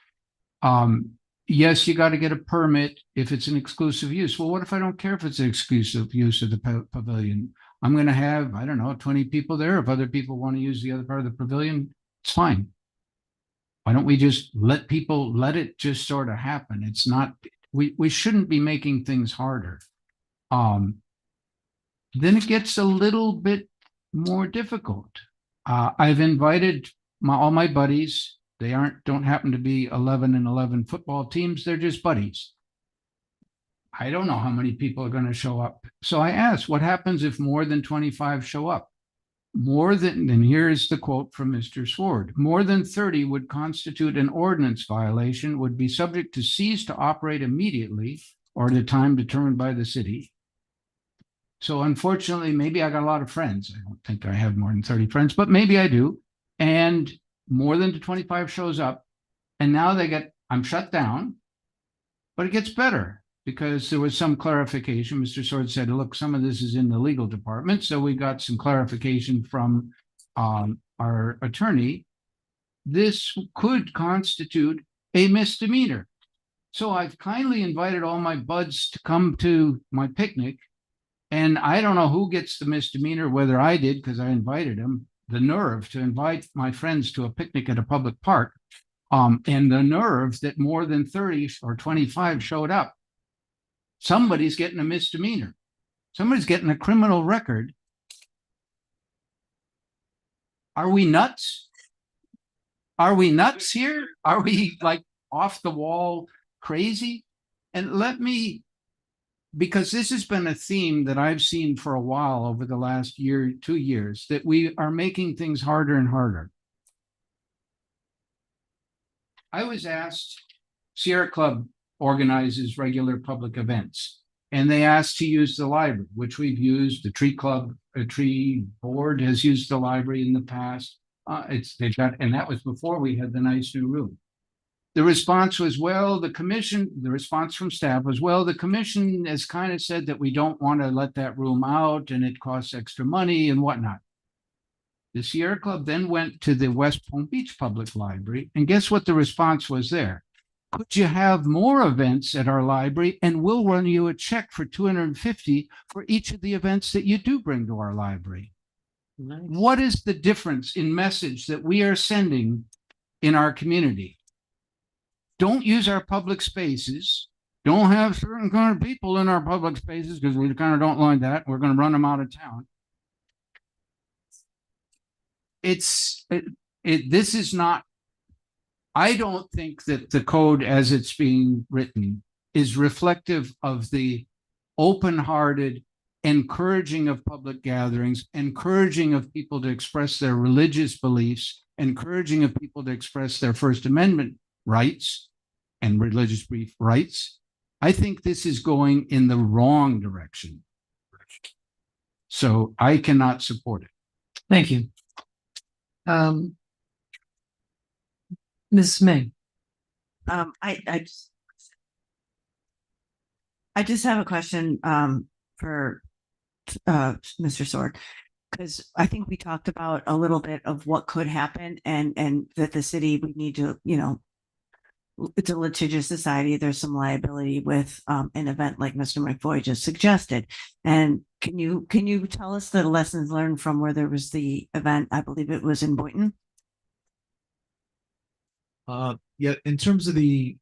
Yes, you got to get a permit if it's an exclusive use. Well, what if I don't care if it's an exclusive use of the pavilion? I'm going to have, I don't know, 20 people there. If other people want to use the other part of the pavilion, it's fine. Why don't we just let it just sort of happen? It's not, we shouldn't be making things harder. Then it gets a little bit more difficult. I've invited all my buddies. They don't happen to be 11 and 11 football teams. They're just buddies. I don't know how many people are going to show up. So I asked, what happens if more than 25 show up? And here's the quote from Mr. Sword, more than 30 would constitute an ordinance violation, would be subject to cease to operate immediately or at a time determined by the city. So unfortunately, maybe I got a lot of friends. I don't think I have more than 30 friends, but maybe I do. And more than 25 shows up, and now I'm shut down. But it gets better, because there was some clarification. Mr. Sword said, look, some of this is in the legal department. So we got some clarification from our attorney. This could constitute a misdemeanor. So I've kindly invited all my buds to come to my picnic. And I don't know who gets the misdemeanor, whether I did, because I invited them, the nerve to invite my friends to a picnic at a public park, and the nerve that more than 30 or 25 showed up. Somebody's getting a misdemeanor. Somebody's getting a criminal record. Are we nuts? Are we nuts here? Are we like off the wall crazy? And because this has been a theme that I've seen for a while over the last year, 2 years, that we are making things harder and harder. I was asked, Sierra Club organizes regular public events, and they asked to use the library, which we've used. The Tree Club, a tree board has used the library in the past. And that was before we had the nice new room. The response was, well, the response from staff was, well, the commission has kind of said that we don't want to let that room out and it costs extra money and whatnot. The Sierra Club then went to the West Palm Beach Public Library, and guess what the response was there? Could you have more events at our library, and we'll run you a check for $250 for each of the events that you do bring to our library. Nice. What is the difference in message that we are sending in our community? Don't use our public spaces. don't have certain kind of people in our public spaces because we kind of don't like that. We're going to run them out of town. This is not, I don't think that the code as it's being written is reflective of the open-hearted encouraging of public gatherings, encouraging of people to express their religious beliefs, encouraging of people to express their First Amendment rights and religious belief rights. I think this is going in the wrong direction. So I cannot support it. Thank you. Ms. May. I just have a question for Mr. Sword, because I think we talked about a little bit of what could happen and that the city would need to, you know, it's a litigious society. There's some liability with an event like Mr. McFoy just suggested. And can you tell us the lessons learned from where there was the event? I believe it was in Boynton. Yeah, in terms of the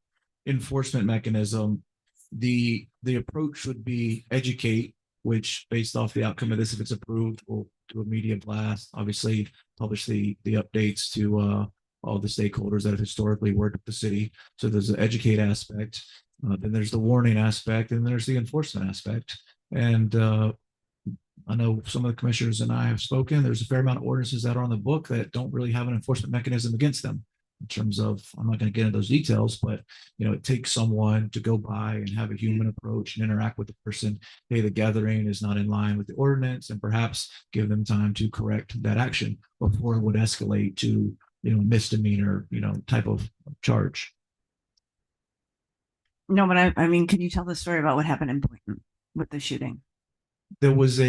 enforcement mechanism, the approach would be educate, which based off the outcome of this, if it's approved, we'll do a media blast, obviously publish the updates to all the stakeholders that have historically worked with the city. So there's the educate aspect, then there's the warning aspect, and there's the enforcement aspect. And I know some of the commissioners and I have spoken, there's a fair amount of ordinances that are on the book that don't really have an enforcement mechanism against them. In terms of, I'm not going to get into those details, but you know, it takes someone to go by and have a human approach and interact with the person. Hey, the gathering is not in line with the ordinance, and perhaps give them time to correct that action before it would escalate to, you know, misdemeanor, you know, type of charge. No, but I mean, can you tell the story about what happened in Boynton with the shooting? There was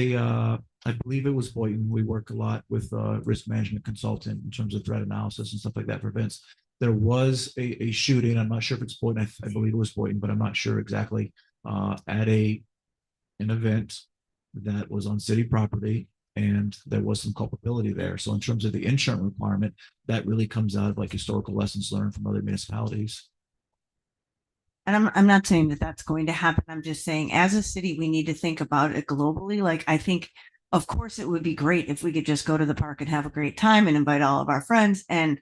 I believe it was Boynton. We work a lot with risk management consultant in terms of threat analysis and stuff like that for events. There was a shooting. I'm not sure if it's Boynton. I believe it was Boynton, but I'm not sure exactly. At an event that was on city property, and there was some culpability there. So in terms of the insurance requirement, that really comes out of like historical lessons learned from other municipalities. And I'm not saying that that's going to happen. I'm just saying as a city, we need to think about it globally. Like, I think, of course, it would be great if we could just go to the park and have a great time and invite all of our friends. And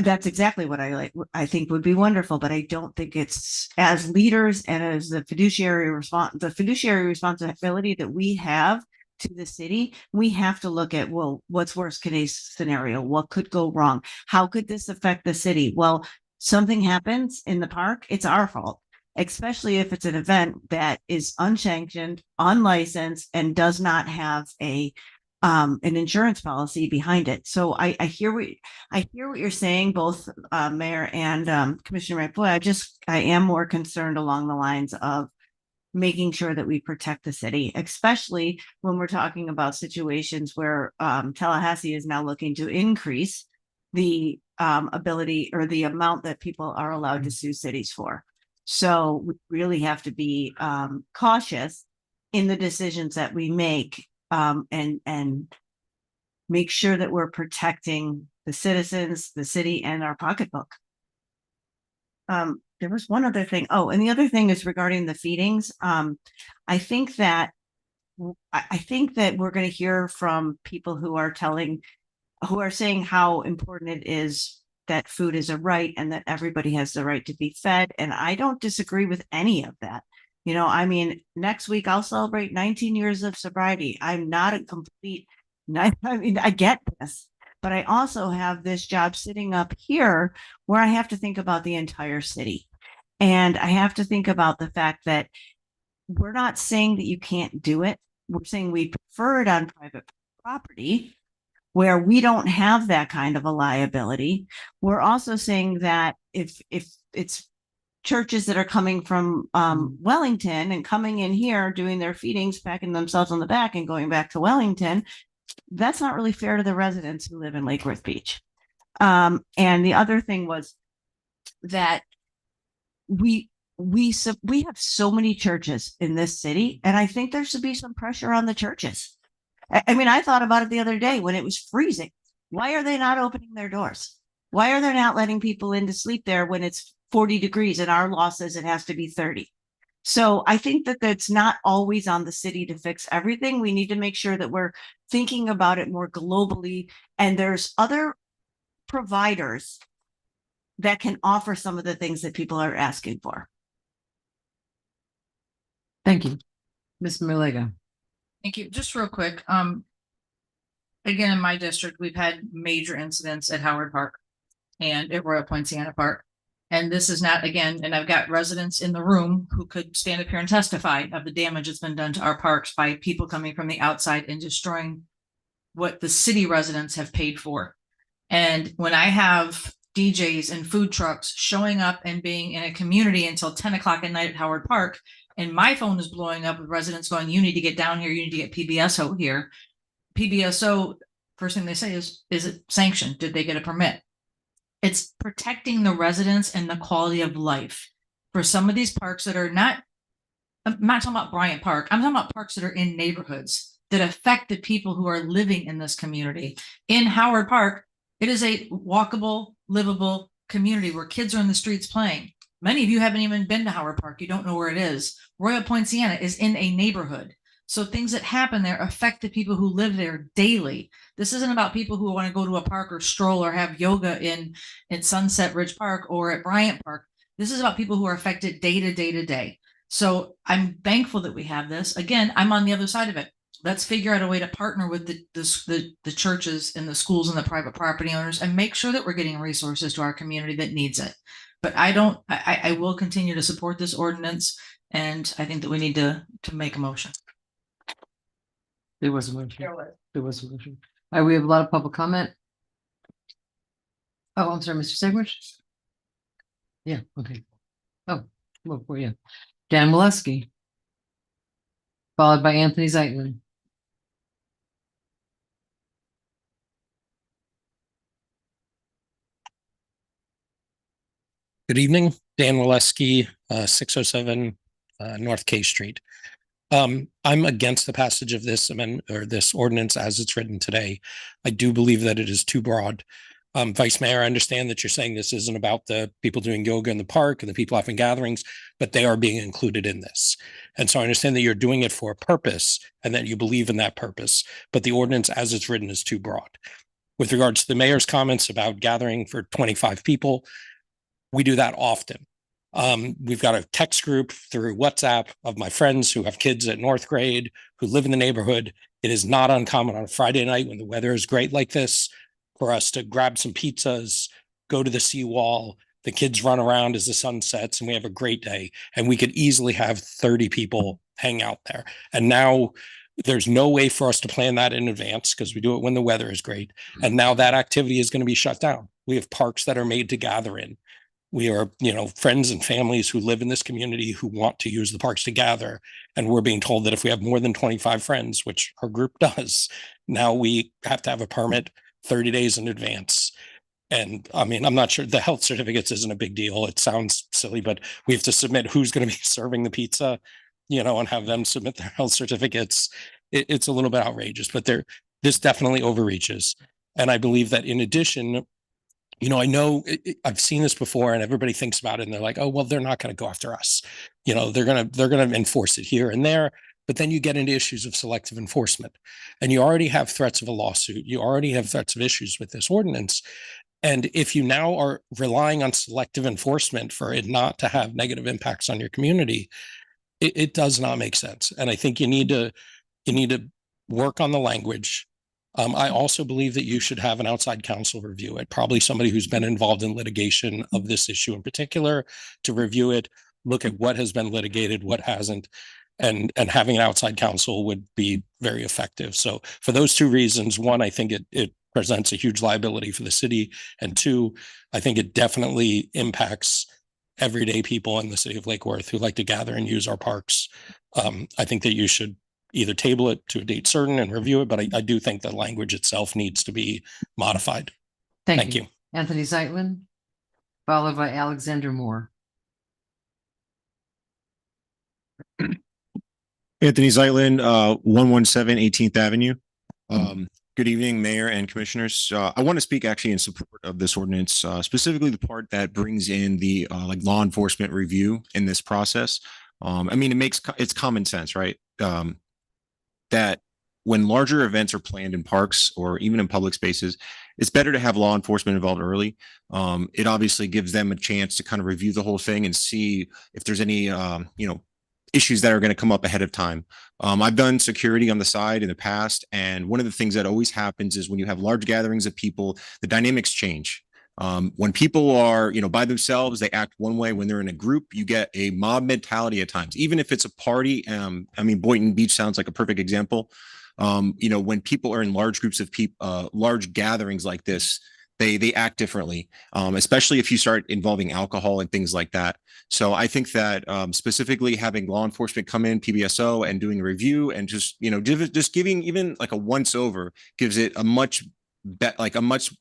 that's exactly what I think would be wonderful. But I don't think it's, as leaders and as the fiduciary responsibility that we have to the city, we have to look at, well, what's worst case scenario? What could go wrong? How could this affect the city? Well, something happens in the park, it's our fault, especially if it's an event that is unsanctioned, unlicensed, and does not have an insurance policy behind it. So I hear what you're saying, both Mayor and Commissioner McFoy. I am more concerned along the lines of making sure that we protect the city, especially when we're talking about situations where Tallahassee is now looking to increase the ability or the amount that people are allowed to sue cities for. So we really have to be cautious in the decisions that we make, and make sure that we're protecting the citizens, the city, and our pocketbook. There was one other thing. Oh, and the other thing is regarding the feedings. I think that we're going to hear from people who are saying how important it is that food is a right and that everybody has the right to be fed. And I don't disagree with any of that. You know, I mean, next week I'll celebrate 19 years of sobriety. I'm not a complete, I mean, I get this, but I also have this job sitting up here where I have to think about the entire city. And I have to think about the fact that we're not saying that you can't do it. We're saying we prefer it on private property where we don't have that kind of a liability. We're also saying that if it's churches that are coming from Wellington and coming in here, doing their feedings, packing themselves on the back and going back to Wellington, that's not really fair to the residents who live in Lake Worth Beach. And the other thing was that we have so many churches in this city, and I think there should be some pressure on the churches. I mean, I thought about it the other day when it was freezing. Why are they not opening their doors? Why are they not letting people in to sleep there when it's 40 degrees and our law says it has to be 30. So I think that that's not always on the city to fix everything. We need to make sure that we're thinking about it more globally, and there's other providers that can offer some of the things that people are asking for. Thank you. Ms. Malega. Thank you. Just real quick. Again, in my district, we've had major incidents at Howard Park and at Royal Poinciana Park. And this is not, again, and I've got residents in the room who could stand up here and testify of the damage that's been done to our parks by people coming from the outside and destroying what the city residents have paid for. And when I have DJs and food trucks showing up and being in a community until 10 o'clock at night at Howard Park, and my phone is blowing up with residents going, you need to get down here, you need to get PBSO here. PBSO, first thing they say is it sanctioned? Did they get a permit? It's protecting the residents and the quality of life for some of these parks that are not, I'm not talking about Bryant Park. I'm talking about parks that are in neighborhoods that affect the people who are living in this community. In Howard Park, it is a walkable, livable community where kids are in the streets playing. Many of you haven't even been to Howard Park. You don't know where it is. Royal Poinciana is in a neighborhood. So things that happen there affect the people who live there daily. This isn't about people who want to go to a park or stroll or have yoga in Sunset Ridge Park or at Bryant Park. This is about people who are affected day to day to day. So I'm thankful that we have this. Again, I'm on the other side of it. Let's figure out a way to partner with the churches and the schools and the private property owners and make sure that we're getting resources to our community that needs it. But I will continue to support this ordinance, and I think that we need to make a motion. There was a motion. There was a motion. All right, we have a lot of public comment. Oh, I'm sorry, Mr. Segwich? Yeah, okay. Oh, well, for you. Dan Molesky. Followed by Anthony Zeitlin. Good evening, Dan Walesky, 607 North K Street. I'm against the passage of this amendment or this ordinance as it's written today. I do believe that it is too broad. Vice Mayor, I understand that you're saying this isn't about the people doing yoga in the park and the people having gatherings, but they are being included in this. And so I understand that you're doing it for a purpose and that you believe in that purpose, but the ordinance as it's written is too broad. With regards to the mayor's comments about gathering for 25 people, we do that often. We've got a text group through WhatsApp of my friends who have kids at North grade who live in the neighborhood. It is not uncommon on a Friday night when the weather is great like this for us to grab some pizzas, go to the seawall, the kids run around as the sun sets, and we have a great day. And we could easily have 30 people hang out there. And now there's no way for us to plan that in advance because we do it when the weather is great. And now that activity is going to be shut down. We have parks that are made to gather in. We are, friends and families who live in this community who want to use the parks to gather. And we're being told that if we have more than 25 friends, which our group does, now we have to have a permit 30 days in advance. And I mean, I'm not sure the health certificates isn't a big deal. It sounds silly, but we have to submit who's going to be serving the pizza, and have them submit their health certificates. It's a little bit outrageous, but this definitely overreaches. And I believe that in addition, I know I've seen this before and everybody thinks about it and they're like, oh, well, they're not going to go after us. They're going to enforce it here and there. But then you get into issues of selective enforcement and you already have threats of a lawsuit. You already have threats of issues with this ordinance. And if you now are relying on selective enforcement for it not to have negative impacts on your community, it does not make sense. And I think you need to work on the language. I also believe that you should have an outside counsel review it, probably somebody who's been involved in litigation of this issue in particular to review it, look at what has been litigated, what hasn't, and having an outside counsel would be very effective. So for those two reasons, one, I think it presents a huge liability for the city. And two, I think it definitely impacts everyday people in the city of Lake Worth who like to gather and use our parks. I think that you should either table it to a date certain and review it, but I do think the language itself needs to be modified. Thank you. Anthony Zeitlin, followed by Alexander Moore. Anthony Zeitlin, 117 18th Avenue. Good Good evening, Mayor and Commissioners. I want to speak actually in support of this ordinance, specifically the part that brings in the like law enforcement review in this process. I mean, it's common sense, right? That when larger events are planned in parks or even in public spaces, it's better to have law enforcement involved early. It obviously gives them a chance to kind of review the whole thing and see if there's any, issues that are going to come up ahead of time. I've done security on the side in the past, and one of the things that always happens is when you have large gatherings of people, the dynamics change. When people are, by themselves, they act one way. When they're in a group, you get a mob mentality at times, even if it's a party. I mean, Boynton Beach sounds like a perfect example. When people are in large groups of people, large gatherings like this, they act differently, especially if you start involving alcohol and things like that. So I think that specifically having law enforcement come in, PBSO, and doing a review and just giving even like a once over gives it a much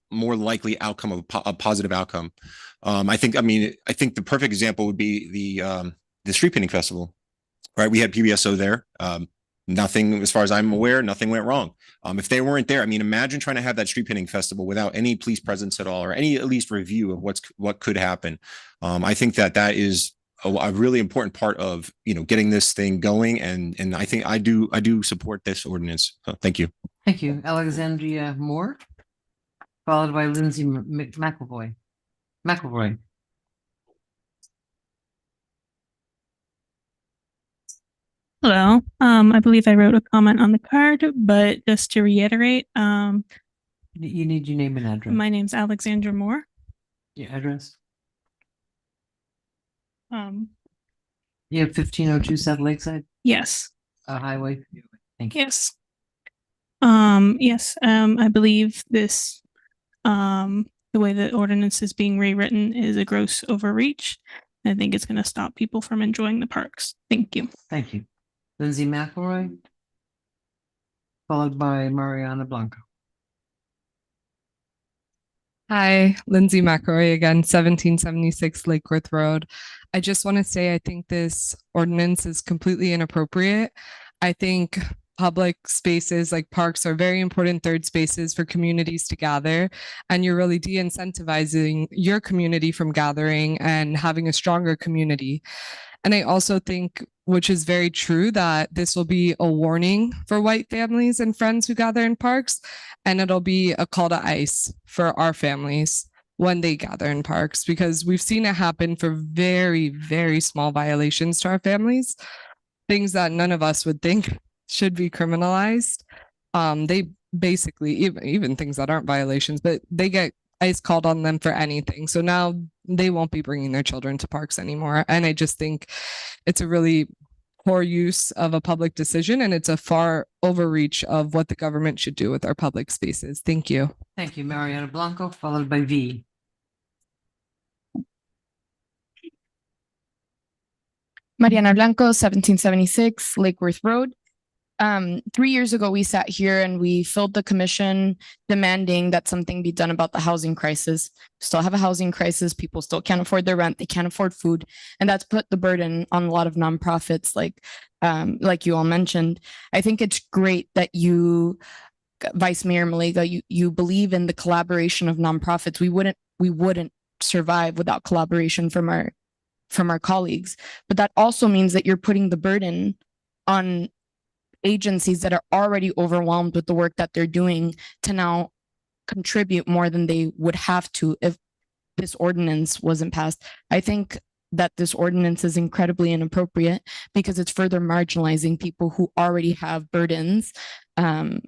more likely outcome of a positive outcome. I think the perfect example would be the street painting festival, right? We had PBSO there. Nothing, as far as I'm aware, nothing went wrong. If they weren't there, I mean, imagine trying to have that street painting festival without any police presence at all, or any at least review of what could happen. I think that is a really important part of getting this thing going, and I think I do support this ordinance. So thank you. Thank you, Alexandria Moore, followed by Lindsay McElroy. Hello. I believe I wrote a comment on the card, but just to reiterate, You need your name and address. my name's Alexandra Moore. Your address. Um, You have 1502 South Lakeside yes. Highway. Thank you. Yes. Yes, I believe this, the way the ordinance is being rewritten is a gross overreach. I think it's going to stop people from enjoying the parks. Thank you. Thank you. Lindsay McElroy, followed by Mariana Blanco. Hi, Lindsay McElroy again, 1776 Lake Worth Road. I just want to say I think this ordinance is completely inappropriate. I think public spaces like parks are very important third spaces for communities to gather, and you're really de-incentivizing your community from gathering and having a stronger community. And I also think, which is very true, that this will be a warning for white families and friends who gather in parks, and it'll be a call to ICE for our families when they gather in parks, because we've seen it happen for very, very small violations to our families, things that none of us would think should be criminalized. They basically, even things that aren't violations, but they get ICE called on them for anything. So now they won't be bringing their children to parks anymore. And I just think it's a really poor use of a public decision, and it's a far overreach of what the government should do with our public spaces. Thank you. Thank you, Mariana Blanco, followed by V. Mariana Blanco, 1776 Lake Worth Road. 3 years ago, we sat here and we filled the commission demanding that something be done about the housing crisis. We still have a housing crisis. People still can't afford their rent. They can't afford food. And that's put the burden on a lot of nonprofits, like you all mentioned. I think it's great that you, Vice Mayor Malega, you believe in the collaboration of nonprofits. We wouldn't survive without collaboration from our colleagues. But that also means that you're putting the burden on agencies that are already overwhelmed with the work that they're doing to now contribute more than they would have to if this ordinance wasn't passed. I think that this ordinance is incredibly inappropriate because it's further marginalizing people who already have burdens, and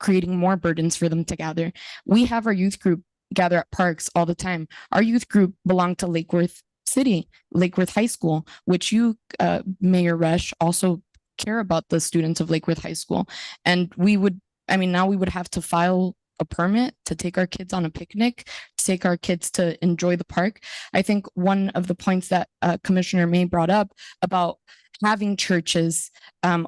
creating more burdens for them to gather. We have our youth group gather at parks all the time. Our youth group belonged to Lake Worth City, Lake Worth High School, which you, Mayor Resch, also care about the students of Lake Worth High School. And now we would have to file a permit to take our kids on a picnic, to take our kids to enjoy the park. I think one of the points that Commissioner May brought up about having churches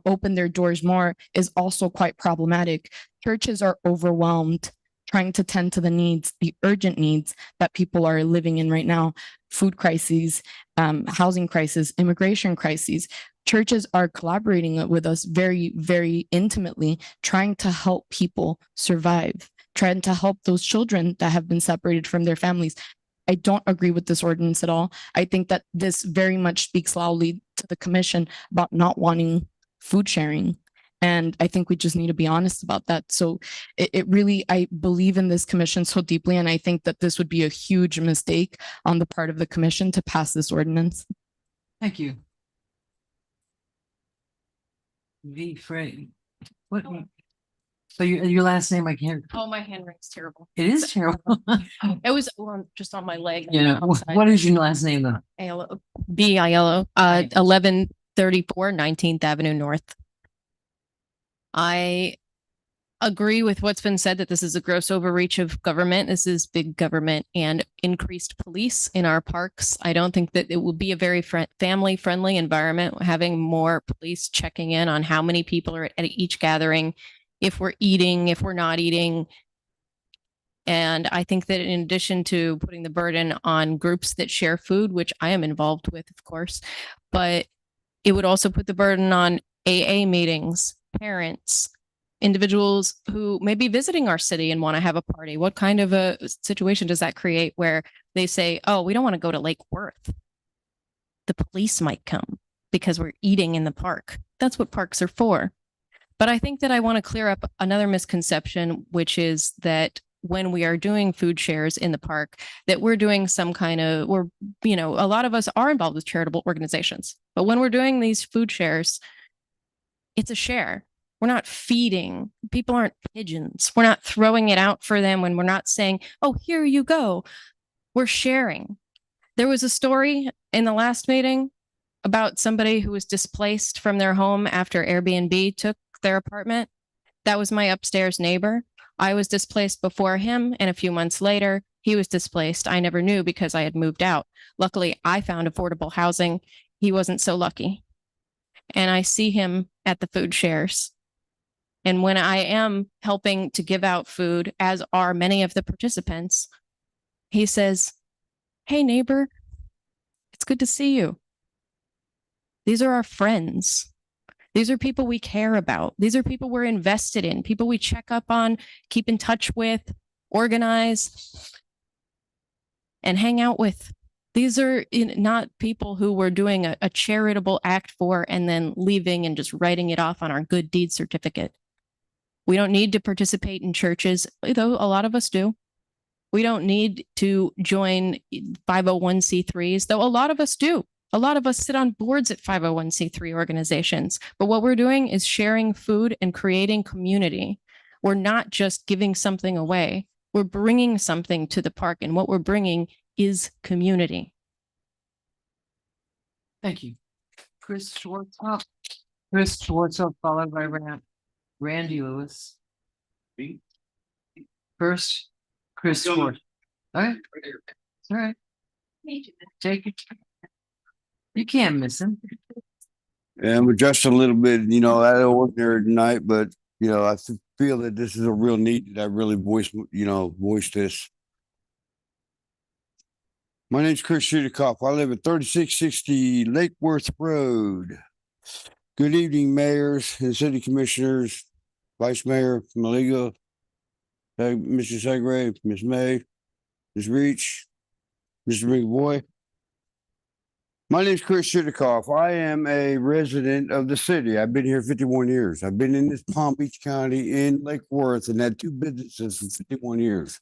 open their doors more is also quite problematic. Churches are overwhelmed trying to tend to the needs, the urgent needs that people are living in right now: food crises, housing crisis, immigration crises. churches are collaborating with us very, very intimately, trying to help people survive, trying to help those children that have been separated from their families. I don't agree with this ordinance at all. I think that this very much speaks loudly to the commission about not wanting food sharing. And I think we just need to be honest about that. So it really, I believe in this commission so deeply. And I think that this would be a huge mistake on the part of the commission to pass this ordinance. Thank you. V. Frey. What? So your last name, I can't. Oh, my handwriting's terrible. It is terrible. It was just on my leg. Yeah. What is your last name though? Biello, 1134 19th Avenue North. I agree with what's been said that this is a gross overreach of government. This is big government and increased police in our parks. I don't think that it will be a very family friendly environment, having more police checking in on how many people are at each gathering, if we're eating, if we're not eating. And I think that in addition to putting the burden on groups that share food, which I am involved with, of course, but it would also put the burden on AA meetings, parents, individuals who may be visiting our city and want to have a party. What kind of a situation does that create where they say, oh, we don't want to go to Lake Worth? The police might come because we're eating in the park. That's what parks are for. But I think that I want to clear up another misconception, which is that when we are doing food shares in the park, that we're doing some kind of, a lot of us are involved with charitable organizations. But when we're doing these food shares, it's a share. We're not feeding. People aren't pigeons. We're not throwing it out for them when we're not saying, oh, here you go. We're sharing. There was a story in the last meeting about somebody who was displaced from their home after Airbnb took their apartment. That was my upstairs neighbor. I was displaced before him, and a few months later, he was displaced. I never knew because I had moved out. Luckily, I found affordable housing. He wasn't so lucky. And I see him at the food shares. And when I am helping to give out food, as are many of the participants, he says, hey, neighbor, it's good to see you. These are our friends. These are people we care about. These are people we're invested in, people we check up on, keep in touch with, organize, and hang out with. These are not people who we're doing a charitable act for and then leaving and just writing it off on our good deed certificate. We don't need to participate in churches, though a lot of us do. We don't need to join 501c3s, though a lot of us do. A lot of us sit on boards at 501c3 organizations. But what we're doing is sharing food and creating community. We're not just giving something away. We're bringing something to the park, and what we're bringing is community. Thank you. Chris Schwartz. Chris Schwartz, followed by Randy Lewis. First, Chris Schwartz. All right. All right. Take it. You can't miss him. And we're just a little bit, out of ordinary tonight, but, I feel that this is a real need that I really voice this. My name's Chris Shudikoff. I live at 3660 Lake Worth Road. Good evening, mayors and city commissioners, Vice Mayor Maliga, Mr. Segrave, Ms. May, Ms. Reach, Mr. McBoy. My name is Chris Shudikoff. I am a resident of the city. I've been here 51 years. I've been in this Palm Beach County in Lake Worth and had 2 businesses for 51 years.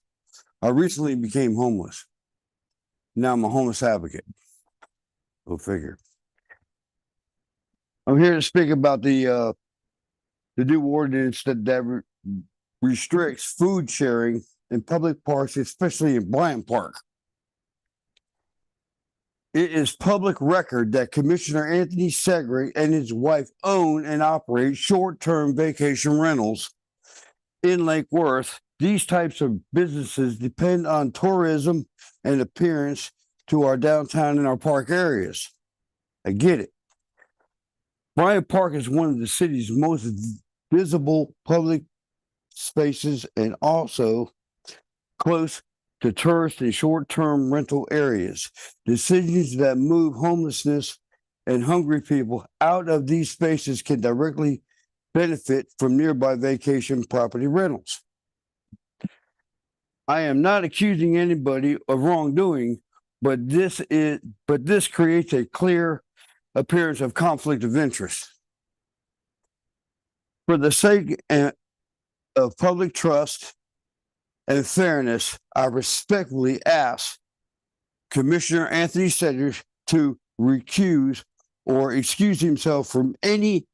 I recently became homeless. Now I'm a homeless advocate. Go figure. I'm here to speak about the new ordinance that restricts food sharing in public parks, especially in Bryant Park. It is public record that Commissioner Anthony Segrave and his wife own and operate short-term vacation rentals in Lake Worth. These types of businesses depend on tourism and appearance to our downtown and our park areas. I get it. Bryant Park is one of the city's most visible public spaces and also close to tourist and short-term rental areas. Decisions that move homelessness and hungry people out of these spaces can directly benefit from nearby vacation property rentals. I am not accusing anybody of wrongdoing, but this creates a clear appearance of conflict of interest. For the sake of public trust and fairness, I respectfully ask Commissioner Anthony Sedgwick to recuse or excuse himself from any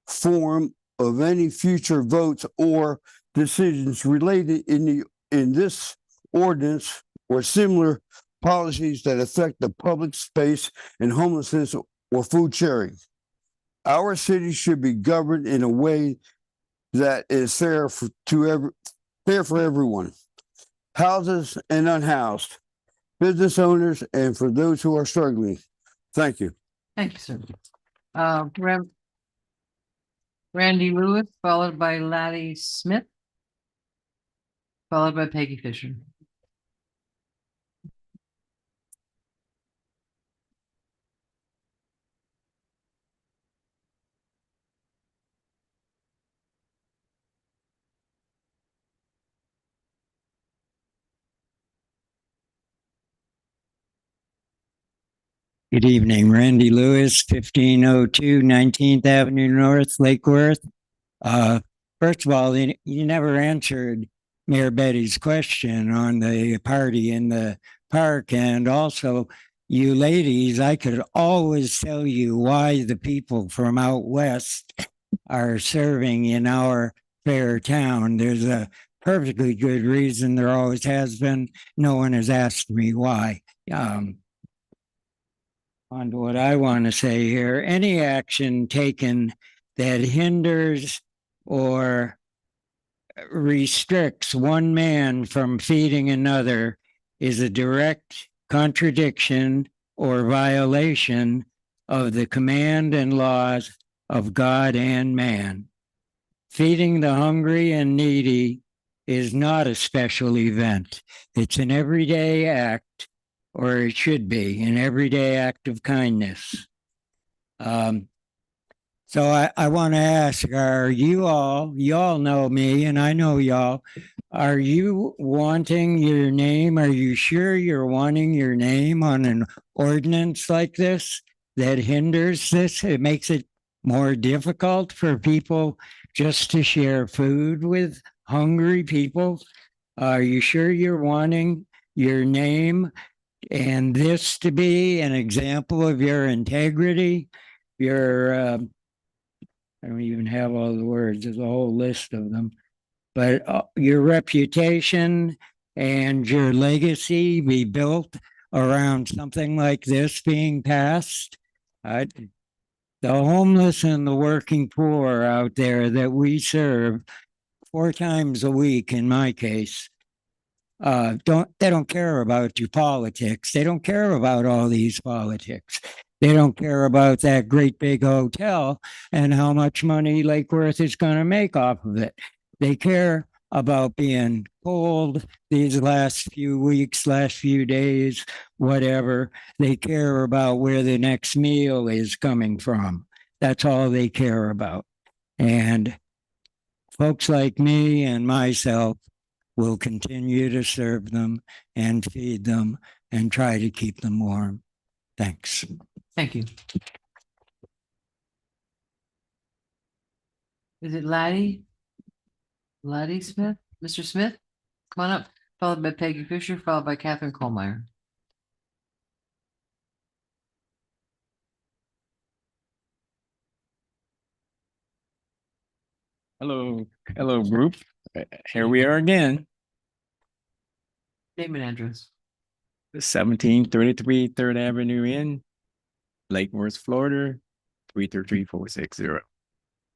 form of any future votes or decisions related in this ordinance or similar policies that affect the public space and homelessness or food sharing. Our city should be governed in a way that is fair for everyone, houses and unhoused, business owners, and for those who are struggling. Thank you. Thank you, sir. Randy Lewis, followed by Laddie Smith, followed by Peggy Fisher. Good evening, Randy Lewis, 1502 19th Avenue North, Lake Worth. First of all, you never answered Mayor Betty's question on the party in the park. And also, you ladies, I could always tell you why the people from out west are serving in our fair town. There's a perfectly good reason. There always has been. No one has asked me why. On to what I want to say here, any action taken that hinders or restricts one man from feeding another is a direct contradiction or violation of the command and laws of God and man. Feeding the hungry and needy is not a special event. It's an everyday act, or it should be an everyday act of kindness. So I want to ask, are you all know me and I know y'all, are you wanting your name? Are you sure you're wanting your name on an ordinance like this that hinders this? It makes it more difficult for people just to share food with hungry people. Are you sure you're wanting your name and this to be an example of your integrity, your, I don't even have all the words, there's a whole list of them, but your reputation and your legacy be built around something like this being passed? The homeless and the working poor out there that we serve 4 times a week, in my case, they don't care about your politics. They don't care about all these politics. They don't care about that great big hotel and how much money Lake Worth is going to make off of it. They care about being cold these last few weeks, last few days, whatever. They care about where the next meal is coming from. That's all they care about. And folks like me and myself will continue to serve them and feed them and try to keep them warm. Thanks. Thank you. Is it Laddie? Laddie Smith? Mr. Smith? Come on up, followed by Peggy Fisher, followed by Catherine Kohlmeyer. Hello, group. Here we are again. Name and address. 1733 3rd Avenue in Lake Worth, Florida, 333460.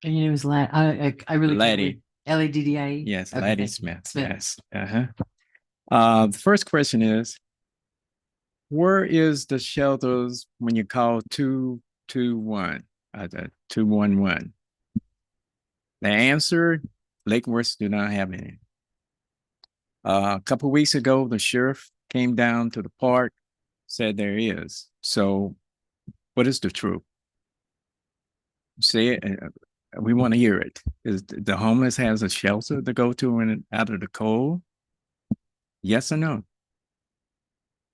And your name is I really Laddie. Laddie. Yes, Okay, Laddie thank you. Smith. Smith. Yes. The first question is, where is the shelters when you call 211? 211. The answer, Lake Worth do not have any. A couple of weeks ago, the sheriff came down to the park, said there is. So What is the truth? Say it. We want to hear it. Is the homeless has a shelter to go to and out of the cold? Yes or no?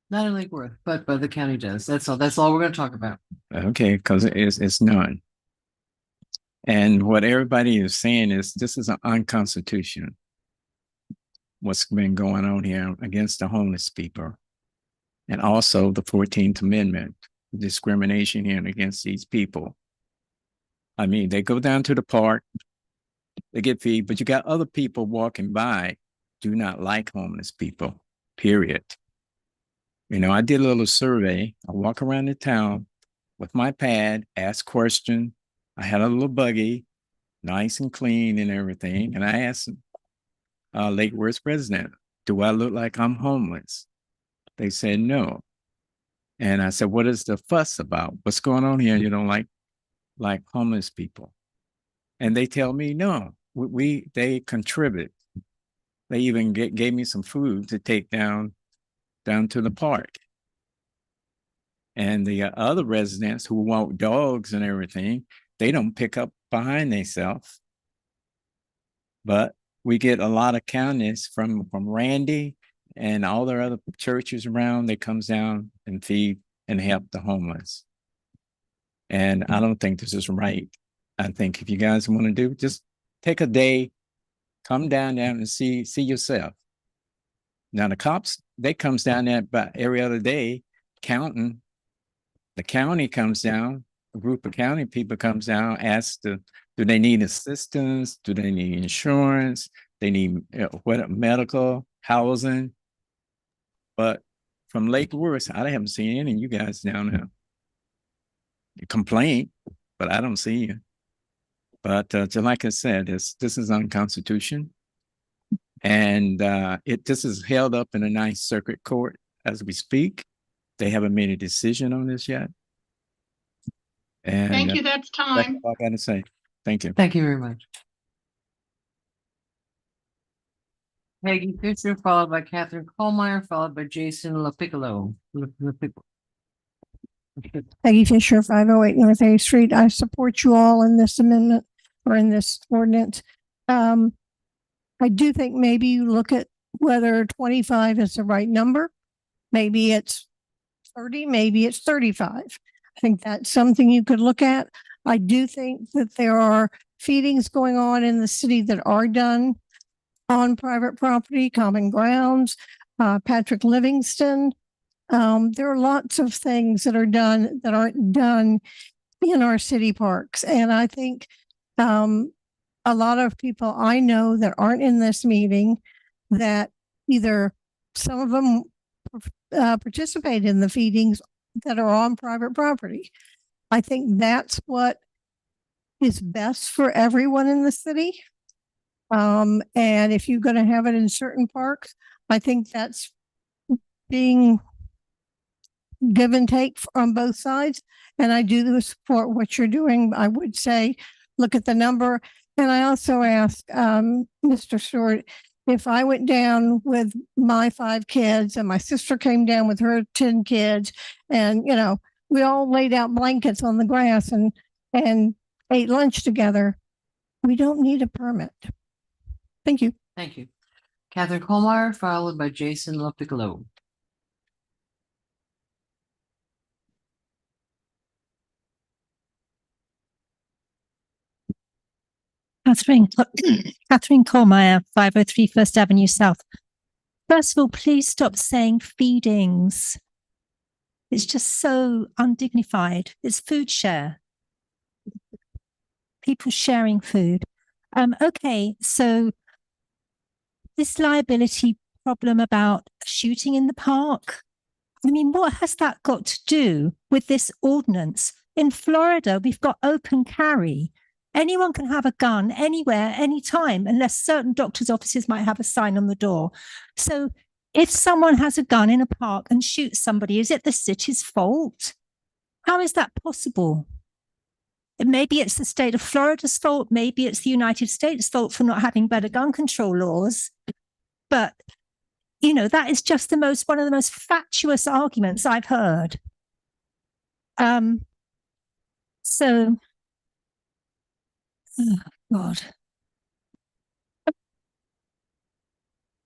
Not in Lake Worth, but the county does. That's all we're going to talk about. Okay, because it's none. And what everybody is saying is this is unconstitutional. What's been going on here against the homeless people. And also the 14th Amendment, discrimination here against these people. I mean, they go down to the park, they get feed, but you got other people walking by, do not like homeless people, period. You know, I did a little survey. I walk around the town with my pad, ask questions. I had a little buggy, nice and clean and everything. And I asked Lake Worth resident, do I look like I'm homeless? They said no. And I said, what is the fuss about? What's going on here? You don't like homeless people? And they tell me no. They contribute. They even gave me some food to take down to the park. And the other residents who walk dogs and everything, they don't pick up behind themselves. But we get a lot of counties from Randy and all their other churches around. They comes down and feed and help the homeless. And I don't think this is right. I think if you guys want to do, just take a day, come down there and see yourself. Now the cops, they comes down there about every other day counting. The county comes down, a group of county people comes down, asks do they need assistance? Do they need insurance? They need what medical, housing. But from Lake Worth, I haven't seen any of you guys down there. You complain, but I don't see you. But just like I said, this is unconstitutional. And this is held up in a Ninth Circuit Court as we speak. They haven't made a decision on this yet. And Thank you. That's time. That's all I got to say. Thank you. Thank you very much. Peggy Fisher, followed by Catherine Kohlmeyer, followed by Jason LaPiccolo. Peggy Fisher, 508 North A Street. I support you all in this amendment or in this ordinance. I do think maybe you look at whether 25 is the right number. Maybe it's 30, maybe it's 35. I think that's something you could look at. I do think that there are feedings going on in the city that are done on private property, common grounds, Patrick Livingston. There are lots of things that are done that aren't done in our city parks. And I think a lot of people I know that aren't in this meeting, that either some of them participate in the feedings that are on private property. I think that's what is best for everyone in the city. And if you're going to have it in certain parks, I think that's being give and take on both sides. And I do support what you're doing. I would say, look at the number. And I also asked Mr. Stewart, if I went down with my 5 kids and my sister came down with her 10 kids, and, you know, we all laid out blankets on the grass and ate lunch together, we don't need a permit. Thank you. Thank you. Catherine Kohlmeyer, followed by Jason LaPiccolo. Catherine Kohlmeyer, 503 First Avenue South. First of all, please stop saying feedings. It's just so undignified. It's food share. People sharing food. Okay, so this liability problem about shooting in the park, I mean, what has that got to do with this ordinance? In Florida, we've got open carry. Anyone can have a gun anywhere, anytime, unless certain doctors' offices might have a sign on the door. So if someone has a gun in a park and shoots somebody, is it the city's fault? How is that possible? Maybe it's the state of Florida's fault. Maybe it's the United States' fault for not having better gun control laws. But, you know, that is just one of the most fatuous arguments I've heard. So, oh God.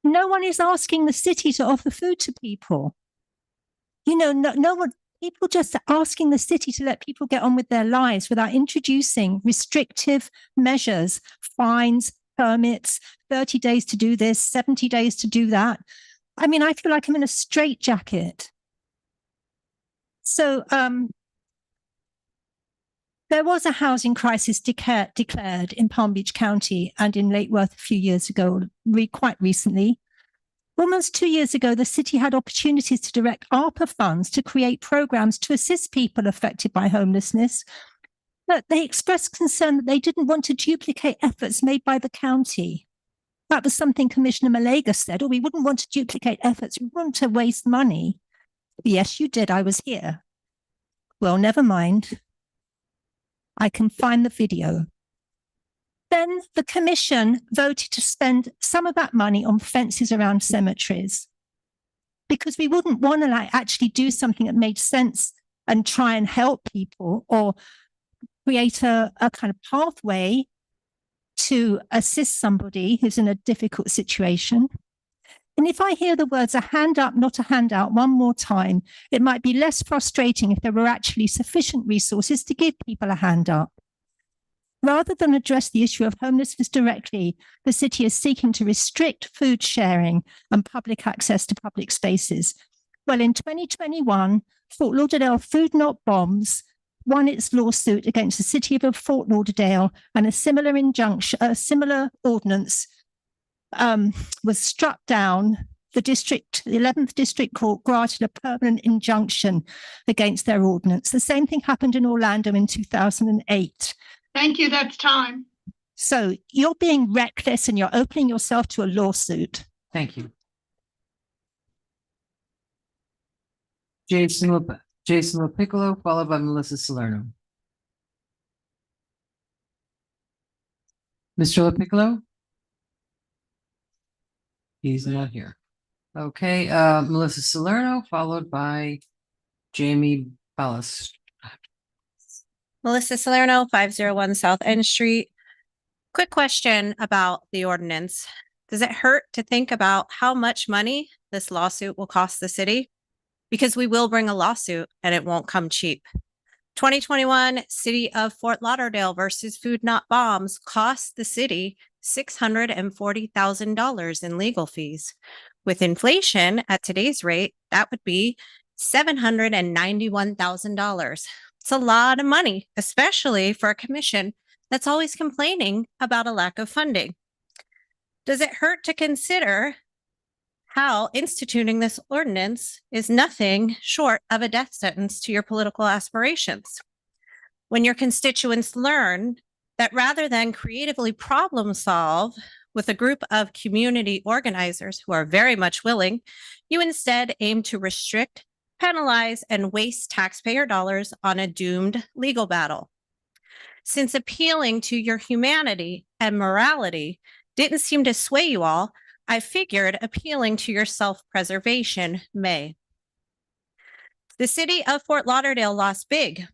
No one is asking the city to offer food to people. You know, no one, people just asking the city to let people get on with their lives without introducing restrictive measures, fines, permits, 30 days to do this, 70 days to do that. I mean, I feel like I'm in a straitjacket. So, there was a housing crisis declared in Palm Beach County and in Lake Worth a few years ago, quite recently. Almost 2 years ago, the city had opportunities to direct ARPA funds to create programs to assist people affected by homelessness. But they expressed concern that they didn't want to duplicate efforts made by the county. That was something Commissioner Malega said, or we wouldn't want to duplicate efforts. We want to waste money. Yes, you did. I was here. Well, never mind. I can find the video. Then the commission voted to spend some of that money on fences around cemeteries because we wouldn't want to actually do something that made sense and try and help people or create a kind of pathway to assist somebody who's in a difficult situation. And if I hear the words a hand up, not a handout one more time, it might be less frustrating if there were actually sufficient resources to give people a hand up. Rather than address the issue of homelessness directly, the city is seeking to restrict food sharing and public access to public spaces. Well, in 2021, Fort Lauderdale Food Not Bombs won its lawsuit against the city of Fort Lauderdale, and a similar injunction, a similar ordinance was struck down. The 11th District Court granted a permanent injunction against their ordinance. The same thing happened in Orlando in 2008. Thank you. That's time. So you're being reckless and you're opening yourself to a lawsuit. Thank you. Jason LaPiccolo, followed by Melissa Salerno. Mr. LaPiccolo? He's not here. Okay, Melissa Salerno, followed by Jamie Ballas. Melissa Salerno, 501 South End Street. Quick question about the ordinance. Does it hurt to think about how much money this lawsuit will cost the city? Because we will bring a lawsuit and it won't come cheap. 2021 City of Fort Lauderdale versus Food Not Bombs cost the city $640,000 in legal fees. With inflation at today's rate, that would be $791,000. It's a lot of money, especially for a commission that's always complaining about a lack of funding. Does it hurt to consider how instituting this ordinance is nothing short of a death sentence to your political aspirations? When your constituents learn that rather than creatively problem solve with a group of community organizers who are very much willing, you instead aim to restrict, penalize, and waste taxpayer dollars on a doomed legal battle. Since appealing to your humanity and morality didn't seem to sway you all, I figured appealing to your self-preservation may. The city of Fort Lauderdale lost big.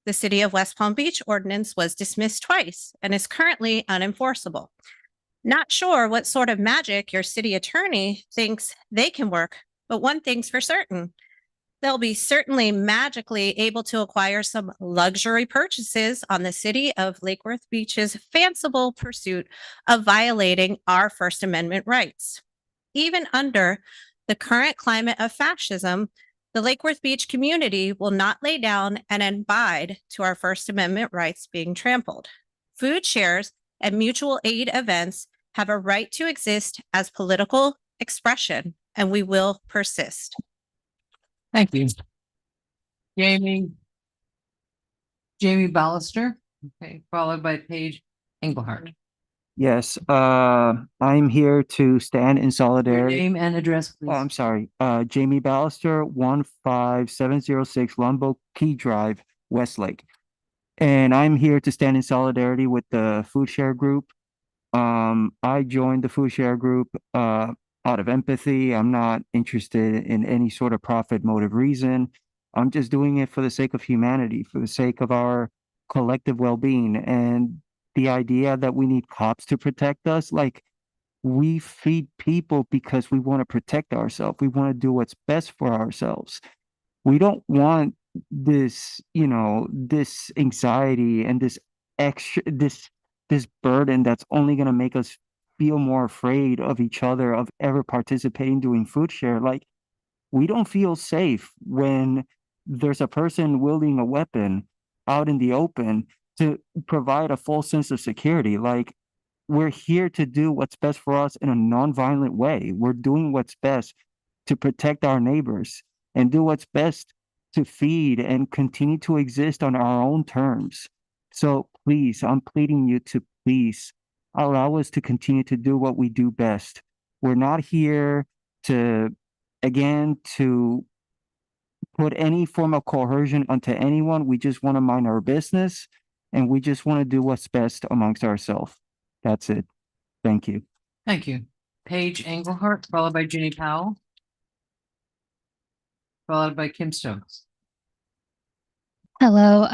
The city of West Palm Beach ordinance was dismissed twice and is currently unenforceable. Not sure what sort of magic your city attorney thinks they can work, but one thing's for certain. They'll be certainly magically able to acquire some luxury purchases on the city of Lake Worth Beach's fanciful pursuit of violating our First Amendment rights. Even under the current climate of fascism, the Lake Worth Beach community will not lay down and abide to our First Amendment rights being trampled. Food shares and mutual aid events have a right to exist as political expression, and we will persist. Thank you. Jamie Ballister, okay, followed by Paige Engelhardt. Yes, I'm here to stand in Your solidarity. name and address, please. Oh, I'm sorry. Jamie Ballister, 15706 Longboat Key Drive, Westlake. And I'm here to stand in solidarity with the Food Share Group. I joined the Food Share Group out of empathy. I'm not interested in any sort of profit motive reason. I'm just doing it for the sake of humanity, for the sake of our collective well-being. And the idea that we need cops to protect us, like, we feed people because we want to protect ourselves. We want to do what's best for ourselves. We don't want this, this anxiety and this this burden that's only going to make us feel more afraid of each other, of ever participating doing food share. Like, we don't feel safe when there's a person wielding a weapon out in the open to provide a full sense of security. Like, we're here to do what's best for us in a nonviolent way. We're doing what's best to protect our neighbors and do what's best to feed and continue to exist on our own terms. So please, I'm pleading you to please allow us to continue to do what we do best. We're not here to put any form of coercion onto anyone. We just want to mind our business, and we just want to do what's best amongst ourselves. That's it. Thank you. Thank you. Paige Engelhardt, followed by Ginny Powell. Followed by Kim Stokes. Hello,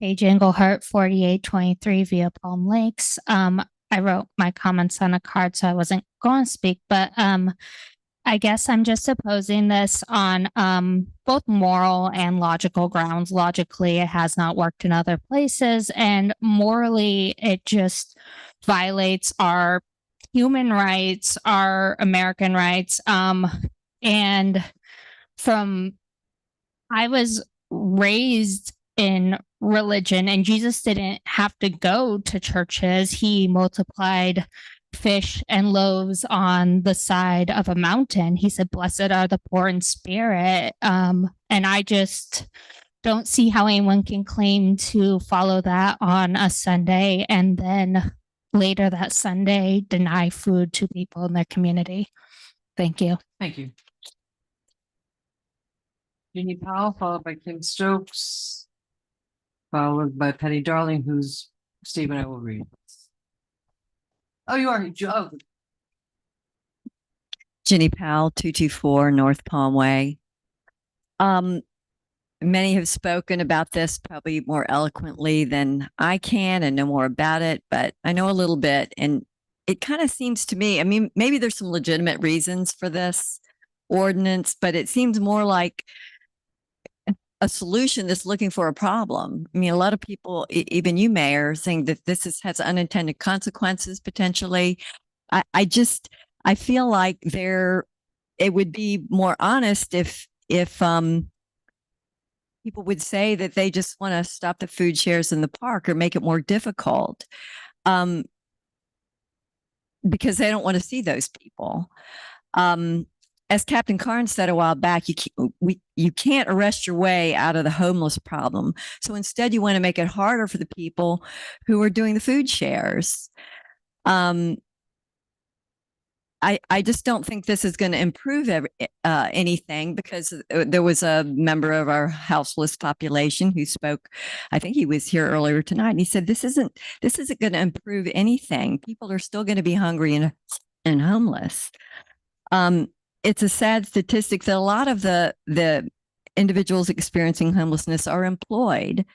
Paige Engelhardt, 4823 via Palm Lakes. I wrote my comments on a card, so I wasn't going to speak, but I guess I'm just opposing this on both moral and logical grounds. Logically, it has not worked in other places, and morally, it just violates our human rights, our American rights. And I was raised in religion, and Jesus didn't have to go to churches. He multiplied fish and loaves on the side of a mountain. He said, "Blessed are the poor in spirit." And I just don't see how anyone can claim to follow that on a Sunday and then later that Sunday deny food to people in their community. Thank you. Thank you. Ginny Powell, followed by Kim Stokes, followed by Penny Darling, whose statement I will read. Oh, you are, Joe. Ginny Powell, 224 North Palm Way. Many have spoken about this probably more eloquently than I can and know more about it, but I know a little bit. And it kind of seems to me, I mean, maybe there's some legitimate reasons for this ordinance, but it seems more like a solution that's looking for a problem. I mean, a lot of people, even you, Mayor, saying that this has unintended consequences potentially. I feel like it would be more honest if people would say that they just want to stop the food shares in the park or make it more difficult, because they don't want to see those people. As Captain Carnes said a while back, you can't arrest your way out of the homeless problem. So instead, you want to make it harder for the people who are doing the food shares. I just don't think this is going to improve anything, because there was a member of our houseless population who spoke. I think he was here earlier tonight, and he said this isn't going to improve anything. People are still going to be hungry and homeless. It's a sad statistic that a lot of the individuals experiencing homelessness are employed,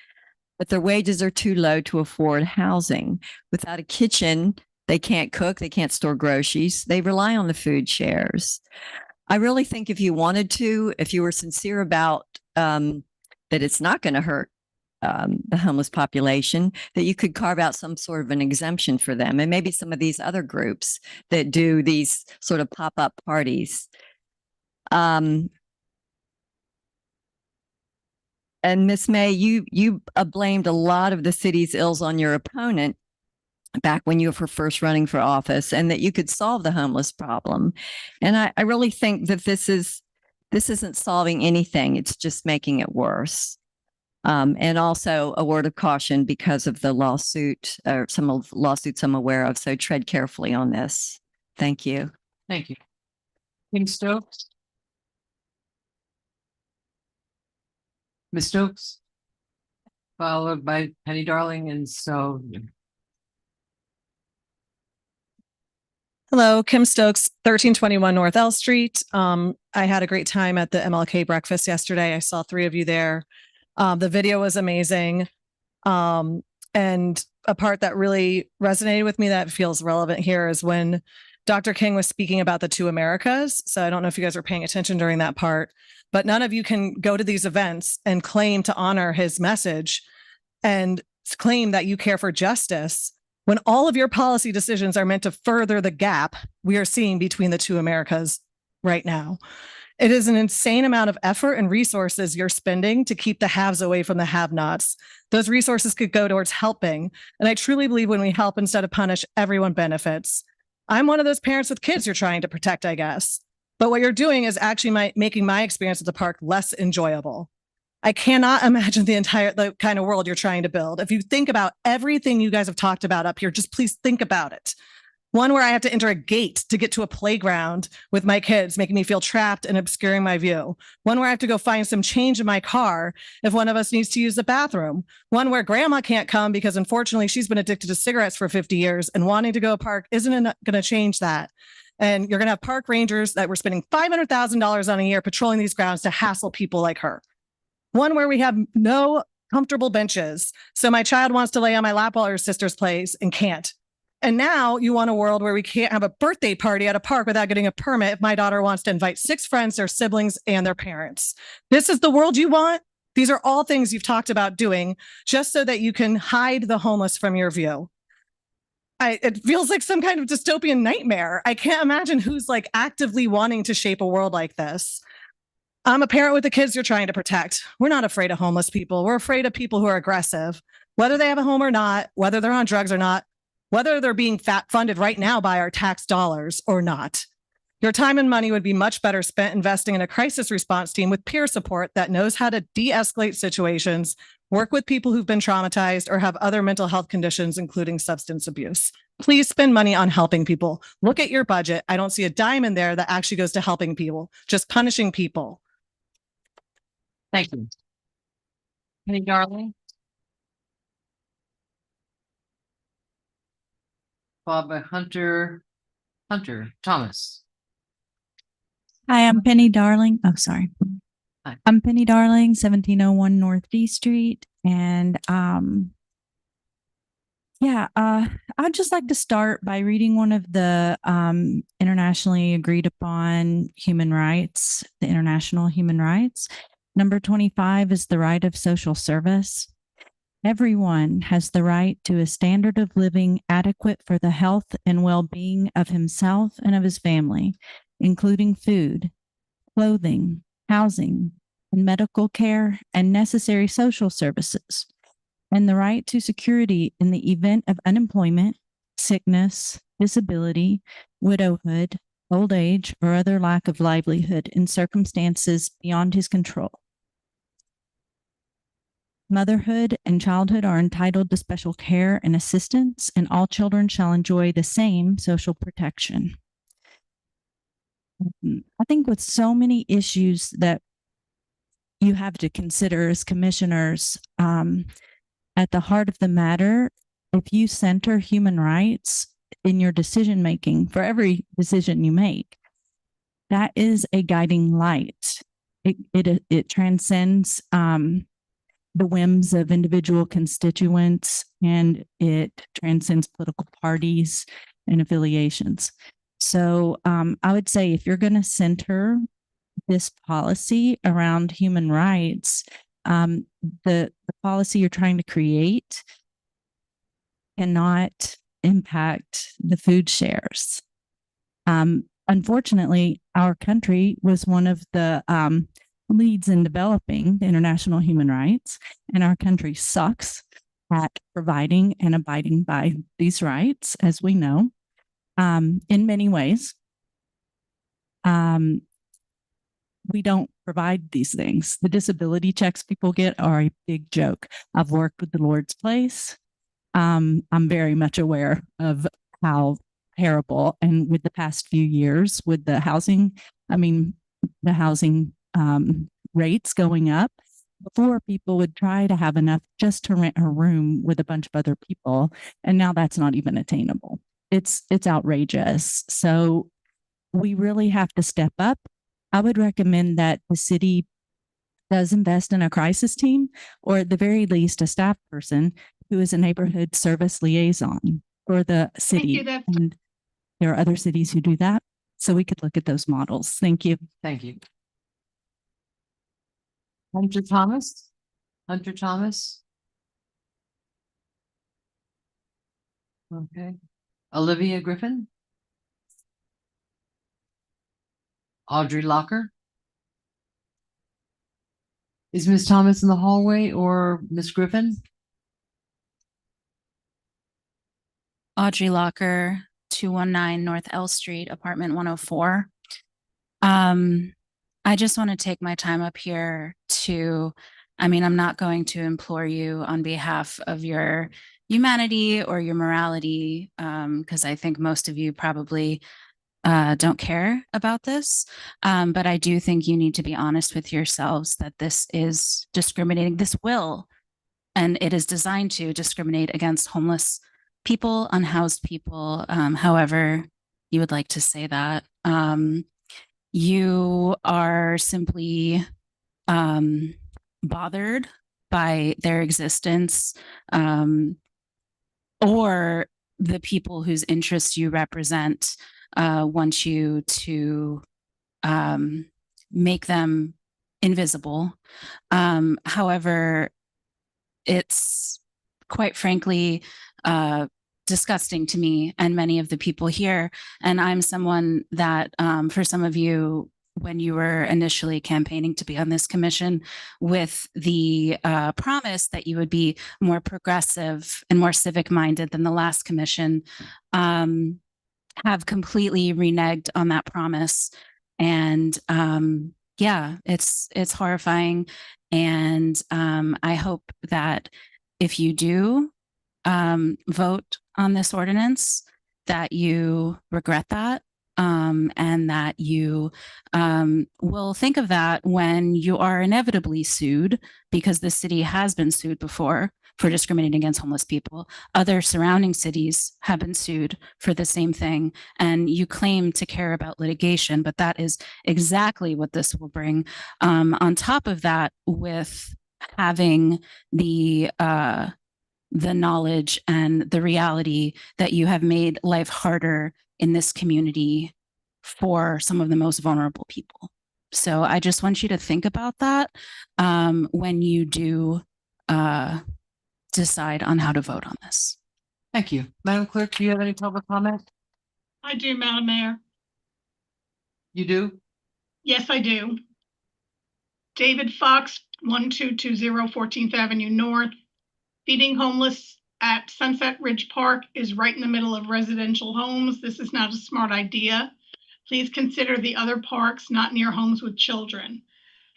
but their wages are too low to afford housing. Without a kitchen, they can't cook, they can't store groceries. They rely on the food shares. I really think if you wanted to, if you were sincere about that it's not going to hurt the homeless population, that you could carve out some sort of an exemption for them, and maybe some of these other groups that do these sort of pop-up parties. And Miss May, you blamed a lot of the city's ills on your opponent back when you were first running for office, and that you could solve the homeless problem. And I really think that this isn't solving anything. It's just making it worse. And also a word of caution because of the lawsuit, or some of the lawsuits I'm aware of. So tread carefully on this. Thank you. Thank you. Kim Stokes. Ms. Stokes, followed by Penny Darling, and so. Hello, Kim Stokes, 1321 North L Street. I had a great time at the MLK breakfast yesterday. I saw 3 of you there. The video was amazing. And a part that really resonated with me that feels relevant here is when Dr. King was speaking about the two Americas. So I don't know if you guys were paying attention during that part, but none of you can go to these events and claim to honor his message and claim that you care for justice when all of your policy decisions are meant to further the gap we are seeing between the two Americas right now. It is an insane amount of effort and resources you're spending to keep the haves away from the have-nots. Those resources could go towards helping. And I truly believe when we help instead of punish, everyone benefits. I'm one of those parents with kids you're trying to protect, I guess. But what you're doing is actually making my experience at the park less enjoyable. I cannot imagine the kind of world you're trying to build. If you think about everything you guys have talked about up here, just please think about it. One where I have to enter a gate to get to a playground with my kids, making me feel trapped and obscuring my view. One where I have to go find some change in my car if one of us needs to use the bathroom. One where grandma can't come because unfortunately she's been addicted to cigarettes for 50 years and wanting to go to a park isn't going to change that. And you're going to have park rangers that we're spending $500,000 on a year patrolling these grounds to hassle people like her. One where we have no comfortable benches. So my child wants to lay on my lap while her sisters plays and can't. And now you want a world where we can't have a birthday party at a park without getting a permit if my daughter wants to invite 6 friends, their siblings, and their parents. This is the world you want? These are all things you've talked about doing just so that you can hide the homeless from your view. It feels like some kind of dystopian nightmare. I can't imagine who's like actively wanting to shape a world like this. I'm a parent with the kids you're trying to protect. We're not afraid of homeless people. We're afraid of people who are aggressive, whether they have a home or not, whether they're on drugs or not, whether they're being funded right now by our tax dollars or not. Your time and money would be much better spent investing in a crisis response team with peer support that knows how to de-escalate situations, work with people who've been traumatized or have other mental health conditions, including substance abuse. Please spend money on helping people. Look at your budget. I don't see a dime in there that actually goes to helping people, just punishing people. Thank you. Penny Darling. Followed by Hunter Thomas. Hi, I'm Penny Darling. Oh, sorry. Hi. I'm Penny Darling, 1701 North D Street. And I'd just like to start by reading one of the internationally agreed upon human rights, the international human rights. Number 25 is the right of social service. Everyone has the right to a standard of living adequate for the health and well-being of himself and of his family, including food, clothing, housing, and medical care and necessary social services, and the right to security in the event of unemployment, sickness, disability, widowhood, old age, or other lack of livelihood in circumstances beyond his control. Motherhood and childhood are entitled to special care and assistance, and all children shall enjoy the same social protection. I think with so many issues that you have to consider as commissioners, at the heart of the matter, if you center human rights in your decision making for every decision you make, that is a guiding light. It transcends the whims of individual constituents, and it transcends political parties and affiliations. So I would say if you're going to center this policy around human rights, the policy you're trying to create cannot impact the food shares. Unfortunately, our country was one of the leads in developing the international human rights, and our country sucks at providing and abiding by these rights, as we know, in many ways. We don't provide these things. The disability checks people get are a big joke. I've worked with the Lord's Place. I'm very much aware of how terrible, and with the past few years with the housing, rates going up. Before, people would try to have enough just to rent a room with a bunch of other people, and now that's not even attainable. It's outrageous. So we really have to step up. I would recommend that the city does invest in a crisis team, or at the very least, a staff person who is a neighborhood service liaison for the city. that's- And there are other cities who do that. So we could look at those models. Thank you. Thank you. Hunter Thomas? Hunter Thomas? Okay. Olivia Griffin? Audrey Locker? Is Ms. Thomas in the hallway or Ms. Griffin? Audrey Locker, 219 North L Street, apartment 104. I just want to take my time up here to, I'm not going to implore you on behalf of your humanity or your morality, because I think most of you probably don't care about this. But I do think you need to be honest with yourselves that this is discriminating. This will, and it is designed to discriminate against homeless people, unhoused people, however you would like to say that. You are simply bothered by their existence, or the people whose interests you represent want you to make them invisible. However, it's quite frankly disgusting to me and many of the people here. And I'm someone that, for some of you, when you were initially campaigning to be on this commission with the promise that you would be more progressive and more civic minded than the last commission, have completely reneged on that promise. And yeah, it's horrifying. And I hope that if you do vote on this ordinance, that you regret that, and that you will think of that when you are inevitably sued, because the city has been sued before for discriminating against homeless people. Other surrounding cities have been sued for the same thing, and you claim to care about litigation, but that is exactly what this will bring. On top of that, with having the knowledge and the reality that you have made life harder in this community for some of the most vulnerable people. So I just want you to think about that when you do decide on how to vote on this. Thank you. Madam Clerk, do you have any public comment? I do, Madam Mayor. You do? Yes, I do. David Fox, 1220 14th Avenue North. Feeding homeless at Sunset Ridge Park is right in the middle of residential homes. This is not a smart idea. Please consider the other parks not near homes with children.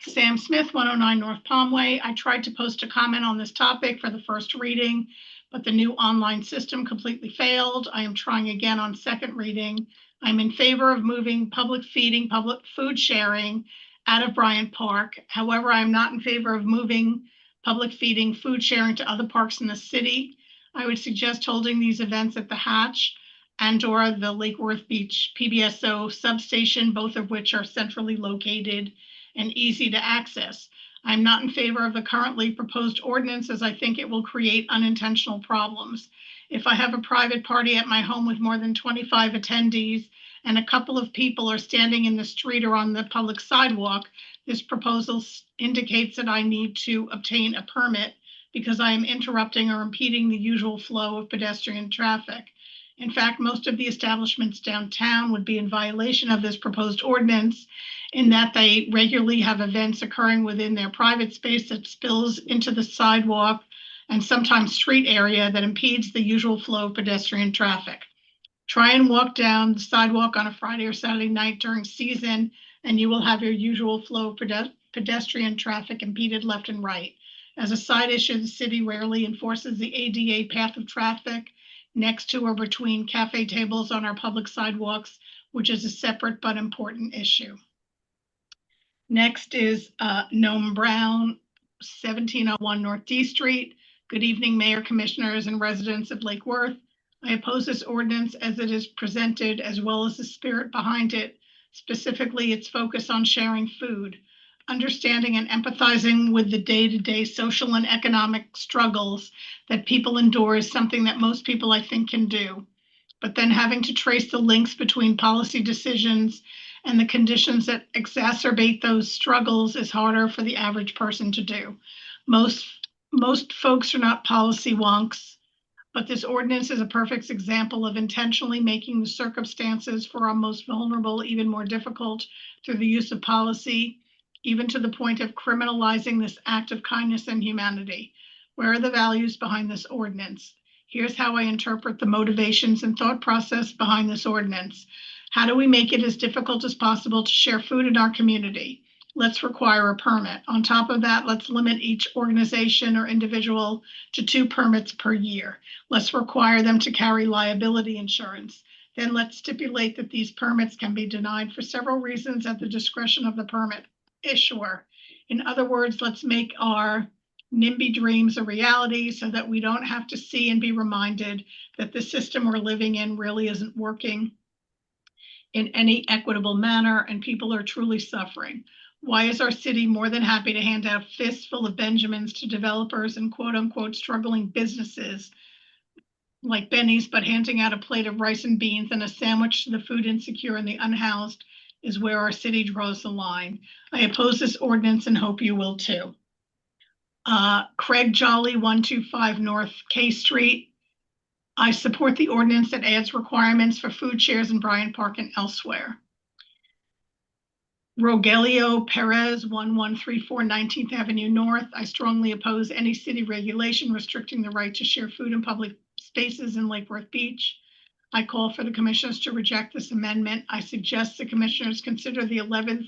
Sam Smith, 109 North Palmway. I tried to post a comment on this topic for the first reading, but the new online system completely failed. I am trying again on second reading. I'm in favor of moving public feeding, public food sharing out of Bryant Park. However, I'm not in favor of moving public feeding, food sharing to other parks in the city. I would suggest holding these events at the Hatch and or the Lake Worth Beach PBSO substation, both of which are centrally located and easy to access. I'm not in favor of the currently proposed ordinance, as I think it will create unintentional problems. If I have a private party at my home with more than 25 attendees and a couple of people are standing in the street or on the public sidewalk, this proposal indicates that I need to obtain a permit because I am interrupting or impeding the usual flow of pedestrian traffic. In fact, most of the establishments downtown would be in violation of this proposed ordinance in that they regularly have events occurring within their private space that spills into the sidewalk and sometimes street area that impedes the usual flow of pedestrian traffic. Try and walk down the sidewalk on a Friday or Saturday night during season, and you will have your usual flow of pedestrian traffic impeded left and right. As a side issue, the city rarely enforces the ADA path of traffic next to or between cafe tables on our public sidewalks, which is a separate but important issue. Next is Noam Brown, 1701 North D Street. Good evening, Mayor, Commissioners, and residents of Lake Worth. I oppose this ordinance as it is presented, as well as the spirit behind it, specifically its focus on sharing food. understanding and empathizing with the day-to-day social and economic struggles that people endure is something that most people, I think, can do. But then having to trace the links between policy decisions and the conditions that exacerbate those struggles is harder for the average person to do. Most folks are not policy wonks, but this ordinance is a perfect example of intentionally making the circumstances for our most vulnerable even more difficult through the use of policy, even to the point of criminalizing this act of kindness and humanity. Where are the values behind this ordinance? Here's how I interpret the motivations and thought process behind this ordinance. How do we make it as difficult as possible to share food in our community? Let's require a permit. On top of that, let's limit each organization or individual to 2 permits per year. Let's require them to carry liability insurance. Then let's stipulate that these permits can be denied for several reasons at the discretion of the permit issuer. In other words, let's make our NIMBY dreams a reality so that we don't have to see and be reminded that the system we're living in really isn't working in any equitable manner and people are truly suffering. Why is our city more than happy to hand out fistful of Benjamins to developers and quote unquote struggling businesses like Benny's, but handing out a plate of rice and beans and a sandwich to the food insecure and the unhoused is where our city draws the line. I oppose this ordinance and hope you will too. Craig Jolly, 125 North K Street. I support the ordinance that adds requirements for food shares in Bryant Park and elsewhere. Rogelio Perez, 1134 19th Avenue North. I strongly oppose any city regulation restricting the right to share food in public spaces in Lake Worth Beach. I call for the commissioners to reject this amendment. I suggest the commissioners consider the 11th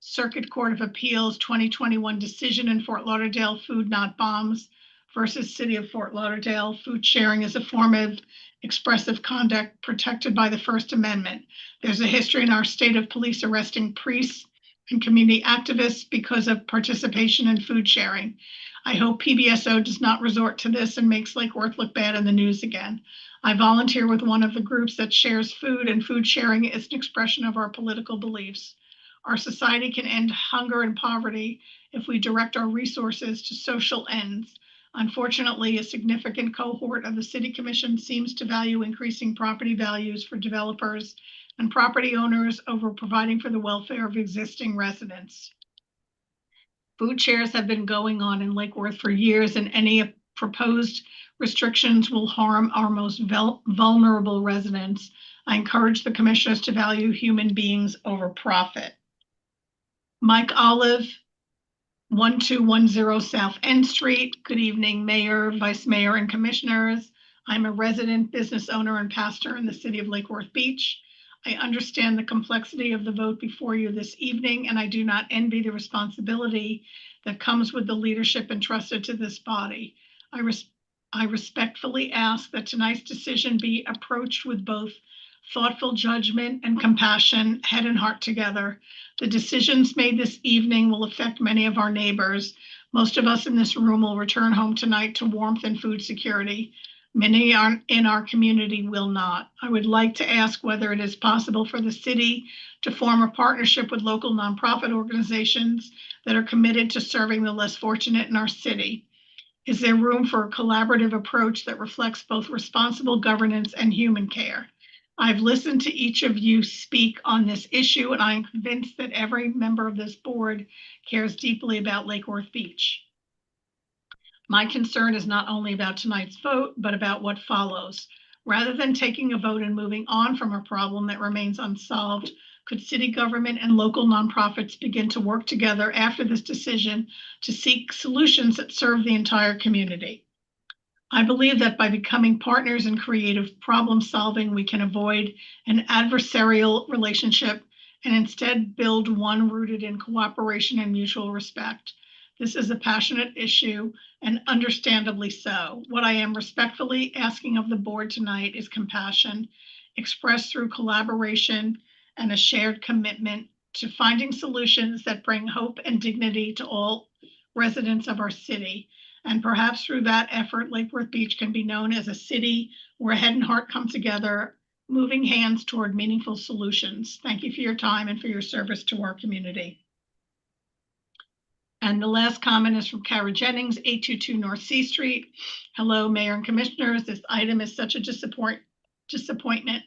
Circuit Court of Appeals 2021 decision in Fort Lauderdale, Food Not Bombs versus City of Fort Lauderdale. Food sharing is a form of expressive conduct protected by the First Amendment. There's a history in our state of police arresting priests and community activists because of participation in food sharing. I hope PBSO does not resort to this and makes Lake Worth look bad in the news again. I volunteer with one of the groups that shares food, and food sharing is an expression of our political beliefs. Our society can end hunger and poverty if we direct our resources to social ends. Unfortunately, a significant cohort of the City Commission seems to value increasing property values for developers and property owners over providing for the welfare of existing residents. Food shares have been going on in Lake Worth for years, and any proposed restrictions will harm our most vulnerable residents. I encourage the commissioners to value human beings over profit. Mike Olive, 1210 South End Street. Good evening, Mayor, Vice Mayor, and Commissioners. I'm a resident, business owner, and pastor in the city of Lake Worth Beach. I understand the complexity of the vote before you this evening, and I do not envy the responsibility that comes with the leadership entrusted to this body. I respectfully ask that tonight's decision be approached with both thoughtful judgment and compassion, head and heart together. The decisions made this evening will affect many of our neighbors. Most of us in this room will return home tonight to warmth and food security. Many in our community will not. I would like to ask whether it is possible for the city to form a partnership with local nonprofit organizations that are committed to serving the less fortunate in our city. Is there room for a collaborative approach that reflects both responsible governance and human care? I've listened to each of you speak on this issue, and I am convinced that every member of this board cares deeply about Lake Worth Beach. My concern is not only about tonight's vote, but about what follows. Rather than taking a vote and moving on from a problem that remains unsolved, could city government and local nonprofits begin to work together after this decision to seek solutions that serve the entire community? I believe that by becoming partners in creative problem solving, we can avoid an adversarial relationship and instead build one rooted in cooperation and mutual respect. This is a passionate issue, and understandably so. What I am respectfully asking of the board tonight is compassion, expressed through collaboration and a shared commitment to finding solutions that bring hope and dignity to all residents of our city. And perhaps through that effort, Lake Worth Beach can be known as a city where head and heart come together, moving hands toward meaningful solutions. Thank you for your time and for your service to our community. And the last comment is from Kara Jennings, 822 North C Street. Hello, Mayor and Commissioners. This item is such a disappointment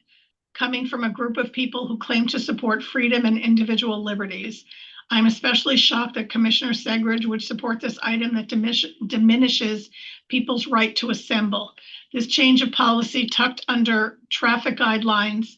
coming from a group of people who claim to support freedom and individual liberties. I'm especially shocked that Commissioner Segridge would support this item that diminishes people's right to assemble. This change of policy tucked under traffic guidelines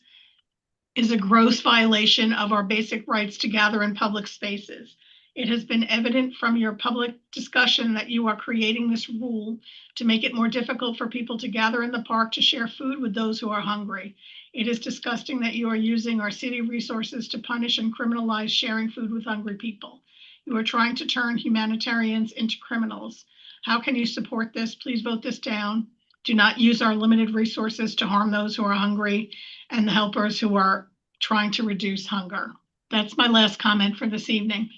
is a gross violation of our basic rights to gather in public spaces. It has been evident from your public discussion that you are creating this rule to make it more difficult for people to gather in the park to share food with those who are hungry. It is disgusting that you are using our city resources to punish and criminalize sharing food with hungry people. You are trying to turn humanitarians into criminals. How can you support this? Please vote this down. Do not use our limited resources to harm those who are hungry and the helpers who are trying to reduce hunger. That's my last comment for this evening.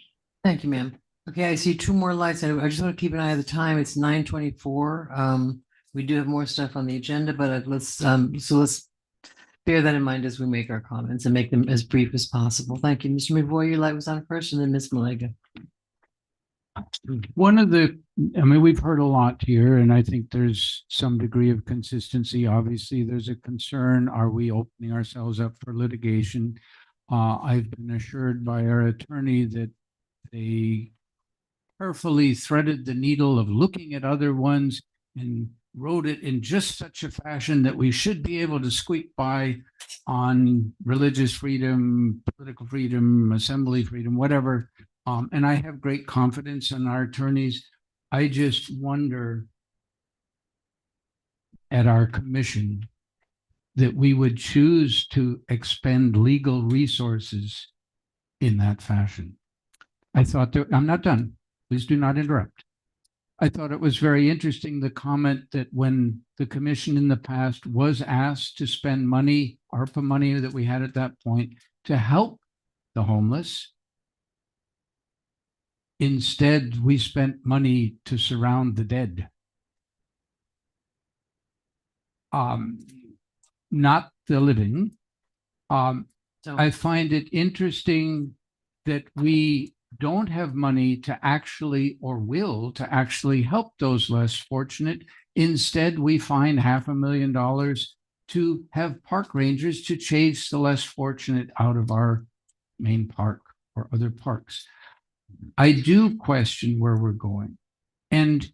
Thank you, ma'am. Okay, I see two more lights. I just want to keep an eye on the time. It's 9:24. We do have more stuff on the agenda, but let's bear that in mind as we make our comments and make them as brief as possible. Thank you. Mr. McVoy, your light was on first, and then Ms. Malega. We've heard a lot here, and I think there's some degree of consistency. Obviously, there's a concern. Are we opening ourselves up for litigation? I've been assured by our attorney that they carefully threaded the needle of looking at other ones and wrote it in just such a fashion that we should be able to squeak by on religious freedom, political freedom, assembly freedom, whatever. And I have great confidence in our attorneys. I just wonder at our commission that we would choose to expend legal resources in that fashion. I thought that, I'm not done. Please do not interrupt. I thought it was very interesting, the comment that when the commission in the past was asked to spend money, ARPA money that we had at that point, to help the homeless, instead we spent money to surround the dead. Not the living. I find it interesting that we don't have money to actually, or will to actually help those less fortunate. Instead, we find $500,000 to have park rangers to chase the less fortunate out of our main park or other parks. I do question where we're going. And,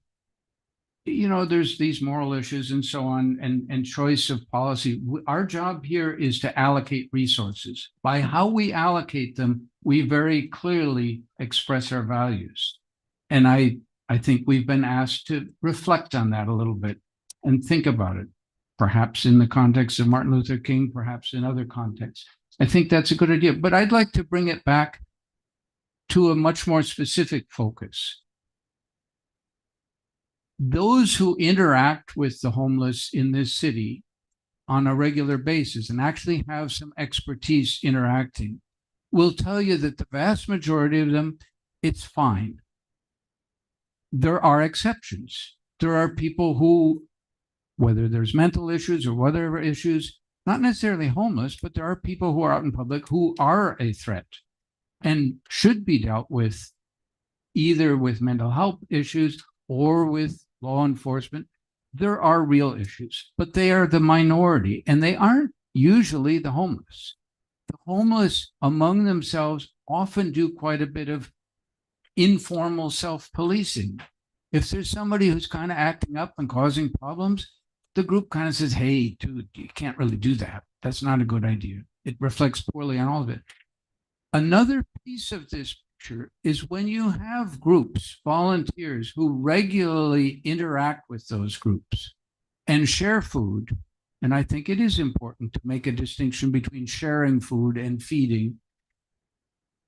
you know, there's these moral issues and so on, and choice of policy. Our job here is to allocate resources. By how we allocate them, we very clearly express our values. And I think we've been asked to reflect on that a little bit and think about it, perhaps in the context of Martin Luther King, perhaps in other contexts. I think that's a good idea, but I'd like to bring it back to a much more specific focus. Those who interact with the homeless in this city on a regular basis and actually have some expertise interacting will tell you that the vast majority of them, it's fine. There are exceptions. There are people who, whether there's mental issues or whatever issues, not necessarily homeless, but there are people who are out in public who are a threat and should be dealt with either with mental health issues or with law enforcement. There are real issues, but they are the minority, and they aren't usually the homeless. The homeless among themselves often do quite a bit of informal self-policing. If there's somebody who's kind of acting up and causing problems, the group kind of says, hey, dude, you can't really do that. That's not a good idea. It reflects poorly on all of it. Another piece of this picture is when you have groups, volunteers who regularly interact with those groups and share food. And I think it is important to make a distinction between sharing food and feeding.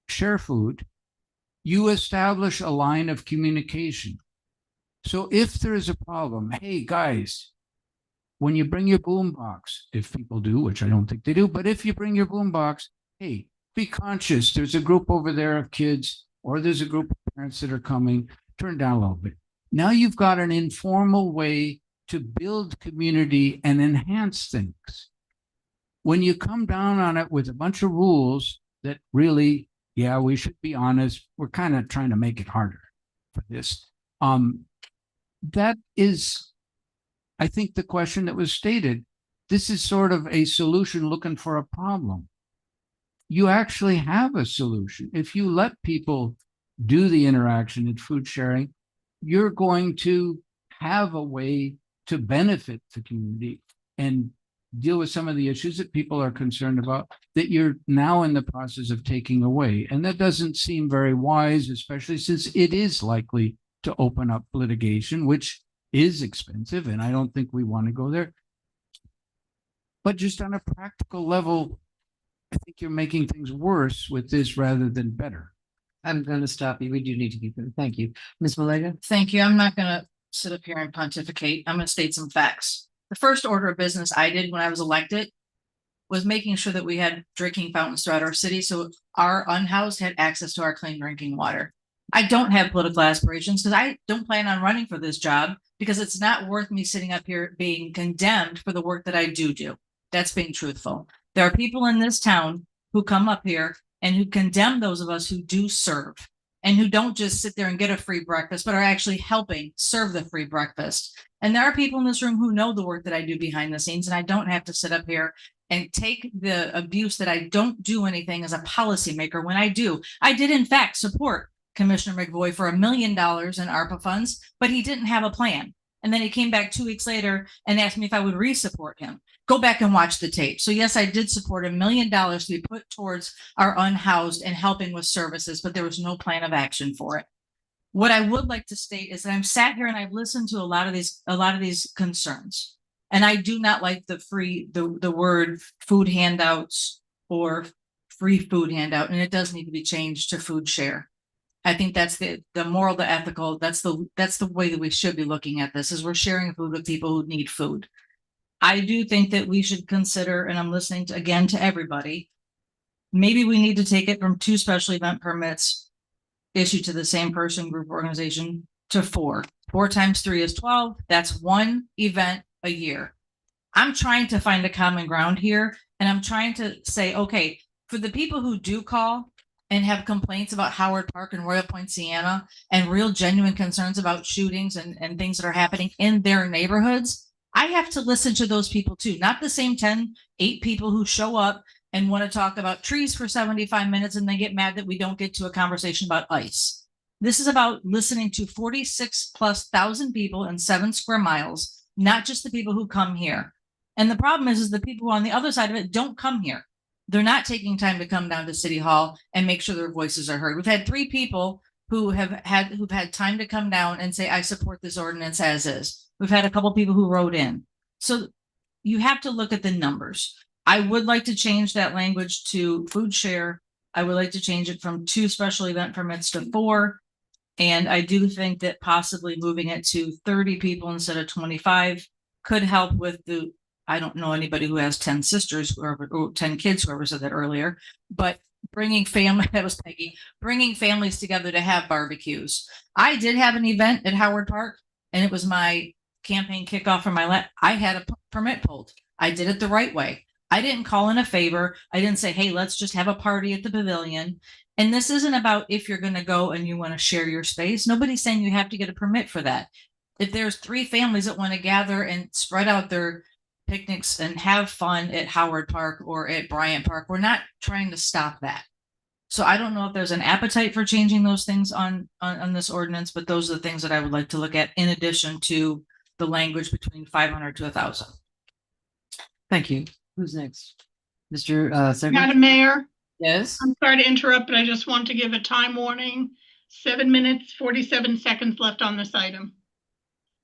Share food, you establish a line of communication. So if there is a problem, hey guys, when you bring your boombox, if people do, which I don't think they do, but if you bring your boombox, hey, be conscious. There's a group over there of kids, or there's a group of parents that are coming. Turn down a little bit. Now you've got an informal way to build community and enhance things. When you come down on it with a bunch of rules that really, yeah, we should be honest, we're kind of trying to make it harder. for this. That is, I think, the question that was stated. This is sort of a solution looking for a problem. You actually have a solution. If you let people do the interaction and food sharing, you're going to have a way to benefit the community and deal with some of the issues that people are concerned about that you're now in the process of taking away. And that doesn't seem very wise, especially since it is likely to open up litigation, which is expensive. And I don't think we want to go there. But just on a practical level, I think you're making things worse with this rather than better. I'm going to stop you. We do need to keep it. Thank you. Ms. Malega? Thank you. I'm not going to sit up here and pontificate. I'm going to state some facts. The first order of business I did when I was elected was making sure that we had drinking fountains throughout our city, so our unhoused had access to our clean drinking water. I don't have political aspirations because I don't plan on running for this job because it's not worth me sitting up here being condemned for the work that I do. That's being truthful. There are people in this town who come up here and who condemn those of us who do serve and who don't just sit there and get a free breakfast, but are actually helping serve the free breakfast. And there are people in this room who know the work that I do behind the scenes, and I don't have to sit up here and take the abuse that I don't do anything as a policymaker when I do. I did, in fact, support Commissioner McVoy for $1 million in ARPA funds, but he didn't have a plan. And then he came back 2 weeks later and asked me if I would re-support him. Go back and watch the tape. So yes, I did support $1 million to be put towards our unhoused and helping with services, but there was no plan of action for it. What I would like to state is that I'm sat here and I've listened to a lot of these concerns. And I do not like the word food handouts or free food handout, and it does need to be changed to food share. I think that's the moral, the ethical, that's the way that we should be looking at this, is we're sharing food with people who need food. I do think that we should consider, and I'm listening to, again, to everybody, maybe we need to take it from 2 special event permits issued to the same person, group, organization to 4. 4 times 3 is 12. That's 1 event a year. I'm trying to find a common ground here, and I'm trying to say, okay, for the people who do call and have complaints about Howard Park and Royal Point Siena and real genuine concerns about shootings and things that are happening in their neighborhoods, I have to listen to those people too, not the same 8 people who show up and want to talk about trees for 75 minutes and they get mad that we don't get to a conversation about ice. This is about listening to 46,000+ people in 7 square miles, not just the people who come here. And the problem is the people who are on the other side of it don't come here. They're not taking time to come down to City Hall and make sure their voices are heard. We've had 3 people who've had time to come down and say, I support this ordinance as is. We've had a couple people who wrote in. So you have to look at the numbers. I would like to change that language to food share. I would like to change it from 2 special event permits to 4. And I do think that possibly moving it to 30 people instead of 25 could help with I don't know anybody who has 10 sisters or 10 kids, whoever said that earlier, but bringing bringing families together to have barbecues. I did have an event at Howard Park, and it was my campaign kickoff for I had a permit pulled. I did it the right way. I didn't call in a favor. I didn't say, hey, let's just have a party at the pavilion. And this isn't about if you're going to go and you want to share your space. Nobody's saying you have to get a permit for that. If there's 3 families that want to gather and spread out their picnics and have fun at Howard Park or at Bryant Park, we're not trying to stop that. So I don't know if there's an appetite for changing those things on this ordinance, but those are the things that I would like to look at in addition to the language between 500 to 1,000. Thank you. Who's next? Mr. Secretary? Madam Mayor? Yes. I'm sorry to interrupt, but I just want to give a time warning. 7 minutes, 47 seconds left on this item.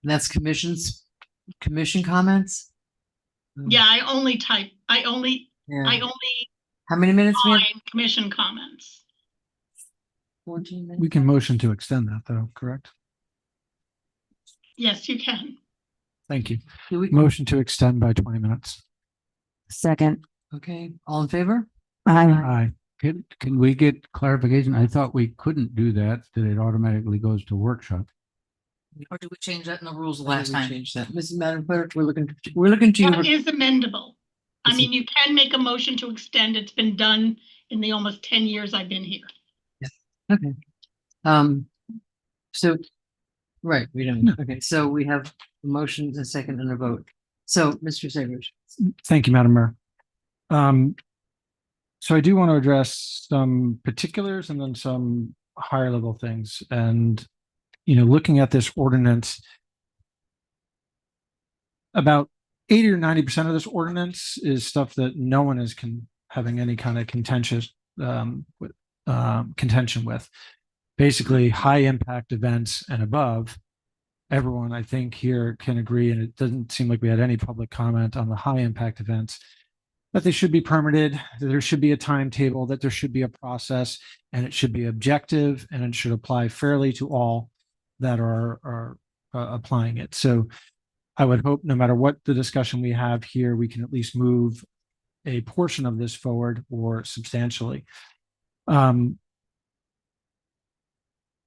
That's commission comments? Yeah, I only How many minutes? on commission comments. 14 minutes. We can motion to extend that though, correct? Yes, you can. Thank you. Motion to extend by 20 minutes. Second. Okay, all in favor? Aye. Can we get clarification? I thought we couldn't do that it automatically goes to workshop. Or did we change that in the rules last time? Change that. Mrs. Madam Clerk, we're looking to you. That is amendable. I mean, you can make a motion to extend. It's been done in the almost 10 years I've been here. Okay. So, right, we don't. Okay, so we have a motion, a second, and a vote. So, Mr. Savage. Thank you, Madam Mayor. So I do want to address some particulars and then some higher level things. And, looking at this ordinance, about 80 or 90% of this ordinance is stuff that no one is having any kind of contention with. Basically, high impact events and above. Everyone, I think, here can agree, and it doesn't seem like we had any public comment on the high impact events, that they should be permitted, that there should be a timetable, that there should be a process, and it should be objective, and it should apply fairly to all that are applying it. So I would hope no matter what the discussion we have here, we can at least move a portion of this forward or substantially.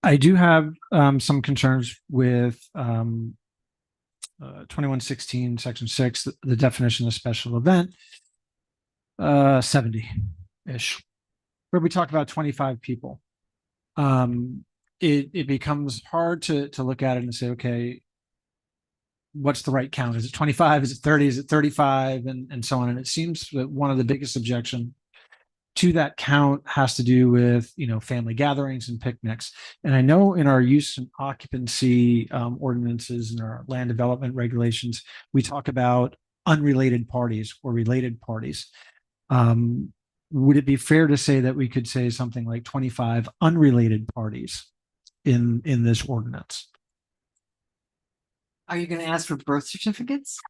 I do have some concerns with 2116 section 6, the definition of special event, 70-ish, where we talk about 25 people. It becomes hard to look at it and say, okay, what's the right count? Is it 25? Is it 30? Is it 35? And so on. And it seems that one of the biggest objection to that count has to do with, family gatherings and picnics. And I know in our use and occupancy ordinances and our land development regulations, we talk about unrelated parties or related parties. Would it be fair to say that we could say something like 25 unrelated parties in this ordinance? Are you going to ask for birth certificates?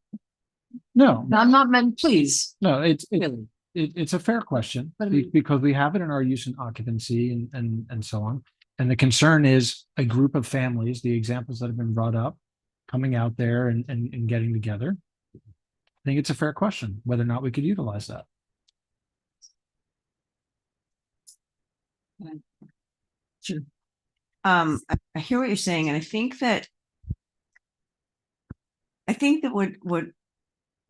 No, I'm not meant, please. no, it's Really? it's a fair question But I mean- because we have it in our use and occupancy and so on. And the concern is a group of families, the examples that have been brought up, coming out there and getting together. I think it's a fair question whether or not we could utilize that. Sure. I hear what you're saying, and I think that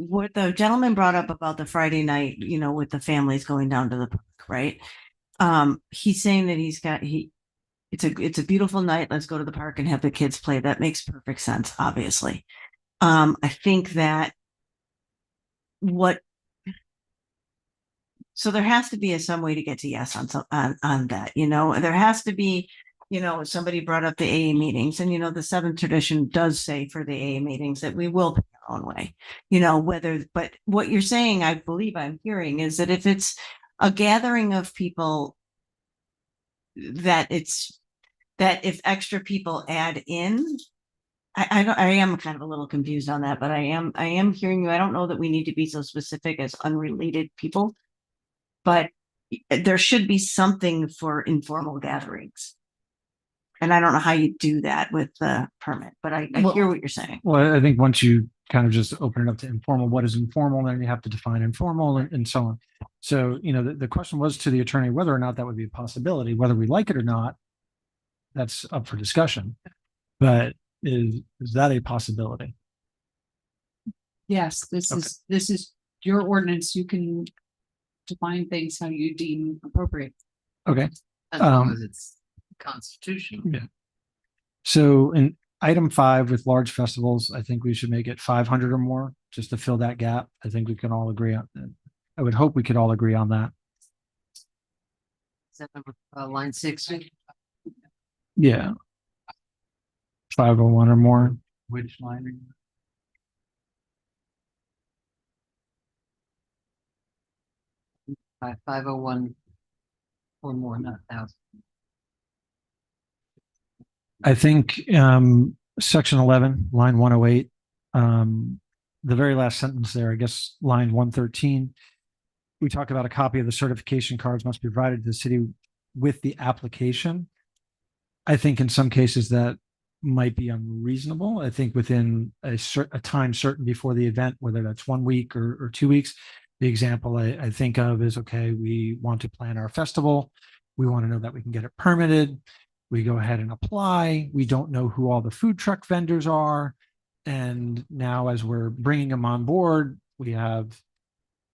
what the gentleman brought up about the Friday night, with the families going down to the park, right? He's saying that it's a beautiful night. Let's go to the park and have the kids play. That makes perfect sense, obviously. I think that so there has to be some way to get to yes on that, there has to be, somebody brought up the AA meetings, and the seventh tradition does say for the AA meetings that we will pay our own way, but what you're saying, I believe I'm hearing, is that if it's a gathering of people, that if extra people add in, I am kind of a little confused on that, but I am hearing you. I don't know that we need to be so specific as unrelated people, but there should be something for informal gatherings. And I don't know how you do that with the permit, but I hear what you're saying. Well, I think once you kind of just open it up to informal, what is informal, then you have to define informal and so on. So, the question was to the attorney whether or not that would be a possibility, whether we like it or not, that's up for discussion. But is that a possibility? Yes, this is your ordinance. You can define things how you deem appropriate. Okay. As long as it's constitutional. Yeah. So in item 5 with large festivals, I think we should make it 500 or more just to fill that gap. I think we can all agree on that. I would hope we could all agree on that. Is that number line 6? Yeah. 501 or more. Which line are you? 501 or more, not 1,000. I think section 11, line 108, the very last sentence there, I guess line 113, we talk about a copy of the certification cards must be provided to the city with the application. I think in some cases that might be unreasonable. I think within a time certain before the event, whether that's 1 week or 2 weeks, the example I think of is, okay, we want to plan our festival. We want to know that we can get it permitted. We go ahead and apply. We don't know who all the food truck vendors are. And now as we're bringing them on board, we have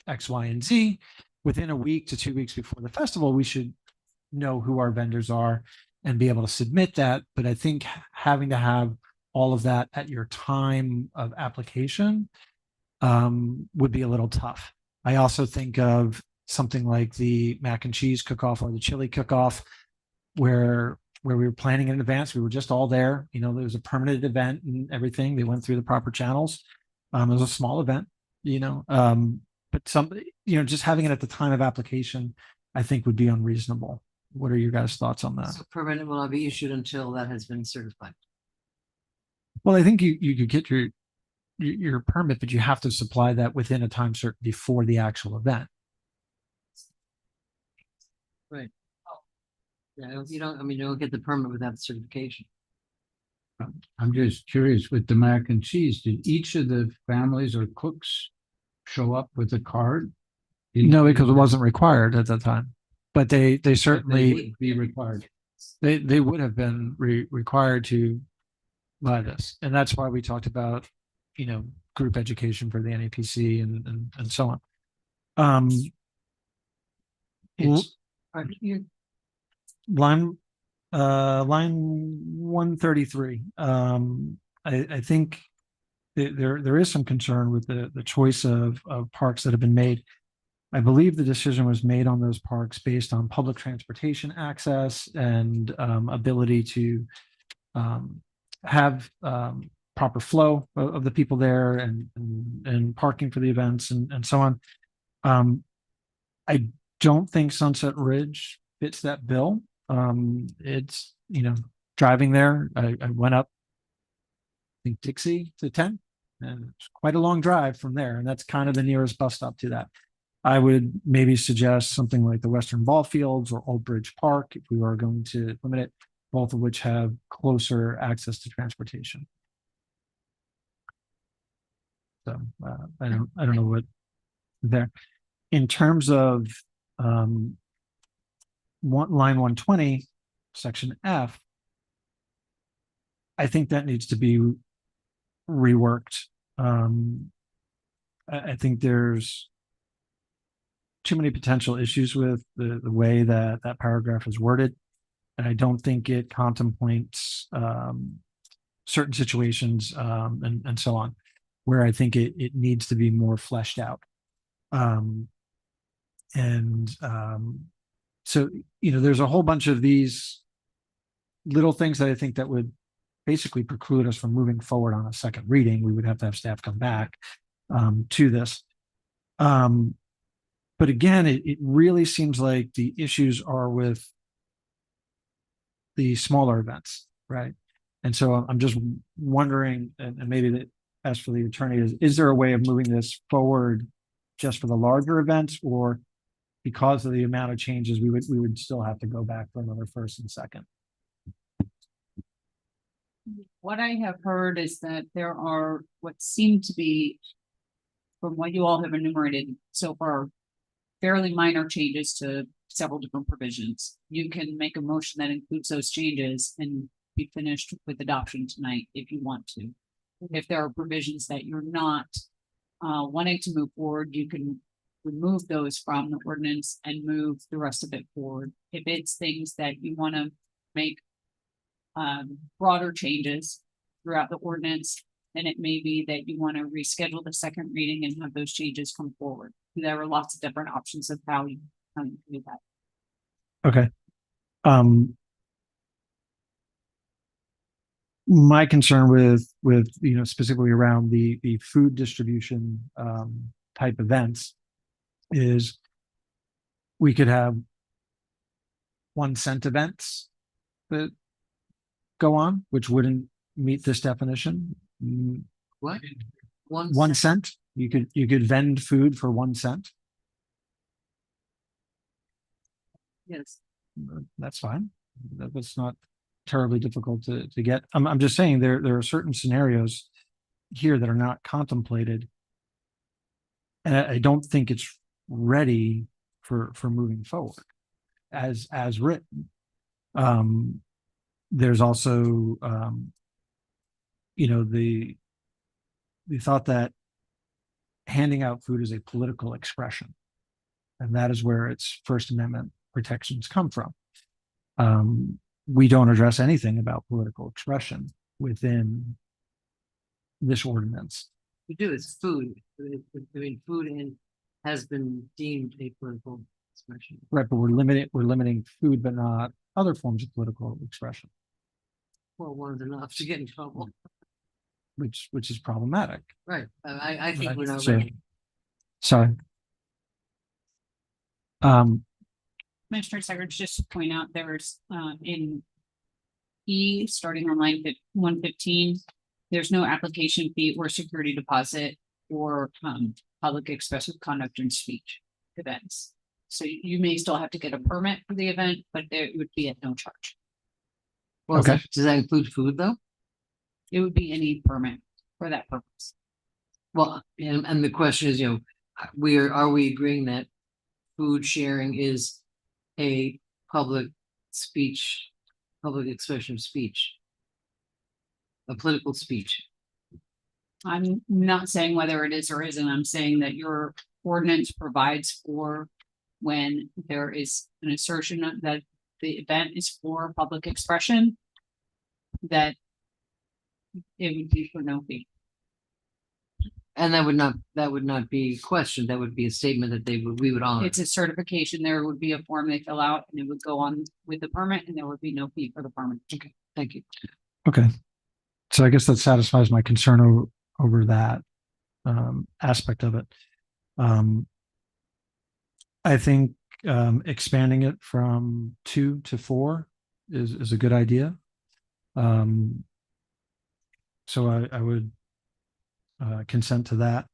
X, Y, and Z. Within a week to 2 weeks before the festival, we should know who our vendors are and be able to submit that. But I think having to have all of that at your time of application would be a little tough. I also think of something like the mac and cheese cook-off or the chili cook-off, where we were planning in advance. We were just all there. You know, there was a permanent event and everything. They went through the proper channels. It was a small event, you know, but just having it at the time of application, I think would be unreasonable. What are your guys' thoughts on that? So permit will not be issued until that has been certified. Well, I think you could get your permit, but you have to supply that within a time certain before the actual event. Right. Yeah, you don't get the permit without the certification. I'm just curious with the mac and cheese, did each of the families or cooks show up with a card? No, because it wasn't required at that time, but they certainly would be required. They would have been required to buy this, and that's why we talked about, you know, group education for the NAPC and so on. Line 133. I think there is some concern with the choice of parks that have been made. I believe the decision was made on those parks based on public transportation access and ability to have proper flow of the people there and parking for the events and so on. I don't think Sunset Ridge fits that bill. It's, you know, driving there, I went up, I think Dixie to 10, and it's quite a long drive from there. And that's kind of the nearest bus stop to that. I would maybe suggest something like the Western Ball Fields or Old Bridge Park, if we are going to limit it, both of which have closer access to transportation. So I don't know what there. In terms of line 120, section F, I think that needs to be reworked. I think there's too many potential issues with the way that paragraph is worded. And I don't think it contemplates certain situations and so on, where I think it needs to be more fleshed out. So, you know, there's a whole bunch of these little things that I think that would basically preclude us from moving forward on a second reading. We would have to have staff come back to this. But again, it really seems like the issues are with the smaller events, right? And so I'm just wondering, and maybe that as for the attorney, is there a way of moving this forward just for the larger events, or because of the amount of changes, we would still have to go back for another first and second? What I have heard is that there are what seem to be, from what you all have enumerated so far, fairly minor changes to several different provisions. You can make a motion that includes those changes and be finished with adoption tonight if you want to. If there are provisions that you're not wanting to move forward, you can remove those from the ordinance and move the rest of it forward. If it's things that you want to make broader changes throughout the ordinance, then it may be that you want to reschedule the second reading and have those changes come forward. There are lots of different options of how you do that. Okay. My concern with you know, specifically around the food distribution type events is we could have 1 cent events that go on, which wouldn't meet this definition. What? 1 cent. You could vend food for 1 cent. Yes. That's fine. That's not terribly difficult to get. I'm just saying there are certain scenarios here that are not contemplated, and I don't think it's ready for moving forward as written. There's also you know, the thought that handing out food is a political expression, and that is where its First Amendment protections come from. we don't address anything about political expression within this ordinance. We do, it's food. I mean, food has been deemed a political expression. Right, but we're limiting food, but not other forms of political expression, Well, one's enough to get in trouble. which is problematic. Right, I think Right. we're not So- ready. Sorry. Commissioner Segrich, just to point out, there's in E, starting on line 115, there's no application fee or security deposit or public expressive conduct and speech events. So you may still have to get a permit for the event, but there would be at no charge. Well, Okay. does that include food though? It would be any permit for that purpose. Well, and the question is, are we agreeing that food sharing is a public speech, public expression of speech? A political speech? I'm not saying whether it is or isn't. I'm saying that your ordinance provides for when there is an assertion that the event is for public expression, that it would be for no fee. And that would not be questioned. That would be a statement that we would honor. It's a certification. There would be a form they fill out and it would go on with the permit and there would be no fee for the permit. Okay, thank you. Okay. So I guess that satisfies my concern over that aspect of it. I think expanding it from 2 to 4 is a good idea. So I would consent to that.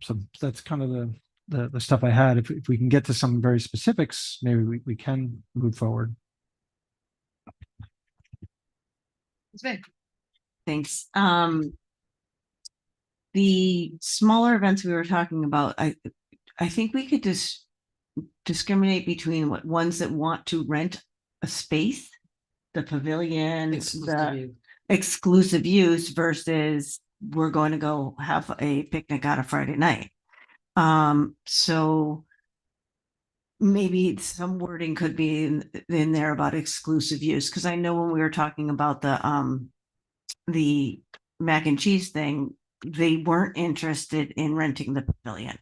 So that's kind of the stuff I had. If we can get to some very specifics, maybe we can move forward. Thanks. The smaller events we were talking about, I think we could just discriminate between ones that want to rent a space, the pavilion, the exclusive use versus we're going to go have a picnic on a Friday night. So maybe some wording could be in there about exclusive use, because I know when we were talking about the mac and cheese thing, they weren't interested in renting the pavilion.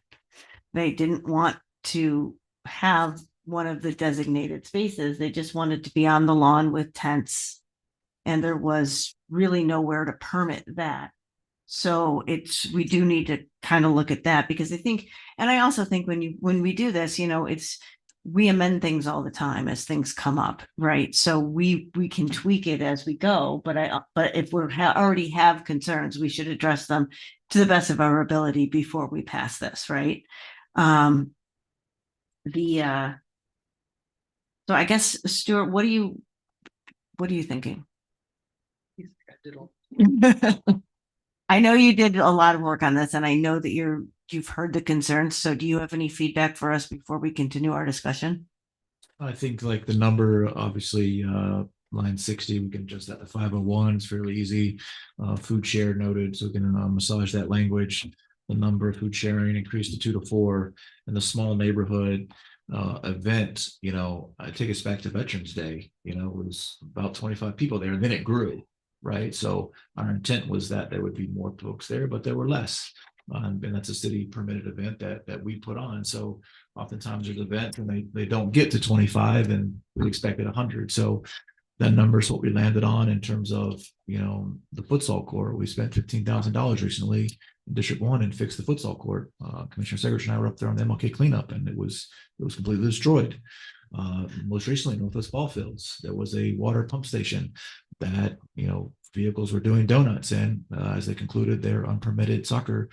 They didn't want to have one of the designated spaces. They just wanted to be on the lawn with tents. And there was really nowhere to permit that. So we do need to kind of look at that, because I think, and I also think when we do this, we amend things all the time as things come up, right? So we can tweak it as we go, but if we already have concerns, we should address them to the best of our ability before we pass this, right? So I guess, Stuart, what are you thinking? I know you did a lot of work on this, and I know that you've heard the concerns. So do you have any feedback for us before we continue our discussion? I think like the number, obviously, line 60, we can adjust that to 501. It's fairly easy. Food share noted, so we can massage that language. The number of food sharing increased to 2 to 4, and the small neighborhood event, take us back to Veterans Day. It was about 25 people there, and then it grew. Right. So our intent was that there would be more folks there, but there were less. And that's a city permitted event that we put on. So oftentimes there's an event and they don't get to 25 and we expected 100. So that number is what we landed on in terms of, the futsal court. We spent $15,000 recently in District 1 and fixed the futsal court. Commissioner Segrich and I were up there on the MLK cleanup, and it was completely destroyed. Most recently, Northwest Ball Fields, there was a water pump station that vehicles were doing donuts in as they concluded their unpermitted soccer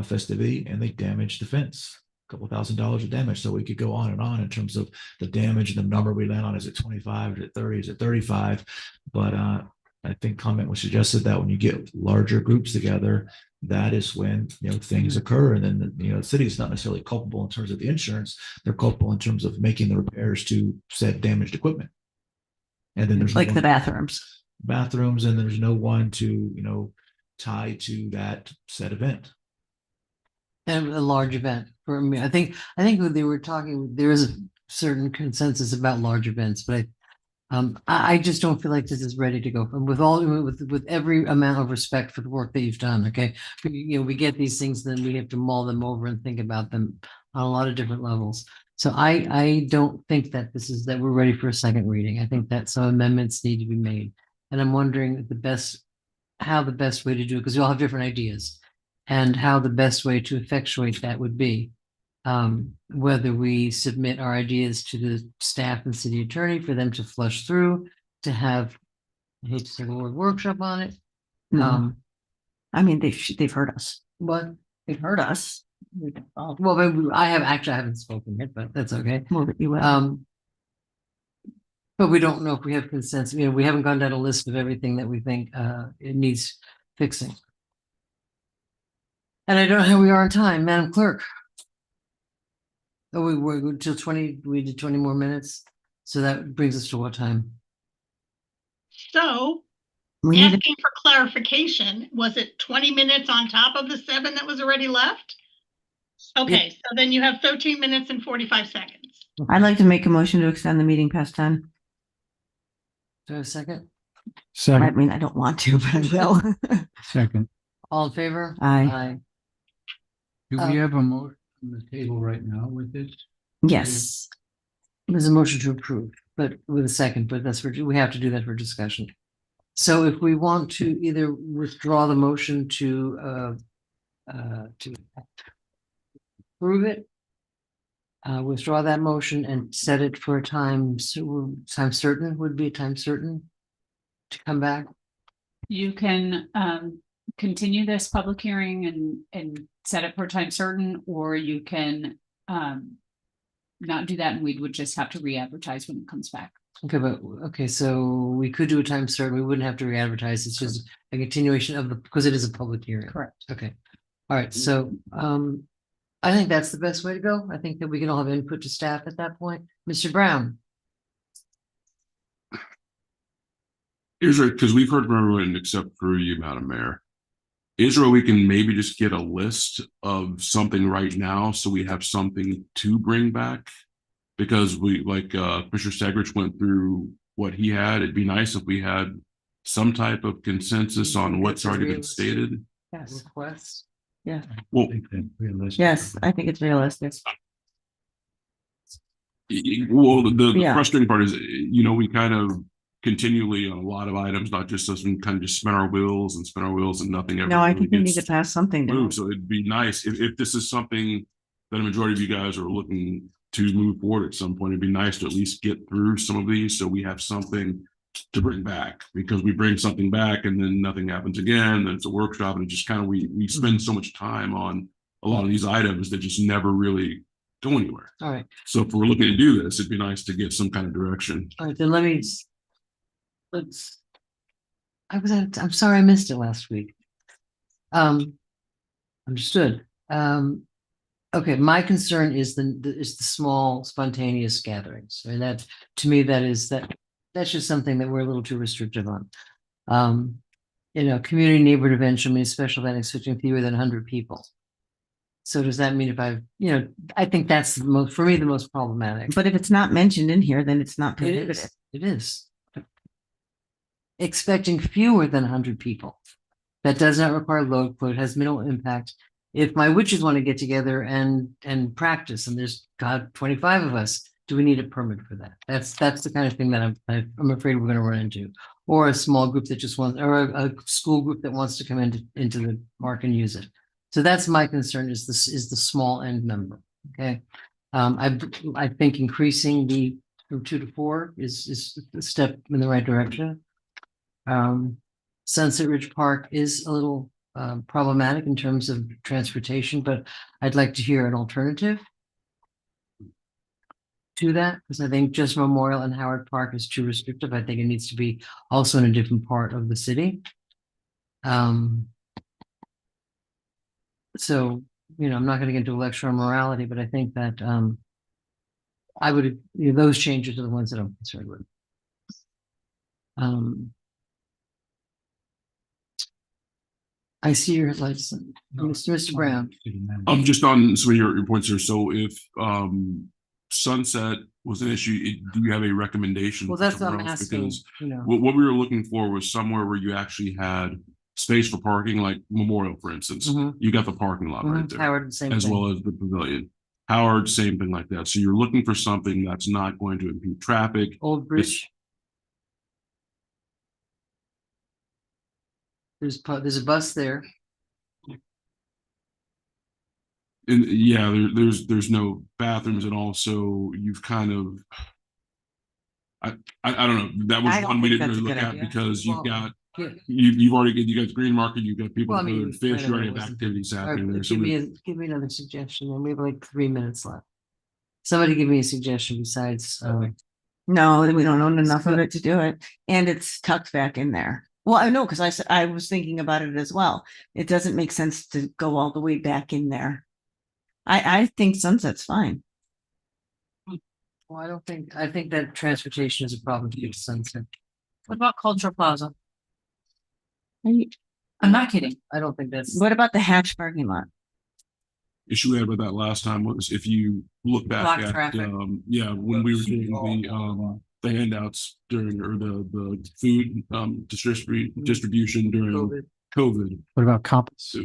festivity, and they damaged the fence. A couple $1,000s of damage. So we could go on and on in terms of the damage and the number we land on. Is it 25? Is it 30? Is it 35? But I think comment was suggested that when you get larger groups together, that is when things occur, and then the city is not necessarily culpable in terms of the insurance. They're culpable in terms of making the repairs to said damaged equipment. And then there's like the bathrooms, and there's no one to tie to that said event. And a large event for me, I think they were talking. There is a certain consensus about large events, but I just don't feel like this is ready to go. And with every amount of respect for the work that you've done, okay? We get these things, then we have to mull them over and think about them on a lot of different levels. So I don't think that that we're ready for a second reading. I think that some amendments need to be made. And I'm wondering how the best way to do it, because we all have different ideas, and how the best way to effectuate that would be. Whether we submit our ideas to the staff and city attorney for them to flush through, to have, I hate to say the word workshop on it. I mean, they've heard us. What? They've heard us. Well, maybe I haven't spoken yet, but that's okay. Well, you will. But we don't know if we have consensus. We haven't gone down a list of everything that we think it needs fixing. And I don't know how we are on time, Madam Clerk. Oh, we were till 20, we did 20 more minutes. So that brings us to what time? So We need to- asking for clarification, was it 20 minutes on top of the 7 that was already left? Okay, so then you have 13 minutes and 45 seconds. I'd like to make a motion to extend the meeting past 10. Do I have a second? I Second. mean, I don't want to, but I will. Second. All in favor? Aye. Do we have a motion on the table right now with this? Yes. There's a motion to approve, but with a second, but we have to do that for discussion. So if we want to either withdraw the motion to approve it, withdraw that motion and set it for a time certain, would be a time certain to come back. You can continue this public hearing and set it for a time certain, or you can not do that and we would just have to re-advertise when it comes back. Okay, so we could do a time certain. We wouldn't have to re-advertise. It's just a continuation of because it is a public hearing. Correct. Okay. All right. So I think that's the best way to go. I think that we can all have input to staff at that point. Mr. Brown. Is there, because we've heard from everyone except for you, Madam Mayor. Is there, we can maybe just get a list of something right now so we have something to bring back? Because Commissioner Stagrich went through what he had. It'd be nice if we had some type of consensus on what's already been stated. Yes. Request. Yeah. Well, Yes, I think it's realistic. well, the Yeah. frustrating part is, we kind of continually on a lot of items, not just us, and kind of just spin our wheels and nothing ever. No, I really think we need gets to pass something down. moved. So it'd be nice if this is something that a majority of you guys are looking to move forward at some point. It'd be nice to at least get through some of these so we have something to bring back, because we bring something back and then nothing happens again. Then it's a workshop and it just kind of, we spend so much time on a lot of these items that just never really go anywhere. All right. So if we're looking to do this, it'd be nice to get some kind of direction. All right, then I'm sorry I missed it last week. Understood. Okay, my concern is the small spontaneous gatherings. And that, to me, that's just something that we're a little too restrictive on. Community neighborhood events, special event expecting fewer than 100 people. So does that mean I think that's for me, the most problematic. But if it's not mentioned in here, then it's not prohibited. It is. Expecting fewer than 100 people. That does not require load flow, it has minimal impact. If my witches want to get together and practice, and there's 25 of us, do we need a permit for that? That's the kind of thing that I'm afraid we're going to run into. Or a small group that just wants, or a school group that wants to come into the park and use it. So that's my concern, is the small end number. Okay. I think increasing from 2 to 4 is a step in the right direction. Sunset Ridge Park is a little problematic in terms of transportation, but I'd like to hear an alternative to that, because I think just Memorial and Howard Park is too restrictive. I think it needs to be also in a different part of the city. So, I'm not going to get into a lecture on morality, but I think that those changes are the ones that I'm concerned with. I see your lights, Mr. Brown. Just on some of your points here. So if Sunset was an issue, do you have a recommendation? Well, for that's what somewhere I'm else? asking, Because you know. what we were looking for was somewhere where you actually had space for parking, like Memorial, for instance. Mhm. You got the parking lot right there. Howard, same As thing. well as the pavilion. Howard, same thing like that. So you're looking for something that's not going to impede traffic. Old Bridge. There's a bus there. And yeah, there's no bathrooms, and also you've kind of I don't know. That was I don't one we think didn't that's a really look good at idea. because you've Well, got yeah. you've already you got green market, you've got people Well, I with mean, fish, I you already know, have wasn't- activities All right, happening there. So give me another suggestion, and we have like 3 minutes left. Somebody give me a suggestion besides, No, we don't own enough of it to do it. And it's tucked back in there. Well, I know, because I was thinking about it as well. It doesn't make sense to go all the way back in there. I think Sunset's fine. well, I think that transportation is a problem to get to Sunset. What about Cultural Plaza? What I'm not kidding. I don't think that's. about the Hatch parking lot? issue we had with that last time was if you look back Block at traffic. when we were doing the handouts during or the food distribution during COVID. What about Compass?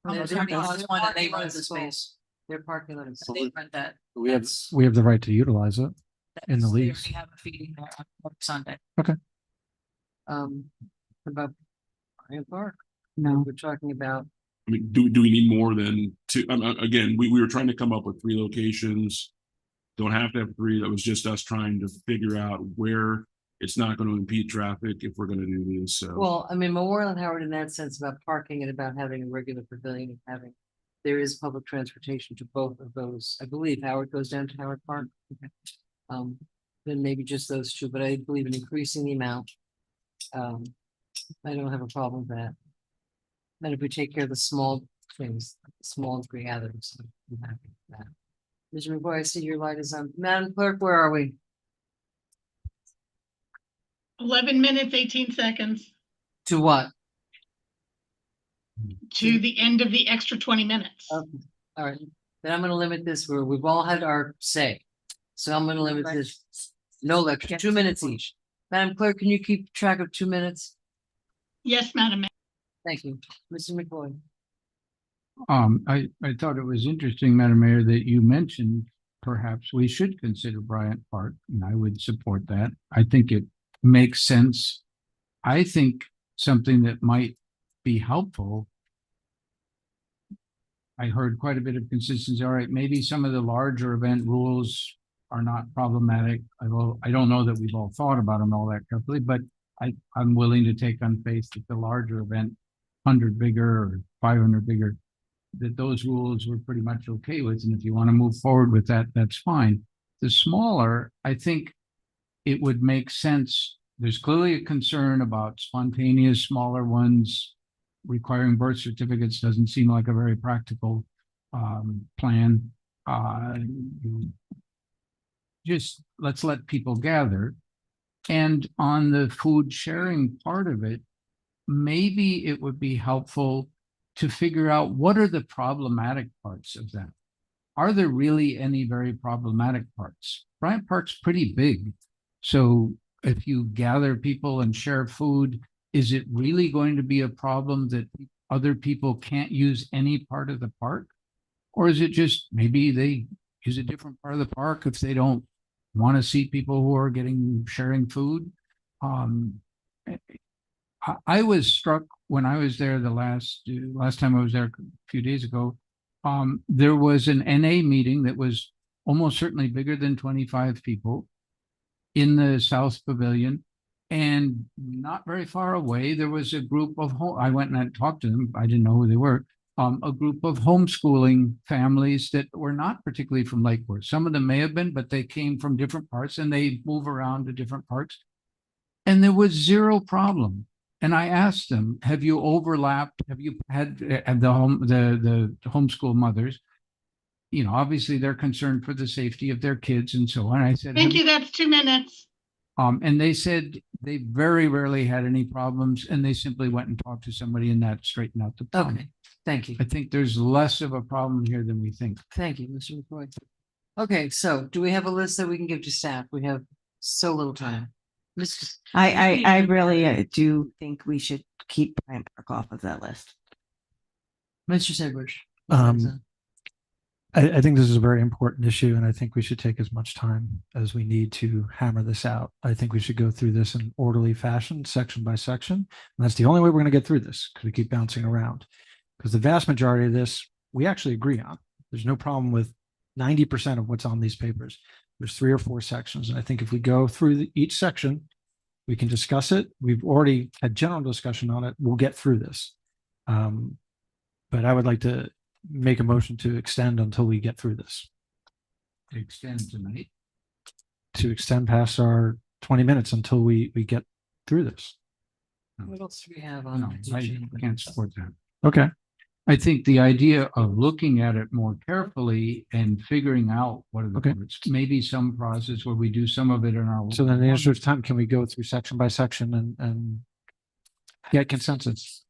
Almost Their already has parking one lot and they run the is full. space. Their parking lot is. So they rent that. We have the right to utilize it in the They lease. already have a feeding there on Sunday. What about Bryant Park? No. We're talking about. I mean, do we need more than two? Again, we were trying to come up with 3 locations. Don't have to have 3. That was just us trying to figure out where it's not going to impede traffic if we're going to do this. So Well, I mean, Memorial and Howard in that sense about parking and about having a regular pavilion and there is public transportation to both of those. I believe Howard goes down to Howard Park. Then maybe just those 2, but I believe in increasing the amount. I don't have a problem with that. And if we take care of the small things, small gatherings, I'm happy with that. Mr. McCoy, I see your light is on. Madam Clerk, where are we? 11 minutes, 18 seconds To what? to the end of the extra 20 minutes. Okay, all right. Then I'm gonna limit this where we've all had our say. So I'm gonna limit this, no lecture, 2 minutes each. Madam Clerk, can you keep track of 2 minutes? Yes, Madam Mayor. Thank you. Mr. McCoy. I thought it was interesting, Madam Mayor, that you mentioned perhaps we should consider Bryant Park, and I would support that. I think it makes sense. I think something that might be helpful. I heard quite a bit of consistency. All right, maybe some of the larger event rules are not problematic. I don't know that we've all thought about them all that carefully, but I'm willing to take on faith that the larger event, 100 bigger or 500 bigger, that those rules we're pretty much okay with. And if you want to move forward with that, that's fine. The smaller, I think it would make sense. There's clearly a concern about spontaneous, smaller ones. Requiring birth certificates doesn't seem like a very practical plan. Just let's let people gather. And on the food sharing part of it, maybe it would be helpful to figure out what are the problematic parts of that. Are there really any very problematic parts? Bryant Park's pretty big. So if you gather people and share food, is it really going to be a problem that other people can't use any part of the park? Or is it just maybe they use a different part of the park if they don't want to see people who are sharing food? I was struck when I was there the last time I was there a few days ago. There was an NA meeting that was almost certainly bigger than 25 people in the South Pavilion. And not very far away, there was a group of I went and I talked to them. I didn't know who they were. A group of homeschooling families that were not particularly from Lake Worth. Some of them may have been, but they came from different parts and they move around to different parks. And there was zero problem. And I asked them, have you overlapped? Have you had the homeschool mothers? You know, obviously they're concerned for the safety of their kids and so on. I said, Thank you. That's 2 minutes. And they said they very rarely had any problems and they simply went and talked to somebody and that straightened out the problem. Okay, thank you. I think there's less of a problem here than we think. Thank you, Mr. McCoy. Okay, so do we have a list that we can give to staff? We have so little time. Mr. I really do think we should keep Bryant Park off of that list. Mr. Sedbush. I think this is a very important issue, and I think we should take as much time as we need to hammer this out. I think we should go through this in orderly fashion, section by section. And that's the only way we're going to get through this, because we keep bouncing around. Because the vast majority of this, we actually agree on. There's no problem with 90% of what's on these papers. There's 3 or 4 sections. And I think if we go through each section, we can discuss it. We've already had general discussion on it. We'll get through this. But I would like to make a motion to extend until we get through this. Extend tonight. To extend past our 20 minutes until we get through this. What else do we have on? No, I can't support that. Okay. I think the idea of looking at it more carefully and figuring out what are the words, maybe some process where we do some of it in our. So then the answer is time, can we go through section by section and get consensus?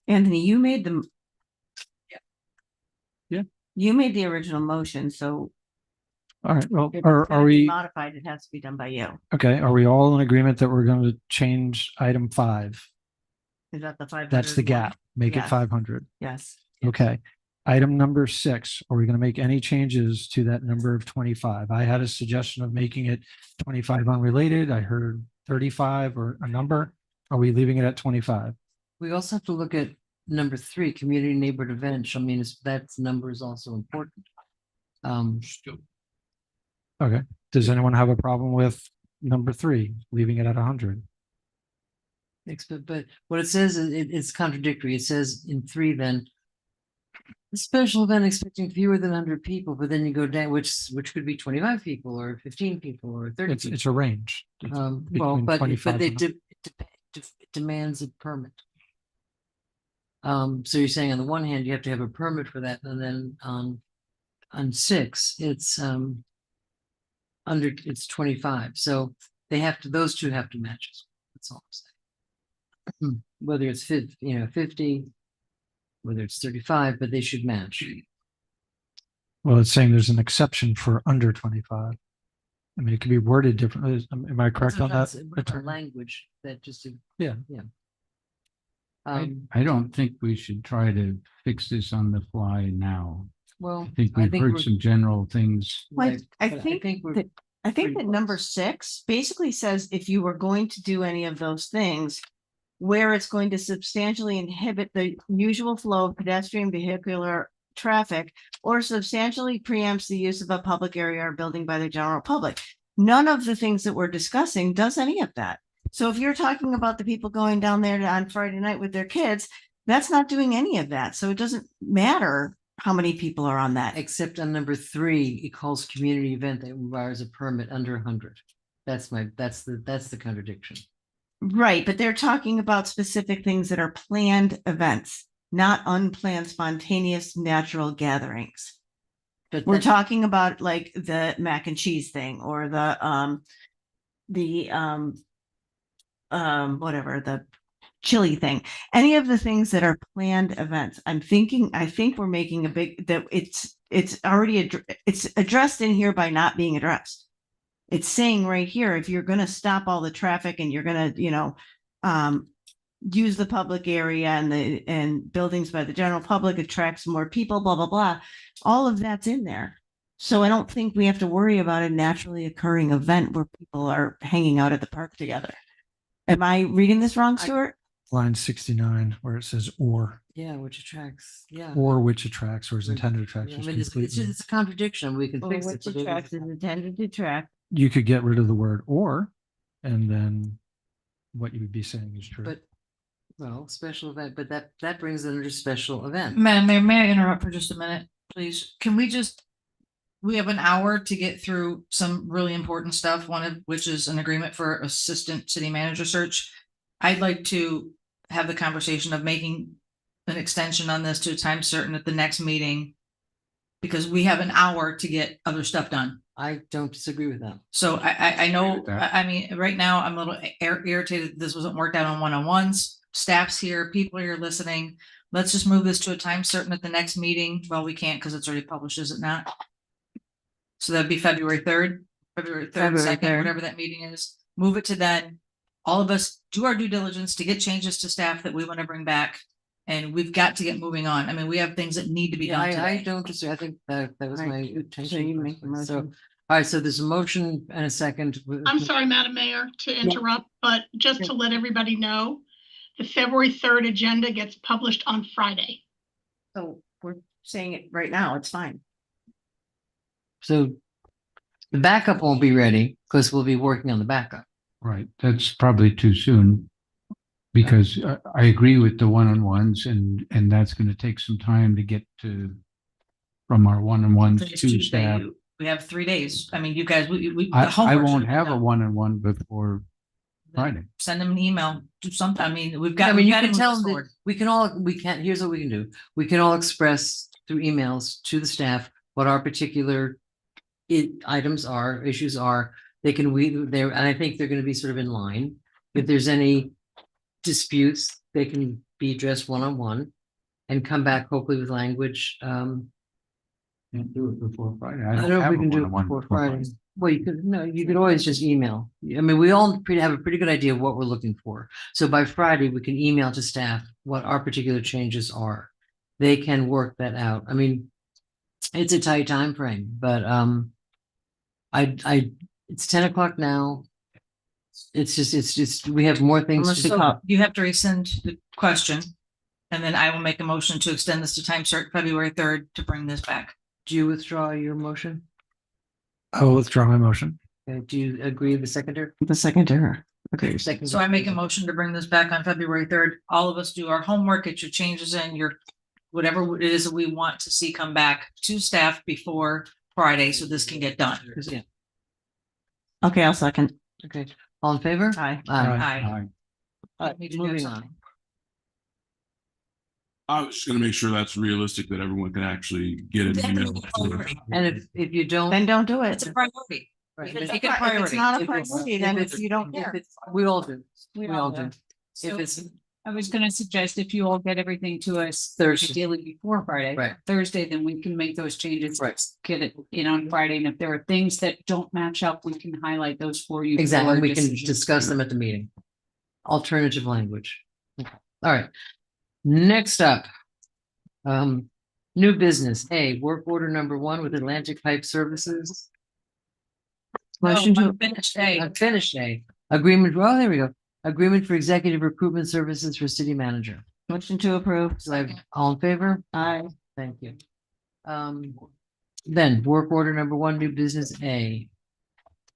Anthony, you made the. Yeah. You made the original motion, so. All right, well, if it's are gonna be we, modified, it has to be done by you. okay, are we all in agreement that we're going to change item 5? Is that the 500? That's the gap, make it Yes. 500. Yes. Okay. Item number 6, are we going to make any changes to that number of 25? I had a suggestion of making it 25 unrelated. I heard 35 or a number. Are we leaving it at 25? We also have to look at number 3, community neighborhood events. I mean, that number is also important. Okay. Does anyone have a problem with number 3, leaving it at 100? But what it says is it's contradictory. It says in 3, then a special event expecting fewer than 100 people, but then you go down, which could be 25 people or 15 people or 30 people. It's a range. It's Well, between but 25 they and- demands a permit. So you're saying on the one hand, you have to have a permit for that, and then on 6, it's it's 25. So those two have to match. That's all I'm saying. Whether it's 50, whether it's 35, but they should match. Well, it's saying there's an exception for under 25. I mean, it could be worded differently. Am I correct on that? Different language that just. Yeah. Yeah. I don't think we should try to fix this on the fly now. Well, I think we've heard some general things. Like, I but think we're that, I think pretty that number 6 basically says if you were going to do any of those things, where it's going to substantially inhibit the usual flow of pedestrian vehicular traffic or substantially preempts the use of a public area or building by the general public. None of the things that we're discussing does any of that. So if you're talking about the people going down there on Friday night with their kids, that's not doing any of that. So it doesn't matter how many people are on that. Except on number 3, it calls community event that requires a permit under 100. That's the contradiction. Right, but they're talking about specific things that are planned events, not unplanned, spontaneous, natural gatherings. But We're talking about like the mac and cheese thing or the whatever, the chili thing, any of the things that are planned events. I think we're making a big, that it's already, it's addressed in here by not being addressed. It's saying right here, if you're going to stop all the traffic and you're going to, use the public area and buildings by the general public, attracts more people, blah, blah, blah. All of that's in there. So I don't think we have to worry about a naturally occurring event where people are hanging out at the park together. Am I reading this wrong, Stuart? Line 69, where it says or. Yeah, which attracts, yeah. Or which attracts or is intended to attract. I mean, it's a contradiction. We can fix it. Which attracts is intended to attract. You could get rid of the word or, and then what you would be saying is true. But, well, special event, but that brings it under special event. May I interrupt for just a minute, please? We have an hour to get through some really important stuff, one of which is an agreement for assistant city manager search. I'd like to have the conversation of making an extension on this to a time certain at the next meeting, because we have an hour to get other stuff done. I don't disagree with that. So I know, I mean, right now I'm a little irritated. This wasn't worked out on one-on-ones. Staff's here, people are here listening. let's just move this to a time certain at the next meeting. Well, we can't because it's already published, is it not? So that'd be February 3rd, February 3rd, February 2nd, 3rd. whatever that meeting is. Move it to then. All of us do our due diligence to get changes to staff that we want to bring back. And we've got to get moving on. I mean, we have things that need to be Yeah, done I today. don't disagree. I think that was Right. my So intention. you make the personally. So, motion. all right, so there's a motion and a second. I'm sorry, Madam Mayor, to interrupt, but just to let everybody know, the February 3rd agenda gets published on Friday. So we're saying it right now. It's fine. So the backup won't be ready because we'll be working on the backup. Right, that's probably too soon. Because I agree with the one-on-ones and that's going to take some time to get to from our one-on-ones Today's to Tuesday. staff. We have 3 days. I mean, you guys, we. the I homework should won't be have a done. one-on-one before Friday. Send them an email, do something. I mean, we've I got. mean, we've you got to can move tell this them that forward. here's what we can do. We can all express through emails to the staff what our particular items are, issues are. They can, and I think they're going to be sort of in line. If there's any disputes, they can be addressed one-on-one and come back hopefully with language. Can't do it before Friday. I don't know if have we a can do it one-on-one before before Friday. Well, you could always just email. I mean, we all have a pretty good idea of what we're looking for. So by Friday, we can email to staff what our particular changes are. They can work that out. I mean, it's a tight time frame, but it's 10 o'clock now. It's just, we have more things to So do. you have to rescind the question. And then I will make a motion to extend this to time certain February 3rd to bring this back. Do you withdraw your motion? I will withdraw my motion. Okay, do you agree with the seconder? The seconder. Okay, second. So I make a motion to bring this back on February 3rd. All of us do our homework, get your changes in, your whatever it is that we want to see come back to staff before Friday, so this can get done. Yeah. Okay, I'll second. Okay, all in favor? Aye. Aye. Moving on. I was just gonna make sure that's realistic, that everyone can actually get an email. And if you don't. Then don't do it. It's a priority. Right. Make If it a priority. It's not a If it's- priority, then if if you don't care. We all do. We We all all do. do. If So it's I was gonna suggest if you all get everything to us Thursday. ideally before Friday. Right. Thursday, then we can make those changes. Right. Get it in on Friday, and if there are things that don't match up, we can highlight those for you. exactly, for we can decisions. discuss them at the meeting. Alternative language. Okay. All right. Next up. New business, work order number 1 with Atlantic Pipe Services. Motion to- Unfinished Unfinished agreement. Well, there we go. Agreement for executive recruitment services for city manager. Motion to approve. So all in favor? Aye. Thank you. Then work order number 1, new business A.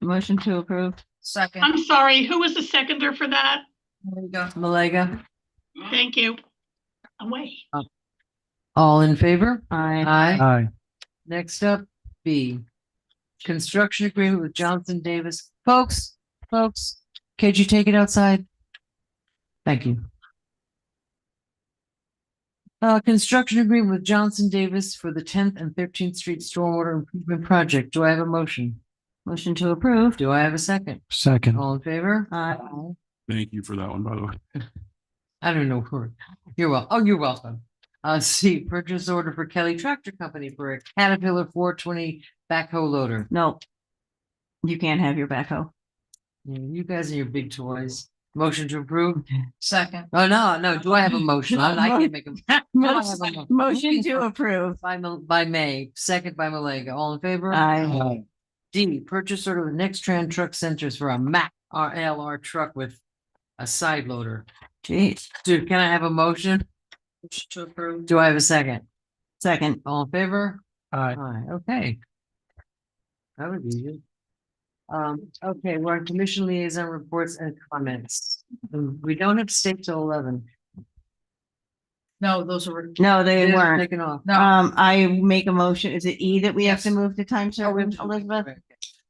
Motion to approve. Second. I'm sorry, who was the seconder for that? There you go. Malega, Thank you. Away. all in favor? Aye. Aye. Next up, B. Construction agreement with Johnson Davis. Folks, could you take it outside? Thank you. Construction agreement with Johnson Davis for the 10th and 13th Street Stormwater Improvement Project. Do I have a motion? Motion to approve. Do I have a second? Second. All in favor? Aye. Thank you for that one, by the way. I don't know who. You're welcome. Oh, you're welcome. C, purchase order for Kelly Tractor Company for a Caterpillar 420 backhoe loader. No. You can't have your backhoe. You guys and your big toys. Motion to approve? Second. Oh, no. Do I have a motion? I can't make a. No, I have a Motion to approve. By May, second by Malega. All in favor? Aye. D, purchase order with Nextran Truck Centers for a Mack RLR truck with a side loader. Jeez. Dude, can I have a motion? Motion to approve. Do I have a second? Second. All in favor? Aye. Aye, okay. That would be good. Okay, we're on commission liaison reports and comments. We don't have to stay till 11. No, those were. No, they It is weren't. taken off. No. I make a motion. Is it E that we have to move to time certain, Oh, Elizabeth? right.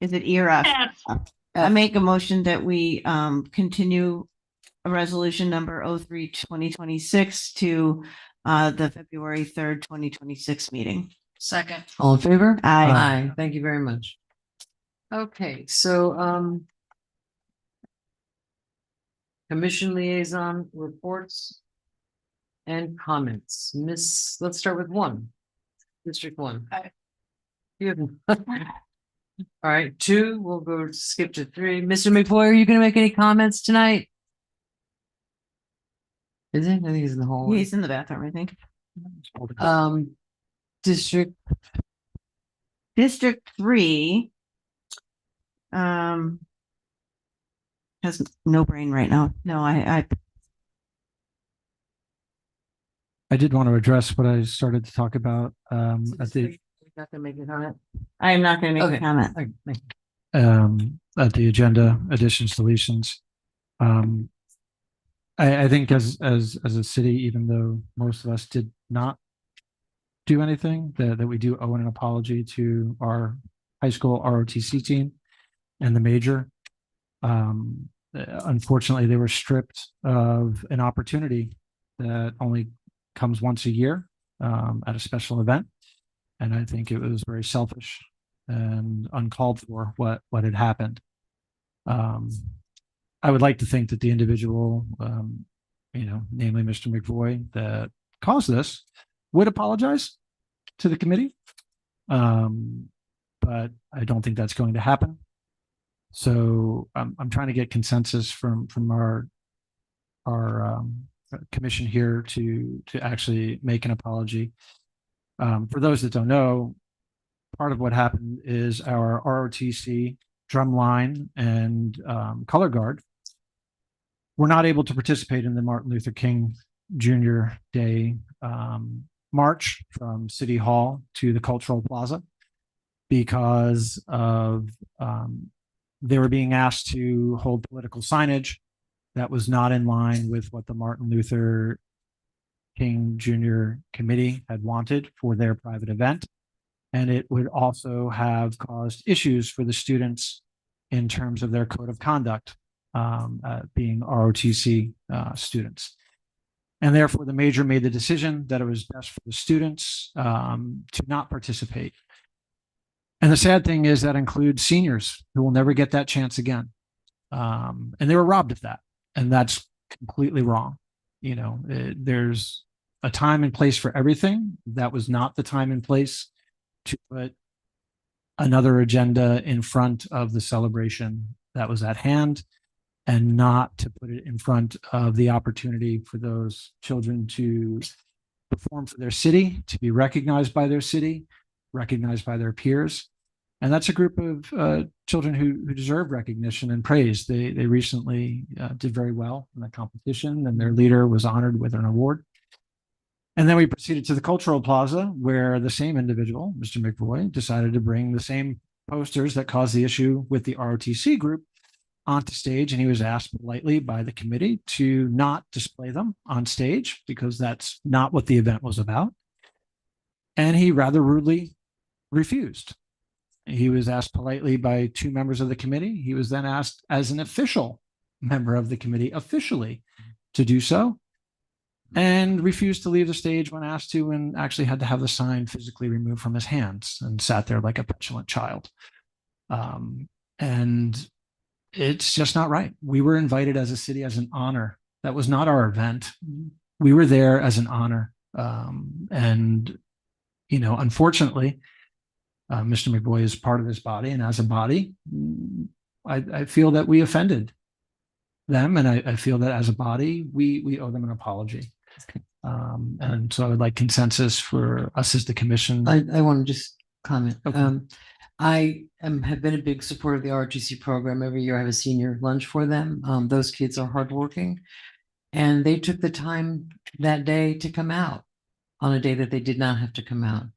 Is it E or F? Yes. I make a motion that we continue a resolution number 03/2026 to the February 3rd, 2026 meeting. Second. All in favor? Aye. Aye, thank you very much. Okay, so, commission liaison reports and comments. Let's start with one. District 1. You have- All right, 2, we'll go skip to 3. Mr. McVoy, are you gonna make any comments tonight? Is he? I think he's in the hallway. He's in the bathroom, I think. District District 3. Has no brain right now. No, I did want to address what I started to talk about at the Not gonna make a comment. I am not going to make Okay. a comment. Okay, thank you. at the agenda additions, deletions. I think as a city, even though most of us did not do anything, that we do owe an apology to our high school ROTC team and the major. Unfortunately, they were stripped of an opportunity that only comes once a year at a special event. And I think it was very selfish and uncalled for what had happened. I would like to think that the individual, namely Mr. McVoy, that caused this, would apologize to the committee. But I don't think that's going to happen. So I'm trying to get consensus from our commission here to actually make an apology. For those that don't know, part of what happened is our ROTC drumline and color guard were not able to participate in the Martin Luther King Jr. Day march from City Hall to the Cultural Plaza because of they were being asked to hold political signage that was not in line with what the Martin Luther King Jr. committee had wanted for their private event. And it would also have caused issues for the students in terms of their code of conduct, being ROTC students. And therefore, the major made the decision that it was best for the students to not participate. And the sad thing is that includes seniors who will never get that chance again. And they were robbed of that. And that's completely wrong. There's a time and place for everything. That was not the time and place to put another agenda in front of the celebration that was at hand, and not to put it in front of the opportunity for those children to perform for their city, to be recognized by their city, recognized by their peers. And that's a group of children who deserve recognition and praise. They recently did very well in the competition, and their leader was honored with an award. And then we proceeded to the Cultural Plaza, where the same individual, Mr. McVoy, decided to bring the same posters that caused the issue with the ROTC group onto stage. And he was asked politely by the committee to not display them on stage because that's not what the event was about. And he rather rudely refused. He was asked politely by 2 members of the committee. He was then asked as an official member of the committee officially to do so, and refused to leave the stage when asked to, and actually had to have the sign physically removed from his hands and sat there like a petulant child. And it's just not right. We were invited as a city as an honor. That was not our event. We were there as an honor. And unfortunately, Mr. McVoy is part of this body, and as a body, I feel that we offended them, and I feel that as a body, we owe them an apology. And so I would like consensus for us as the commission. I want to just comment. Okay. I have been a big supporter of the ROTC program. Every year I have a senior lunch for them. Those kids are hardworking, and they took the time that day to come out on a day that they did not have to come out,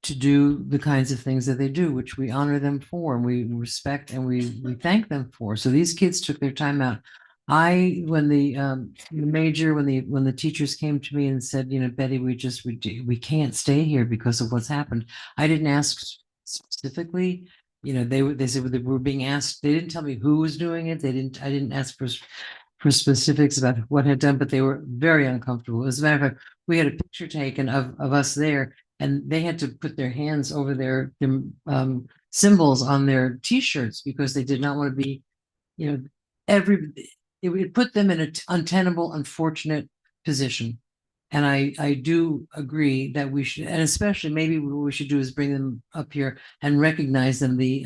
to do the kinds of things that they do, which we honor them for, and we respect and we thank them for. So these kids took their time out. When the teachers came to me and said, Betty, we can't stay here because of what's happened. I didn't ask specifically, they said they were being asked. They didn't tell me who was doing it. I didn't ask for specifics about what had done, but they were very uncomfortable. As a matter of fact, we had a picture taken of us there, and they had to put their hands over their symbols on their T-shirts because they did not want to be, it would put them in an untenable, unfortunate position. And I do agree that we should, and especially maybe what we should do is bring them up here and recognize them, the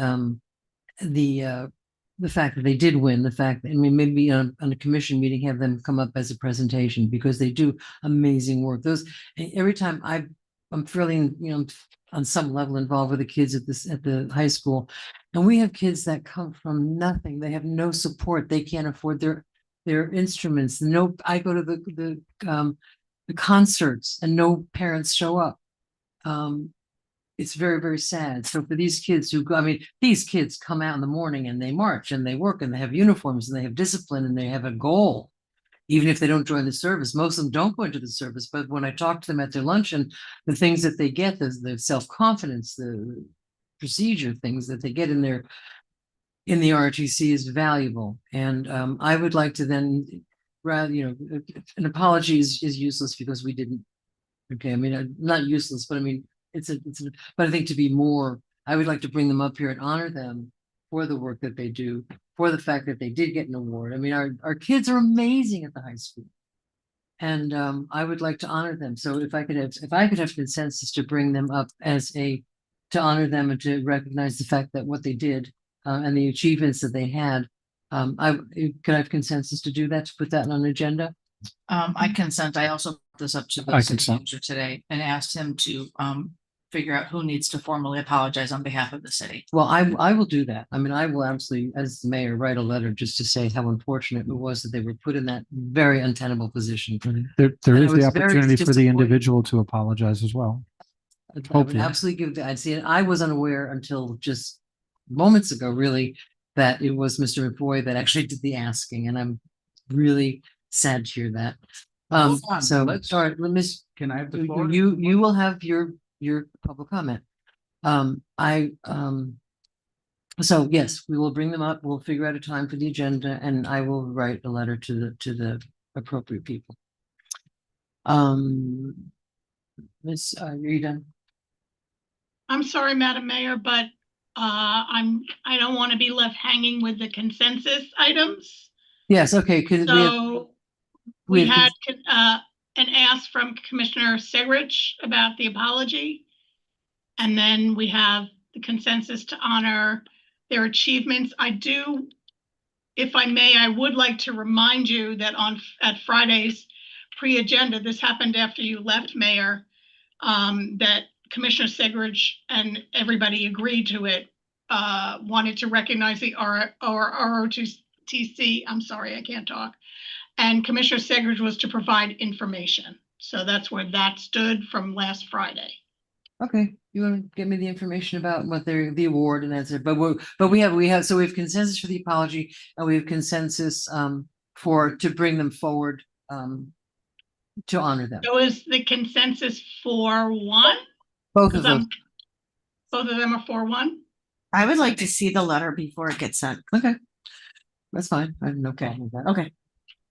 fact that they did win, the fact that, I mean, maybe on a commission meeting, have them come up as a presentation, because they do amazing work. Every time I'm feeling, on some level involved with the kids at the high school, and we have kids that come from nothing. They have no support. They can't afford their instruments. I go to the concerts and no parents show up. It's very, very sad. So for these kids these kids come out in the morning and they march and they work and they have uniforms and they have discipline and they have a goal. Even if they don't join the service, most of them don't go into the service. But when I talk to them at their luncheon, the things that they get, the self-confidence, the procedure things that they get in the ROTC is valuable. And I would like to then, rather, an apology is useless because we didn't. Okay, I mean, not useless, but I mean, but I think to be more, I would like to bring them up here and honor them for the work that they do, for the fact that they did get an award. I mean, our kids are amazing at the high school. And I would like to honor them. So if I could have consensus to bring them up to honor them and to recognize the fact that what they did and the achievements that they had, could I have consensus to do that, to put that on an agenda? I consent. I also brought this up to the city manager today and asked him to figure out who needs to formally apologize on behalf of the city. Well, I will do that. I mean, I will absolutely, as the mayor, write a letter just to say how unfortunate it was that they were put in that very untenable position. There And is I was the very opportunity for the disappointed. individual to apologize as well. I would Hopefully. absolutely give that. I'd see it. I was unaware until just moments ago, really, that it was Mr. McVoy that actually did the asking, and I'm really sad to hear that. Hold on, So, let's- all right, Can I have the floor? you will have your public comment. So yes, we will bring them up. We'll figure out a time for the agenda, and I will write a letter to the appropriate people. Miss, are you done? I'm sorry, Madam Mayor, but I don't want to be left hanging with the consensus items. Yes, okay, because So we have- had an ask from Commissioner Segrich about the apology. And then we have the consensus to honor their achievements. If I may, I would like to remind you that at Friday's pre-agenda, this happened after you left, Mayor, that Commissioner Segrich and everybody agreed to it, wanted to recognize the ROTC. I'm sorry, I can't talk. And Commissioner Segrich was to provide information. So that's where that stood from last Friday. Okay, you want to give me the information about what the award, and that's it. But we have so we have consensus for the apology, and we have consensus to bring them forward to honor them. So is the consensus 4-1? Both of them. Both of them are 4-1? I would like to see the letter before it gets sent. Okay, that's fine. I have no problem with that. Okay.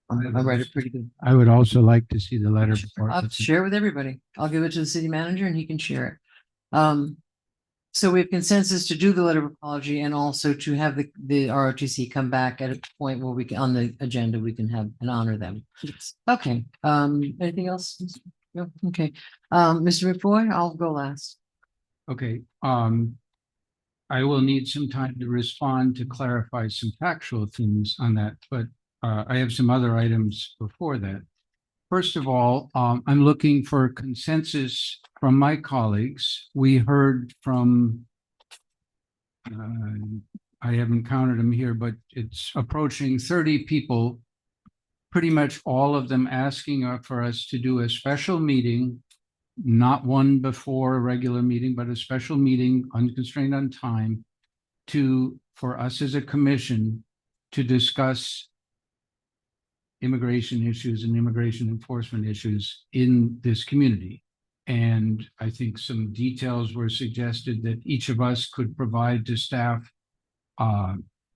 I write it pretty good. I would also like to see the letter before. I'll share it with everybody. I'll give it to the city manager and he can share it. So we have consensus to do the letter of apology and also to have the ROTC come back at a point where we can, on the agenda, we can have and honor them. Okay, anything else? No, okay. Mr. McFoy, I'll go last. Okay, I will need some time to respond to clarify some factual things on that, but I have some other items before that. First of all, I'm looking for consensus from my colleagues. We heard from, I haven't counted them here, but it's approaching 30 people, pretty much all of them asking for us to do a special meeting, not one before a regular meeting, but a special meeting unconstrained on time for us as a commission to discuss immigration issues and immigration enforcement issues in this community. And I think some details were suggested that each of us could provide to staff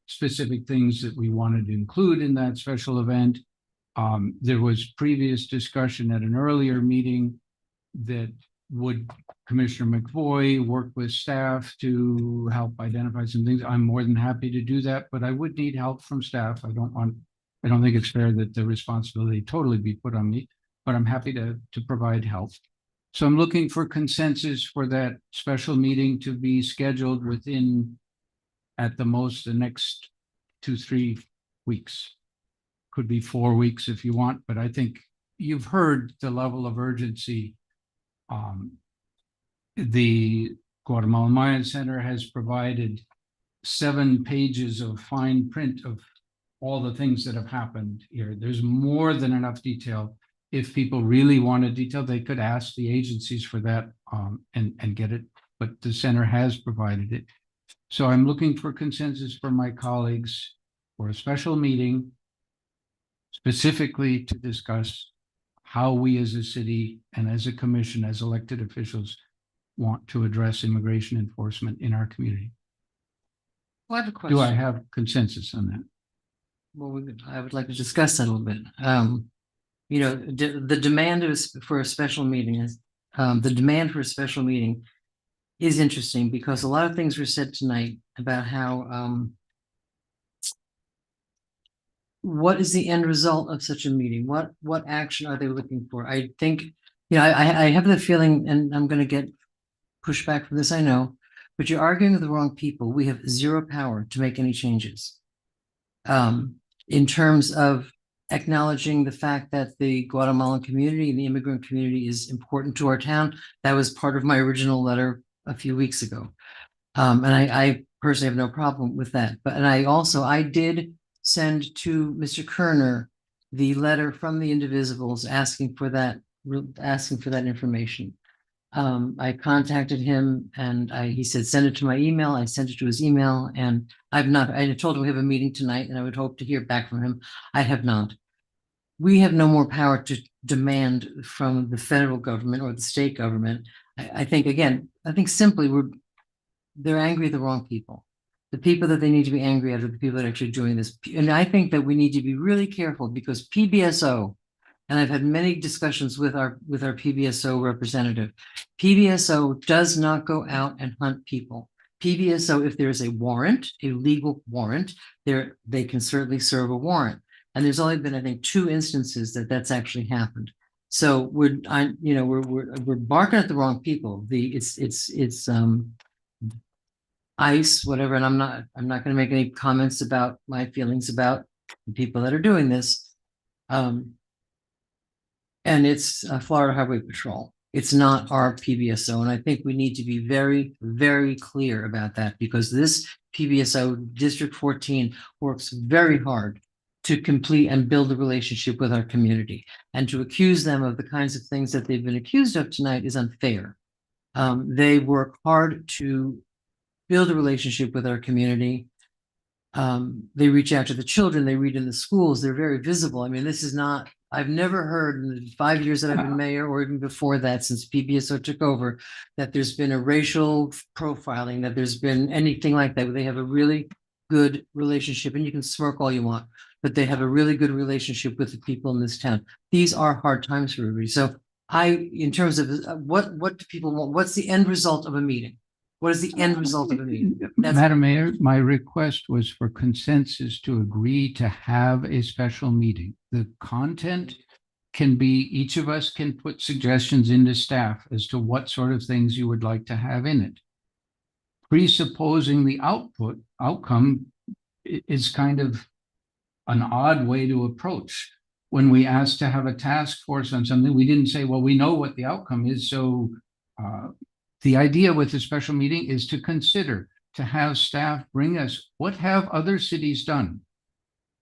specific things that we wanted to include in that special event. There was previous discussion at an earlier meeting that would Commissioner McVoy work with staff to help identify some things. I'm more than happy to do that, but I would need help from staff. I don't think it's fair that the responsibility totally be put on me. but I'm happy to provide help. So I'm looking for consensus for that special meeting to be scheduled within, at the most, the next 2-3 weeks. Could be 4 weeks if you want, but I think you've heard the level of urgency. The Guatemalan Mayan Center has provided 7 pages of fine print of all the things that have happened here. There's more than enough detail. If people really wanted detail, they could ask the agencies for that and get it, but the center has provided it. So I'm looking for consensus from my colleagues for a special meeting specifically to discuss how we as a city and as a commission, as elected officials, want to address immigration enforcement in our community. Well, I have a question. Do I have consensus on that? Well, I would like to discuss that a little bit. You know, the demand for a special meeting is, is interesting because a lot of things were said tonight about how, what is the end result of such a meeting? What action are they looking for? I think, you know, I have the feeling, and I'm going to get pushback from this, I know, but you're arguing with the wrong people. We have zero power to make any changes. In terms of acknowledging the fact that the Guatemalan community and the immigrant community is important to our town, that was part of my original letter a few weeks ago. And I personally have no problem with that. But, and I did send to Mr. Kerner the letter from the Indivisibles asking for that information. I contacted him and he said, send it to my email. I sent it to his email and I told him we have a meeting tonight and I would hope to hear back from him. I have not. We have no more power to demand from the federal government or the state government. I think simply they're angry at the wrong people. The people that they need to be angry at are the people that are actually doing this. And I think that we need to be really careful because PBSO, and I've had many discussions with our PBSO representative. PBSO does not go out and hunt people. PBSO, if there's a warrant, a legal warrant, they can certainly serve a warrant. And there's only been, I think, 2 instances that's actually happened. So we're barking at the wrong people. It's ICE, whatever. And I'm not going to make any comments about my feelings about the people that are doing this. And it's Florida Highway Patrol. It's not our PBSO. And I think we need to be very, very clear about that because this PBSO, District 14, works very hard to complete and build a relationship with our community. And to accuse them of the kinds of things that they've been accused of tonight is unfair. They work hard to build a relationship with our community. They reach out to the children, they read in the schools, they're very visible. I mean, this is not, I've never heard in the 5 years that I've been mayor or even before that, since PBSO took over, that there's been a racial profiling, that there's been anything like that. They have a really good relationship, and you can smirk all you want, but they have a really good relationship with the people in this town. These are hard times for everybody. So in terms of what do people want? What's the end result of a meeting? What is the end result of a meeting? Madam Mayor, my request was for consensus to agree to have a special meeting. The content can be, each of us can put suggestions into staff as to what sort of things you would like to have in it. Presupposing the outcome is kind of an odd way to approach. When we asked to have a task force on something, we didn't say, well, we know what the outcome is, so the idea with the special meeting is to consider, to have staff bring us, what have other cities done?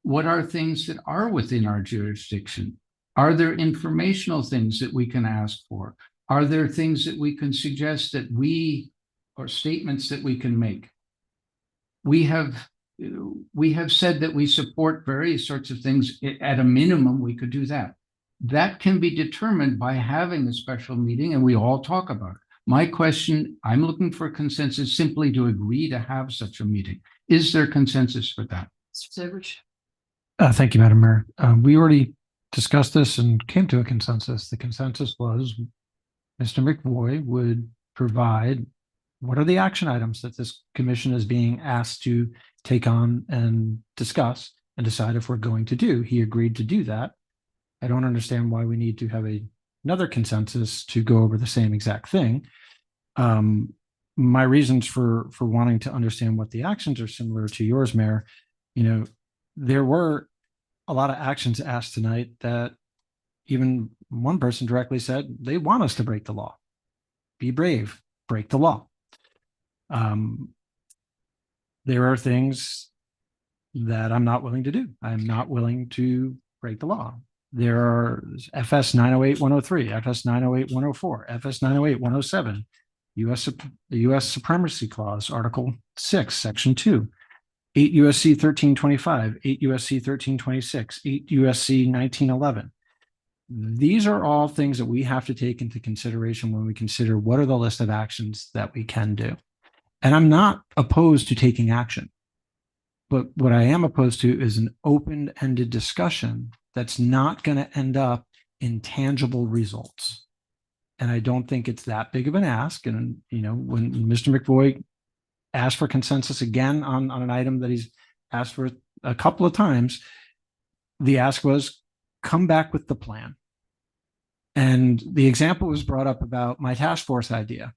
What are things that are within our jurisdiction? Are there informational things that we can ask for? Are there things that we can suggest that or statements that we can make? We have said that we support various sorts of things. At a minimum, we could do that. That can be determined by having a special meeting and we all talk about it. My question, I'm looking for consensus simply to agree to have such a meeting. Is there consensus for that? Mr. Severich? Thank you, Madam Mayor. We already discussed this and came to a consensus. The consensus was Mr. McVoy would provide what are the action items that this commission is being asked to take on and discuss and decide if we're going to do. He agreed to do that. I don't understand why we need to have another consensus to go over the same exact thing. My reasons for wanting to understand what the actions are similar to yours, Mayor. There were a lot of actions asked tonight that even one person directly said they want us to break the law. Be brave, break the law. There are things that I'm not willing to do. I'm not willing to break the law. There are FS 908-103, FS 908-104, FS 908-107, the U.S. Supremacy Clause, Article 6, Section 2, 8 U.S.C. 1325, 8 U.S.C. 1326, 8 U.S.C. 1911. These are all things that we have to take into consideration when we consider what are the list of actions that we can do. And I'm not opposed to taking action. But what I am opposed to is an open-ended discussion that's not going to end up in tangible results. And I don't think it's that big of an ask. And, when Mr. McVoy asked for consensus again on an item that he's asked for a couple of times, the ask was, come back with the plan. And the example was brought up about my task force idea.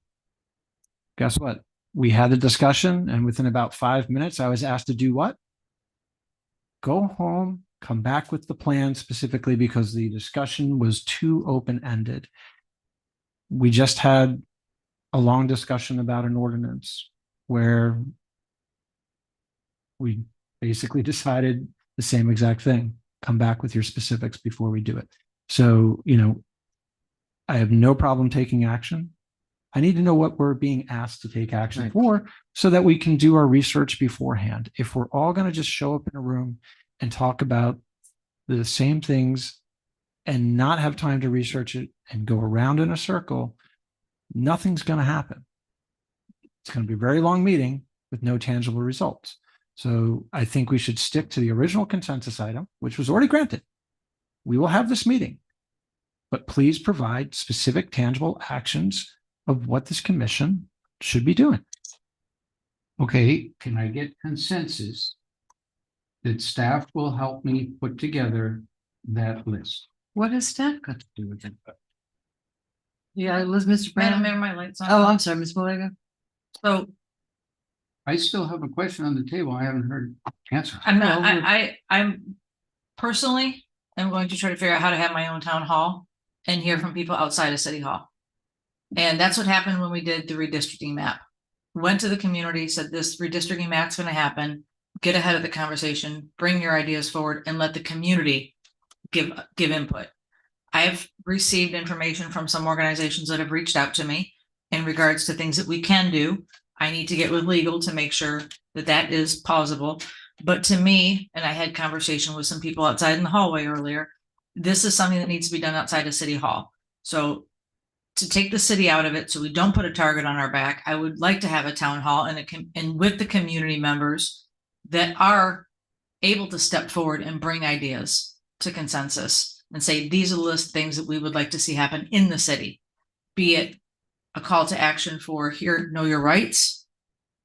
Guess what? We had a discussion, and within about 5 minutes, I was asked to do what? Go home, come back with the plan, specifically because the discussion was too open-ended. We just had a long discussion about an ordinance where we basically decided the same exact thing. Come back with your specifics before we do it. So, I have no problem taking action. I need to know what we're being asked to take action for so that we can do our research beforehand. If we're all going to just show up in a room and talk about the same things and not have time to research it and go around in a circle, nothing's going to happen. It's going to be a very long meeting with no tangible results. So I think we should stick to the original consensus item, which was already granted. We will have this meeting, but please provide specific, tangible actions of what this commission should be doing. Okay, can I get consensus that staff will help me put together that list? What has staff got to do with it? Yeah, Mr. Brown. Madam Mayor, my light's on. Oh, I'm sorry, Ms. Malega. So I still have a question on the table. I haven't heard answer. I'm personally, I'm going to try to figure out how to have my own town hall and hear from people outside of City Hall. And that's what happened when we did the redistricting map. Went to the community, said this redistricting map's going to happen. Get ahead of the conversation, bring your ideas forward, and let the community give input. I've received information from some organizations that have reached out to me in regards to things that we can do. I need to get with legal to make sure that that is possible. But to me, and I had conversation with some people outside in the hallway earlier, this is something that needs to be done outside of City Hall. So to take the city out of it, so we don't put a target on our back, I would like to have a town hall and with the community members that are able to step forward and bring ideas to consensus and say, these are the list of things that we would like to see happen in the city. Be it a call to action for here, know your rights.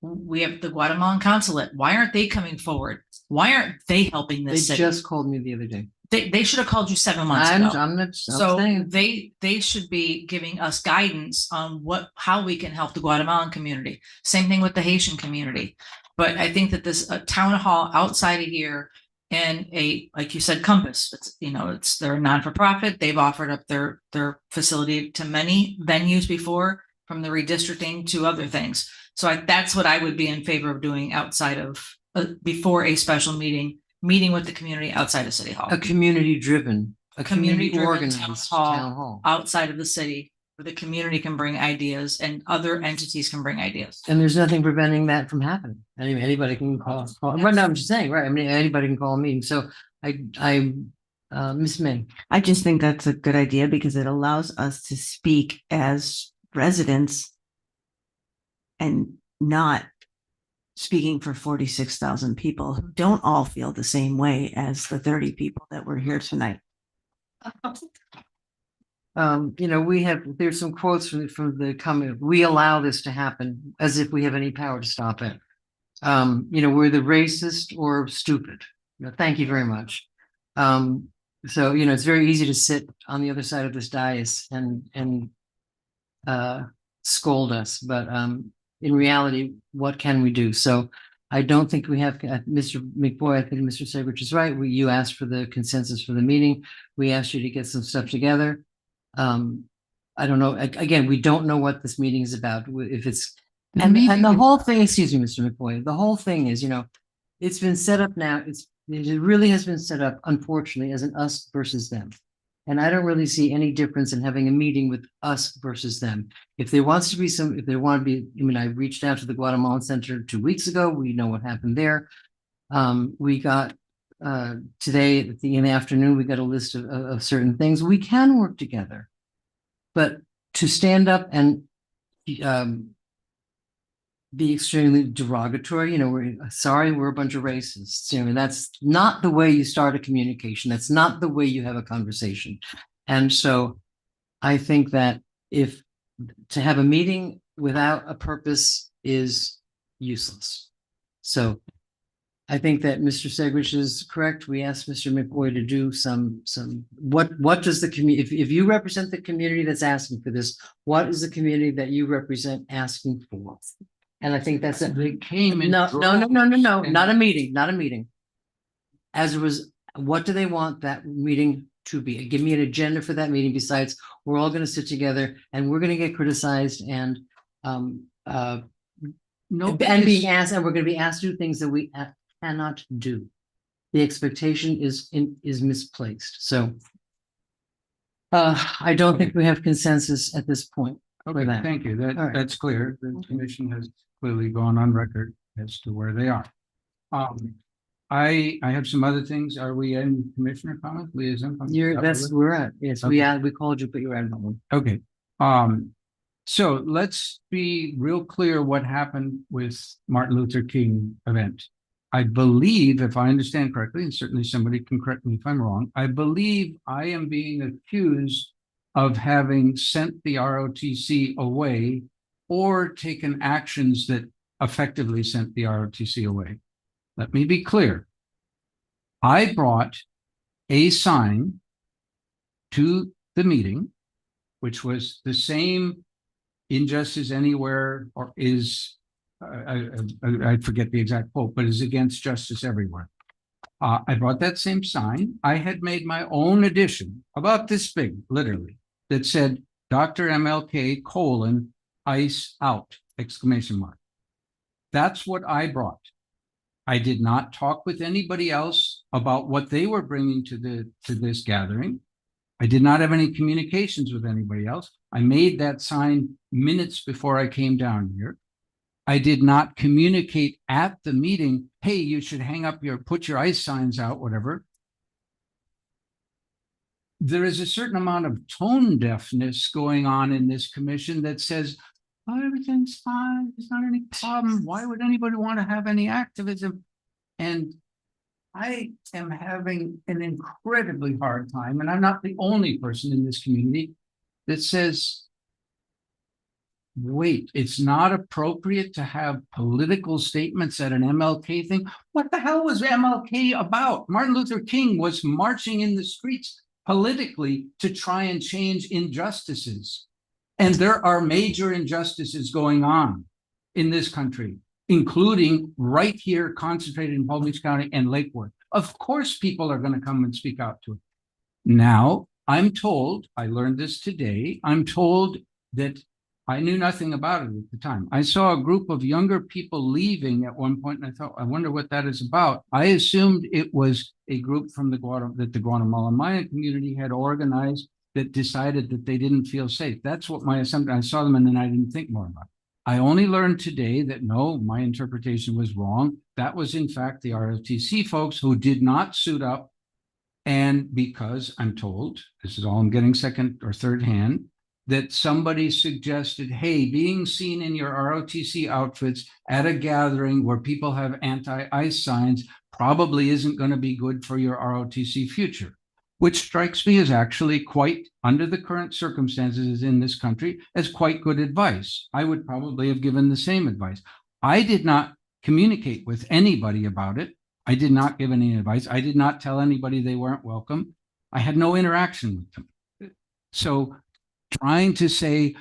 We have the Guatemalan consulate. Why aren't they coming forward? Why aren't they helping this They city? just called me the other day. They should have called you 7 months ago. I'm So saying. they should be giving us guidance on how we can help the Guatemalan community. Same thing with the Haitian community. But I think that this town hall outside of here and like you said, Compass, they're a non-for-profit. They've offered up their facility to many venues before, from the redistricting to other things. So that's what I would be in favor of doing outside of before a special meeting with the community outside of City Hall. A community-driven, Community-driven organized town town hall hall. outside of the city where the community can bring ideas and other entities can bring ideas. And there's nothing preventing that from happening. Anybody can call. Well, no, I'm just saying, right? I mean, anybody can call a meeting. So Ms. May. I just think that's a good idea because it allows us to speak as residents and not speaking for 46,000 people who don't all feel the same way as the 30 people that were here tonight. There's some quotes from the comment. We allow this to happen as if we have any power to stop it. We're the racist or stupid. Thank you very much. So, you know, it's very easy to sit on the other side of this dais and scold us, but in reality, what can we do? So I don't think we have, Mr. McBoy, I think Mr. Segrich is right. You asked for the consensus for the meeting. We asked you to get some stuff together. I don't know, again, we don't know what this meeting is about, if it's, and the whole thing, excuse me, Mr. McBoy, the whole thing is, you know, it's been set up now, it really has been set up, unfortunately, as an us versus them. And I don't really see any difference in having a meeting with us versus them. If there wants to be if there want to be, I mean, I reached out to the Guatemalan Center 2 weeks ago. We know what happened there. We got, today in the afternoon, we got a list of certain things. We can work together. But to stand up and be extremely derogatory, you know, we're sorry, we're a bunch of racists. You know, that's not the way you start a communication. That's not the way you have a conversation. And so I think that if to have a meeting without a purpose is useless. So I think that Mr. Segrich is correct. We asked Mr. McBoy to do what does the community, if you represent the community that's asking for this, what is the community that you represent asking for? And I think that's it. They came in. No, not a meeting. As it was, what do they want that meeting to be? Give me an agenda for that meeting. Besides, we're all going to sit together and we're going to get criticized and being asked, and we're going to be asked to do things that we cannot do. The expectation is misplaced. So I don't think we have consensus at this point. Okay, thank you. That's clear. The commission has clearly gone on record as to where they are. I have some other things. Are we in commissioner comment, liaison? That's where we're at. Yes, Okay. we called you, but you're at home. Okay. So let's be real clear what happened with Martin Luther King event. I believe, if I understand correctly, and certainly somebody can correct me if I'm wrong, I believe I am being accused of having sent the ROTC away or taken actions that effectively sent the ROTC away. Let me be clear. I brought a sign to the meeting, which was the same injustice anywhere, or is, I forget the exact quote, but is against justice everywhere. I brought that same sign. I had made my own edition about this big, literally, that said, Dr. MLK, ICE out, exclamation mark. That's what I brought. I did not talk with anybody else about what they were bringing to this gathering. I did not have any communications with anybody else. I made that sign minutes before I came down here. I did not communicate at the meeting, hey, you should put your ICE signs out, whatever. There is a certain amount of tone deafness going on in this commission that says, oh, everything's fine, there's not any problem. Why would anybody want to have any activism? And I am having an incredibly hard time, and I'm not the only person in this community that says, wait, it's not appropriate to have political statements at an MLK thing. What the hell was MLK about? Martin Luther King was marching in the streets politically to try and change injustices. And there are major injustices going on in this country, including right here concentrated in Palm Beach County and Lake Worth. Of course, people are going to come and speak out to it. Now, I'm told, I learned this today, I'm told that I knew nothing about it at the time. I saw a group of younger people leaving at one point, and I thought, I wonder what that is about. I assumed it was a group from the Guatemalan Mayan community had organized that decided that they didn't feel safe. That's what my assumption. I saw them and then I didn't think more about it. I only learned today that no, my interpretation was wrong. That was in fact the ROTC folks who did not suit up. And because I'm told, this is all I'm getting second or third hand, that somebody suggested, hey, being seen in your ROTC outfits at a gathering where people have anti-ICE signs probably isn't going to be good for your ROTC future, which strikes me as actually quite, under the current circumstances in this country, as quite good advice. I would probably have given the same advice. I did not communicate with anybody about it. I did not give any advice. I did not tell anybody they weren't welcome. I had no interaction with them. So trying to say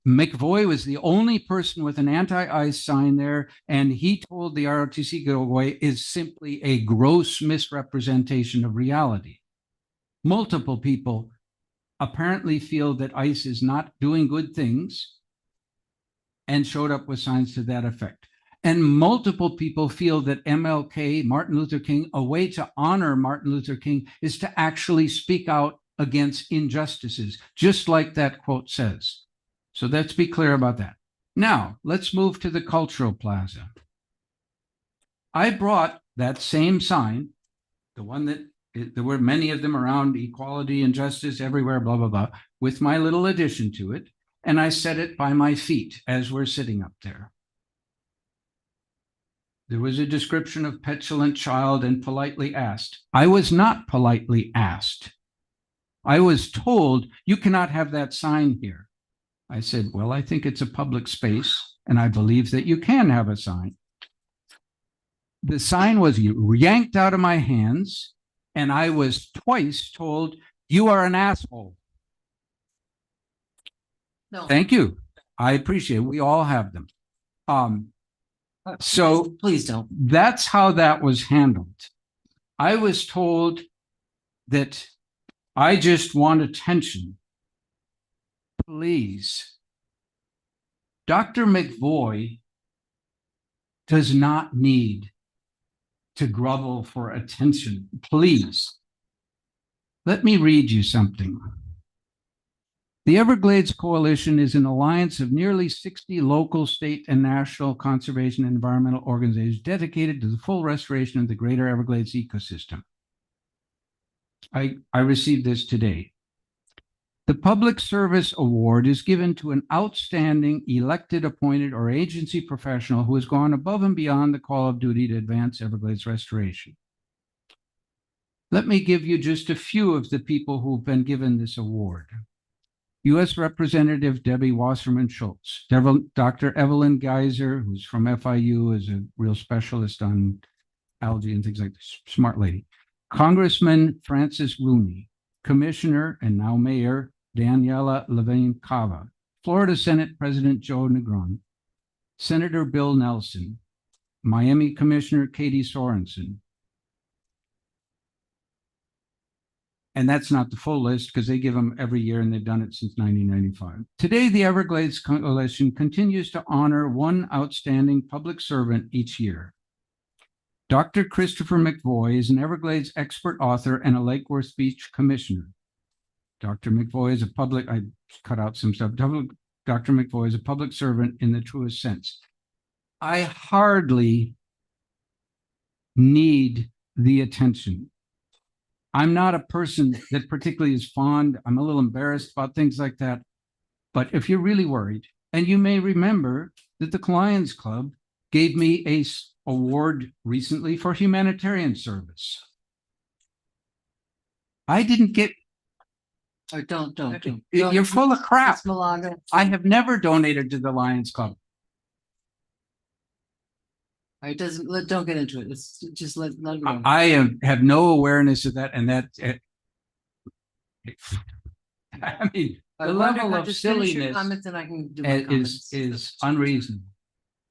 McVoy was the only person with an anti-ICE sign there, and he told the ROTC go away is simply a gross misrepresentation of reality. Multiple people apparently feel that ICE is not doing good things and showed up with signs to that effect. And multiple people feel that MLK, Martin Luther King, a way to honor Martin Luther King is to actually speak out against injustices, just like that quote says. So let's be clear about that. Now, let's move to the Cultural Plaza. I brought that same sign, the one that there were many of them around equality and justice everywhere, blah, blah, blah, with my little addition to it. And I set it by my feet as we're sitting up there. There was a description of petulant child and politely asked. I was not politely asked. I was told, you cannot have that sign here. I said, well, I think it's a public space, and I believe that you can have a sign. The sign was yanked out of my hands, and I was twice told, you are an asshole. No. Thank you. I appreciate it. We all have them. So please don't. That's how that was handled. I was told that I just want attention. Please. Dr. McVoy does not need to grovel for attention. Please. Let me read you something. The Everglades Coalition is an alliance of nearly 60 local, state, and national conservation and environmental organizations dedicated to the full restoration of the greater Everglades ecosystem. I received this today. The Public Service Award is given to an outstanding elected, appointed, or agency professional who has gone above and beyond the call of duty to advance Everglades restoration. Let me give you just a few of the people who've been given this award. U.S. Representative Debbie Wasserman Schultz, Dr. Evelyn Geiser, who's from FIU, is a real specialist on algae and things like this, smart lady. Congressman Francis Rooney, Commissioner and now Mayor Daniela Levine Cava, Florida Senate President Joe Negron, Senator Bill Nelson, Miami Commissioner Katie Sorensen. And that's not the full list because they give them every year and they've done it since 1995. Today, the Everglades Coalition continues to honor one outstanding public servant each year. Dr. Christopher McVoy is an Everglades expert author and a Lake Worth Beach commissioner. Dr. McVoy is a public, I cut out some stuff. Dr. McVoy is a public servant in the truest sense. I hardly need the attention. I'm not a person that particularly is fond. I'm a little embarrassed about things like that. But if you're really worried, and you may remember that the Lions Club gave me an award recently for humanitarian service. I didn't get. Oh, don't. You're full of crap. Ms. Malaga. I have never donated to the Lions Club. Don't get into it. It's just let it go. I have no awareness of that, and that. I mean, the level of silliness comments and I can do my comments. is unreasonable.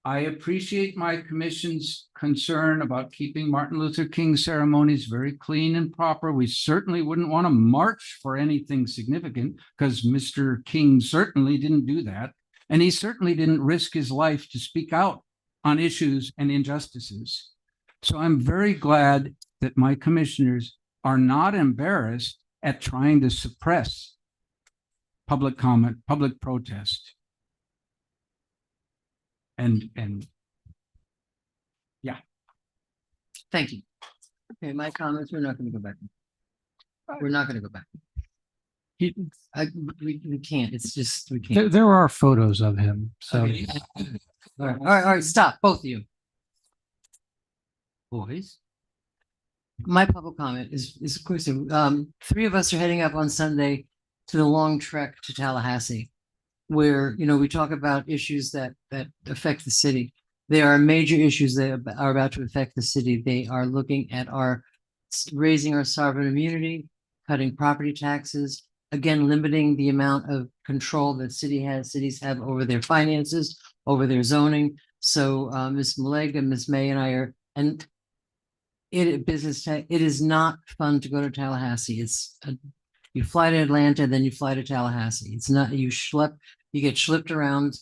I appreciate my commission's concern about keeping Martin Luther King ceremonies very clean and proper. We certainly wouldn't want to march for anything significant because Mr. King certainly didn't do that. And he certainly didn't risk his life to speak out on issues and injustices. So I'm very glad that my commissioners are not embarrassed at trying to suppress public comment, public protest. And yeah. Thank you. Okay, my comments, we're not going to go back. We're not going to go back. We can't. It's just, we can't. There are photos of him. So Okay. All right, stop, both of you. Boys. My public comment is exclusive. Three of us are heading up on Sunday to the long trek to Tallahassee, where, we talk about issues that affect the city. There are major issues that are about to affect the city. They are looking at raising our sovereign immunity, cutting property taxes, again, limiting the amount of control that cities have over their finances, over their zoning. So Ms. Malega, Ms. May and I are, and it is not fun to go to Tallahassee. You fly to Atlanta, then you fly to Tallahassee. It's not, you get schlepped around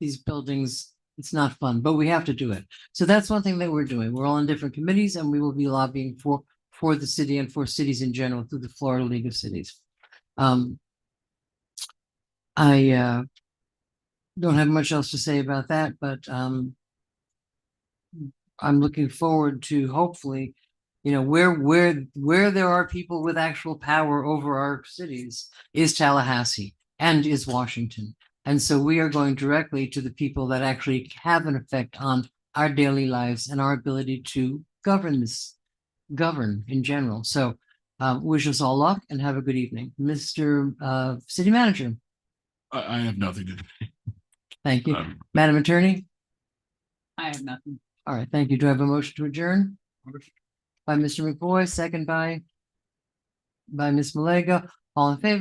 these buildings. It's not fun, but we have to do it. So that's one thing that we're doing. We're all in different committees and we will be lobbying for the city and for cities in general through the Florida League of Cities. I don't have much else to say about that, but I'm looking forward to hopefully, where there are people with actual power over our cities is Tallahassee and is Washington. And so we are going directly to the people that actually have an effect on our daily lives and our ability to govern in general. So wish us all luck and have a good evening. Mr. City Manager. I have nothing to. Thank you. Madam Attorney. I have nothing. All right, thank you. Do I have a motion to adjourn? By Mr. McBoy, second by Ms. Malega. All in favor?